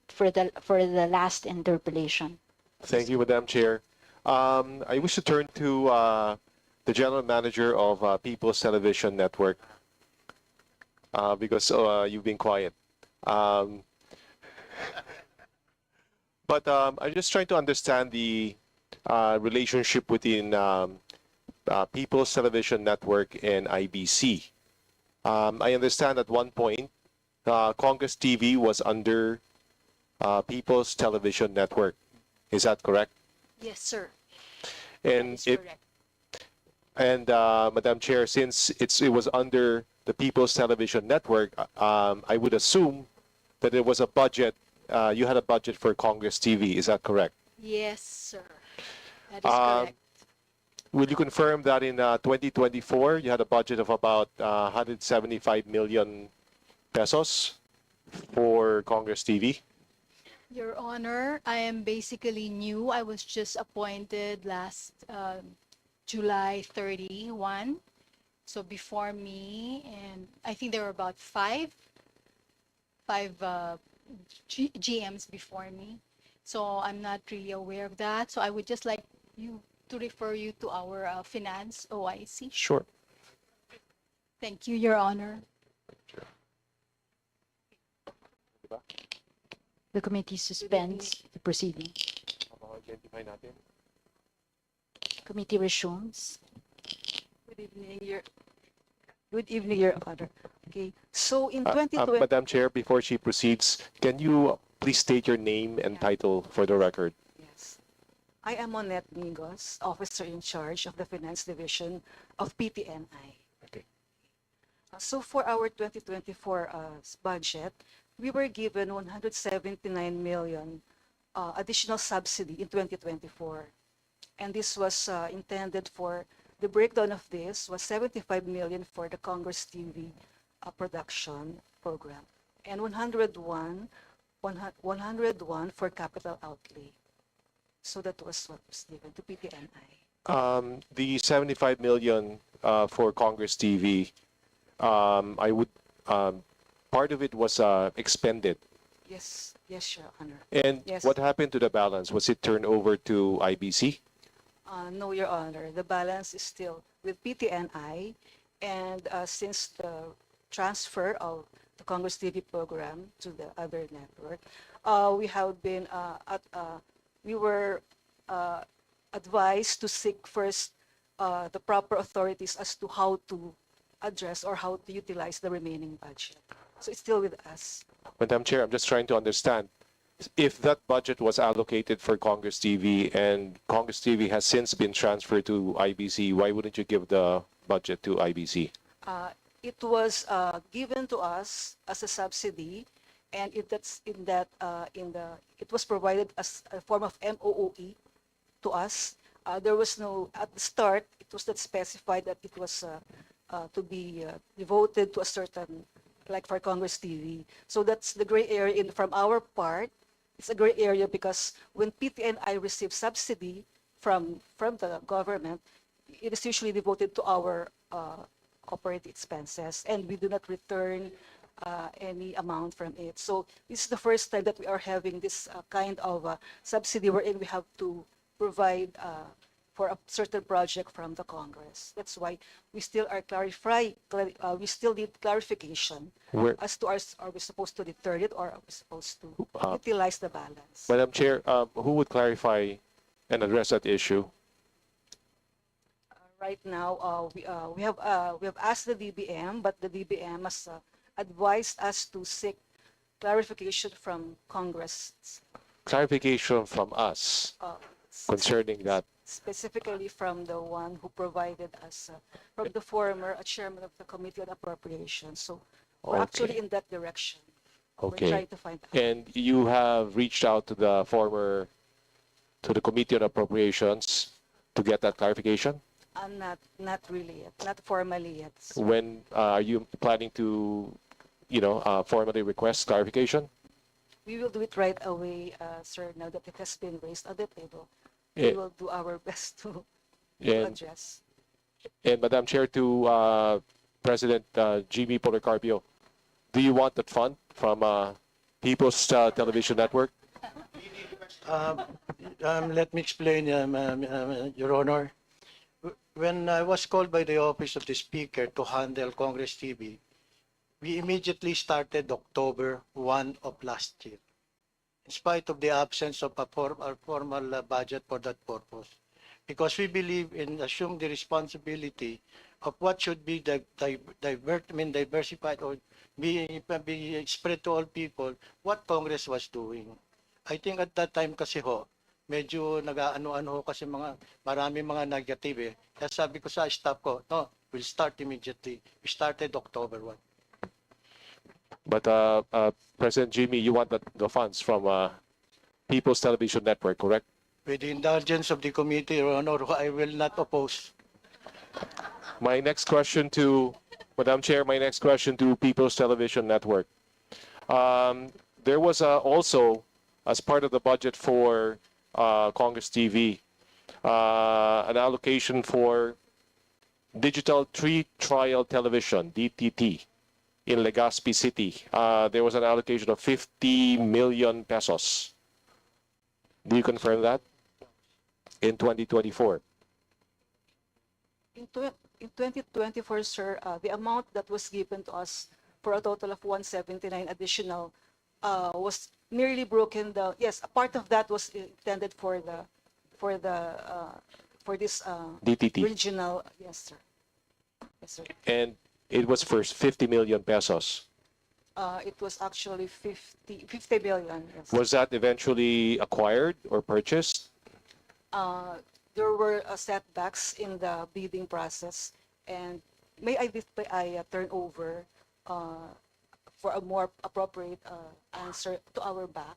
for the last interpellation. Thank you, Madam Chair. I wish to turn to the General Manager of People's Television Network because you've been quiet. But I'm just trying to understand the relationship between People's Television Network and IBC. I understand at one point Congress TV was under People's Television Network. Is that correct? Yes, sir. And That is correct. And Madam Chair, since it was under the People's Television Network, I would assume that there was a budget. You had a budget for Congress TV. Is that correct? Yes, sir. That is correct. Will you confirm that in 2024 you had a budget of about 175 million pesos for Congress TV? Your Honor, I am basically new. I was just appointed last July 31. So before me, and I think there were about five GMs before me. So I'm not really aware of that. So I would just like you to refer you to our finance OIC. Sure. Thank you, Your Honor. The committee suspends the proceeding. Committee resumes. Good evening, Your Honor. Okay, so in 2020, Madam Chair, before she proceeds, can you please state your name and title for the record? yes, I am Monette Mingos, Officer in Charge of the Finance Division of PTNI. Okay. So for our 2024 budget, we were given 179 million additional subsidy in 2024. And this was intended for, the breakdown of this was 75 million for the Congress TV production program and 101 for capital outlay. So that was what was given to PTNI. The 75 million for Congress TV, I would part of it was expended. Yes, Your Honor. And Yes. what happened to the balance? Was it turned over to IBC? No, Your Honor. The balance is still with PTNI, and since the transfer of the Congress TV program to the other network, we were advised to seek first the proper authorities as to how to address or how to utilize the remaining budget. So it's still with us. Madam Chair, I'm just trying to understand. If that budget was allocated for Congress TV and Congress TV has since been transferred to IBC, why wouldn't you give the budget to IBC? It was given to us as a subsidy, and it was provided as a form of MOOE to us. There was no, at the start, it was not specified that it was to be devoted to a certain, like for Congress TV. So that's the gray area from our part. It's a gray area because when PTNI receives subsidy from the government, it is usually devoted to our operating expenses, and we do not return any amount from it. So this is the first time that we are having this kind of subsidy wherein we have to provide for a certain project from the Congress. That's why we still are we still need clarification as to are we supposed to return it or are we supposed to utilize the balance. Madam Chair, who would clarify and address that issue? Right now, we have asked the DBM, but the DBM has advised us to seek clarification from Congress. Clarification from us concerning that. Specifically from the one who provided us, from the former chairman of the Committee on Appropriations. So we're actually in that direction. We're Okay. trying to find out. And you have reached out to the to the Committee on Appropriations to get that clarification? Not really yet, not formally yet. When are you planning to, formally request clarification? We will do it right away, sir, now that it has been raised on the table. Eh, We will do our best to And, address. and Madam Chair, to President Jimmy Policarpio, do you want that fund from People's Television Network? Um, Let me explain, Your Honor. When I was called by the office of the Speaker to handle Congress TV, we immediately started October 1 of last year, in spite of the absence of a formal budget for that purpose, because we believe in assume the responsibility of what should be diversified or be spread to all people, what Congress was doing. I think at that time kasi ho, medyo nag-ano-ano ho kasi marami mga negative eh. Kaya sabi ko sa staff ko, no, we'll start immediately. We started October 1. But President Jimmy, you want the funds from People's Television Network, correct? With the indulgence of the committee, Your Honor, I will not oppose. My next question to, Madam Chair, my next question to People's Television Network. There was also, as part of the budget for Congress TV, an allocation for digital trial television, DTT, in Legazpi City. There was an allocation of 50 million pesos. Do you confirm that? In 2024? In 2024, sir, the amount that was given to us for a total of 179 additional was nearly broken down. Yes, a part of that was intended for this DTT. regional. Yes, sir. Yes, sir. And it was first 50 million pesos. It was actually 50 billion. Yes. Was that eventually acquired or purchased? There were setbacks in the bidding process, and may I turn over for a more appropriate answer to our back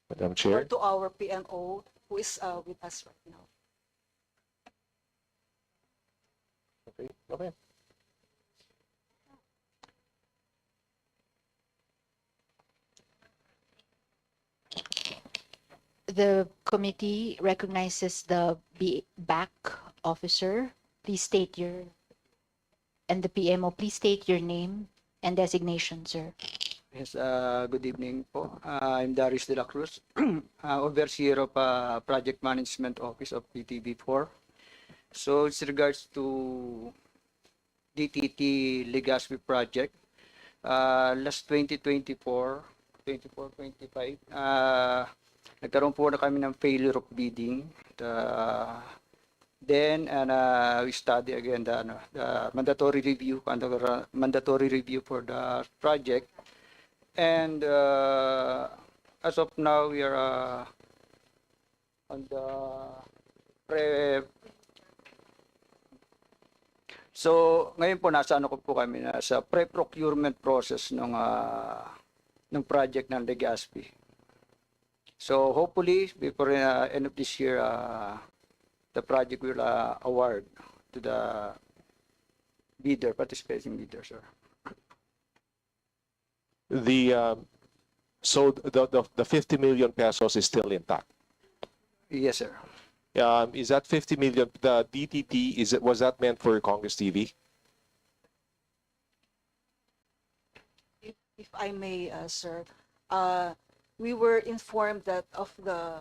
Madam or Chair? to our PMO who is with us right now. Okay. Okay. The committee recognizes the back officer. Please state your, and the PMO, please state your name and designation, sir. Yes, good evening po. I'm Darius de la Cruz, overseer of Project Management Office of PTV4. So it's regards to DTT Legazpi project. Last 2024, 25, nagkaroon po na kami ng failure of bidding. Then we study again the mandatory review for the project. And as of now, we are on the So, ngayon po nasa kami sa pre-procurement process ng project ng Legazpi. So, hopefully before end of this year, the project will award to the participating bidder, sir. So the 50 million pesos is still intact. Yes, sir. Is that 50 million, the DTT, was that meant for Congress TV? If I may, sir, we were informed that of the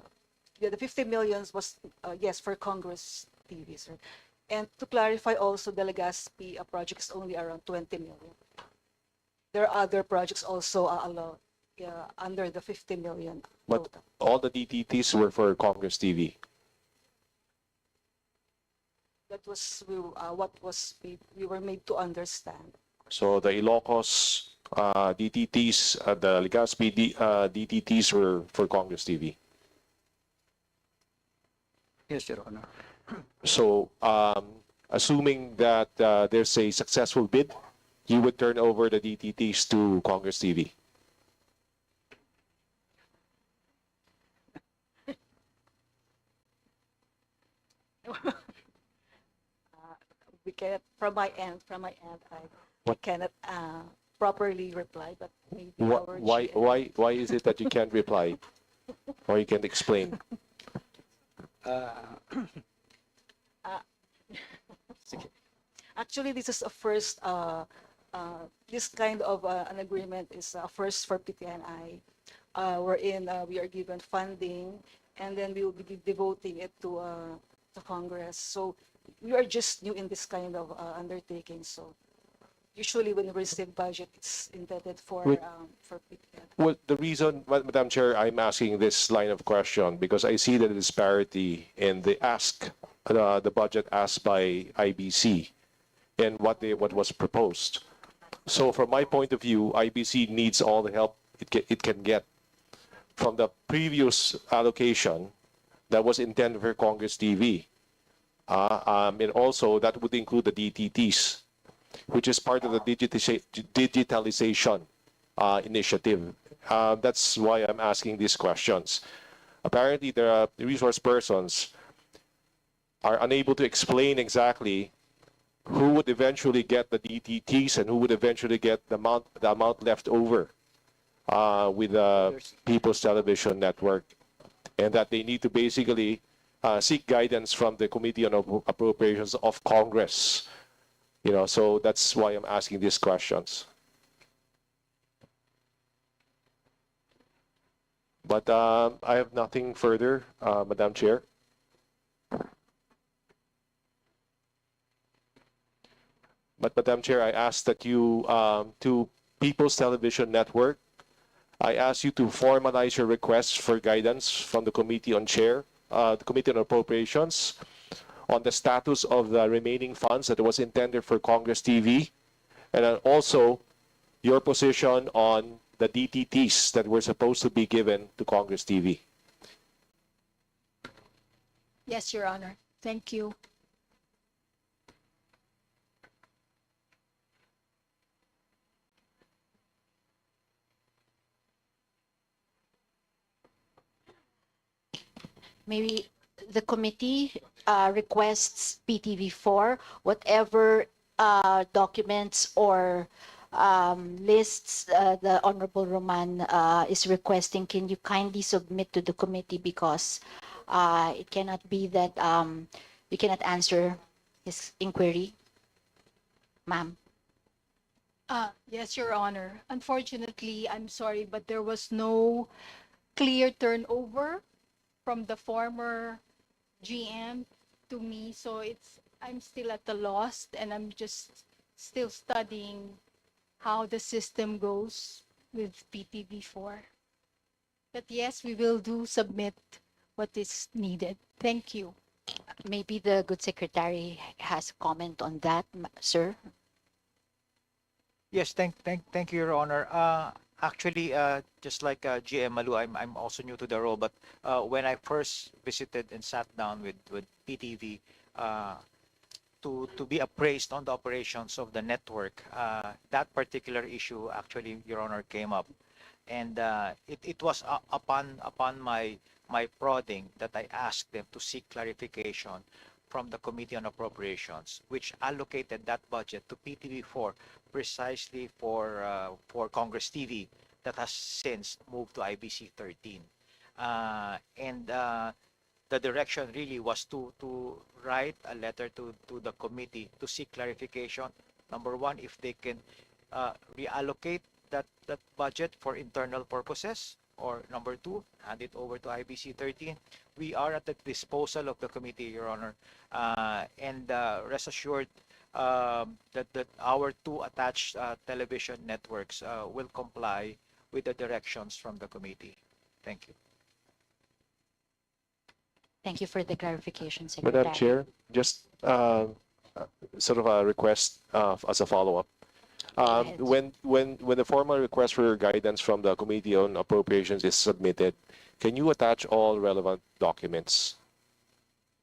50 millions was yes for Congress TV, sir. And to clarify also, the Legazpi project is only around 20 million. There are other projects also allowed under the 50 million. But all the DTTs were for Congress TV. That was what we were made to understand. So the Ilocos DTTs, the Legazpi DTTs were for Congress TV. Yes, Your Honor. So assuming that there's a successful bid, you would turn over the DTTs to Congress TV. We cannot, I What? cannot properly reply, but maybe Wh- our Why, GM. why is it that you can't reply? Or you can't explain? Uh, Uh, Actually, this is a first, this kind of an agreement is a first for PTNI, wherein we are given funding and then we will be devoting it to Congress. So we are just new in this kind of undertaking. So usually when we receive budget, it's intended Wait. for PTN. Well, the reason, Madam Chair, I'm asking this line of question because I see the disparity in the budget asked by IBC and what was proposed. So from my point of view, IBC needs all the help it can get from the previous allocation that was intended for Congress TV. And also that would include the DTTs, which is part of the digitalization initiative. That's why I'm asking these questions. Apparently, the resource persons are unable to explain exactly who would eventually get the DTTs and who would eventually get the amount left over with the People's Television Network, and that they need to basically seek guidance from the Committee on Appropriations of Congress. So that's why I'm asking these questions. But I have nothing further, Madam Chair. But Madam Chair, I ask that you, to People's Television Network, I ask you to formalize your requests for guidance from the Committee on the Committee on Appropriations on the status of the remaining funds that was intended for Congress TV, and then also your position on the DTTs that were supposed to be given to Congress TV. Yes, Your Honor. Thank you. Maybe the committee requests PTV4, whatever documents or lists the Honorable Roman is requesting, can you kindly submit to the committee, because it cannot be that we cannot answer his inquiry. Ma'am. Yes, Your Honor. Unfortunately, I'm sorry, but there was no clear turnover from the former GM to me. So I'm still at the loss, and I'm just still studying how the system goes with PTV4. But yes, we will submit what is needed. Thank you. Maybe the good secretary has a comment on that, sir. Yes, thank you, Your Honor. Actually, just like GM Malu, I'm also new to the role, but when I first visited and sat down with PTV to be appraised on the operations of the network, that particular issue actually, Your Honor, came up, and it was upon my prodding that I asked them to seek clarification from the Committee on Appropriations, which allocated that budget to PTV4 precisely for Congress TV that has since moved to IBC 13. And the direction really was to write a letter to the committee to seek clarification. Number one, if they can reallocate that budget for internal purposes, or number two, hand it over to IBC 13. We are at the disposal of the committee, Your Honor, and rest assured that our two attached television networks will comply with the directions from the committee. Thank you. Thank you for the clarification, Secretary. Madam Chair, just sort of a request as a follow-up. When the formal request for guidance from the Committee on Appropriations is submitted, can you attach all relevant documents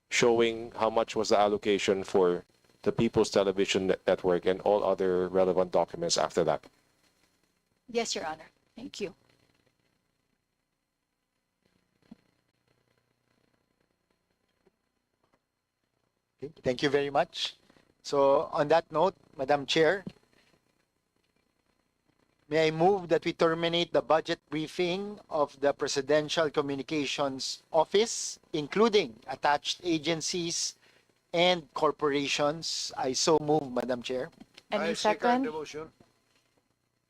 showing how much was the allocation for the People's Television Network and all other relevant documents after that? Yes, Your Honor. Thank you. Thank you very much. So on that note, Madam Chair, may I move that we terminate the budget briefing of the Presidential Communications Office, including attached agencies and corporations. I so move, Madam Chair. Any I second second? the motion.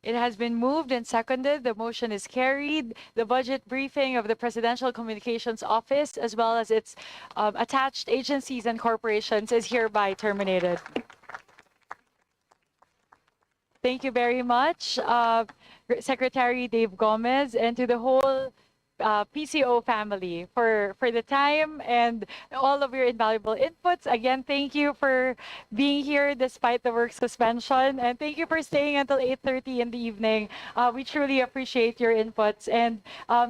It has been moved and seconded. The motion is carried. The budget briefing of the Presidential Communications Office, as well as its attached agencies and corporations, is hereby terminated. Thank you very much, Secretary Dave Gomez, and to the whole PCO family for the time and all of your invaluable inputs. Again, thank you for being here despite the work suspension, and thank you for staying until 8:30 in the evening. We truly appreciate your inputs, and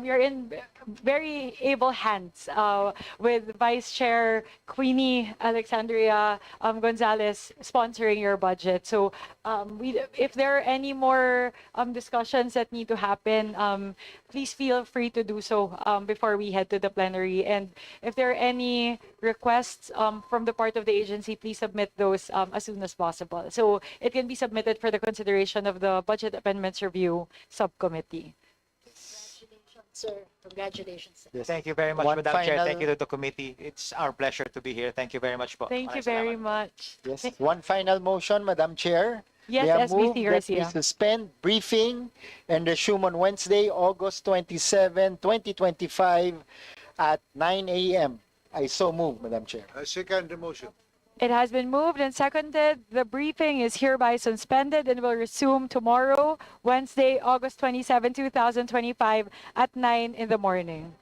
you're in very able hands with Vice Chair Queenie Alexandria Gonzalez sponsoring your budget. So if there are any more discussions that need to happen, please feel free to do so before we head to the plenary. And if there are any requests from the part of the agency, please submit those as soon as possible. So it can be submitted for the consideration of the Budget Amendments Review Subcommittee. Sir, congratulations. Sir. Thank you very much, One Madam Chair. Thank final- you to the committee. It's our pleasure to be here. Thank you very much po. Thank you Maraming very salamat. much. Yes. One final motion, Madam Chair. Yes, May I SBC move that we Garcia. suspend briefing and resume on Wednesday, August 27, 2025 at 9 a.m. I so move, Madam Chair. I second the motion. It has been moved and seconded. The briefing is hereby suspended and will resume tomorrow, Wednesday, August 27, 2025 at 9 in the morning.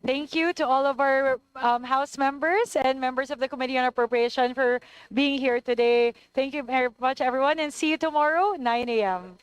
Thank you to all of our House members and members of the Committee on Appropriation for being here today. Thank you very much, everyone, and see you tomorrow, 9 a.m.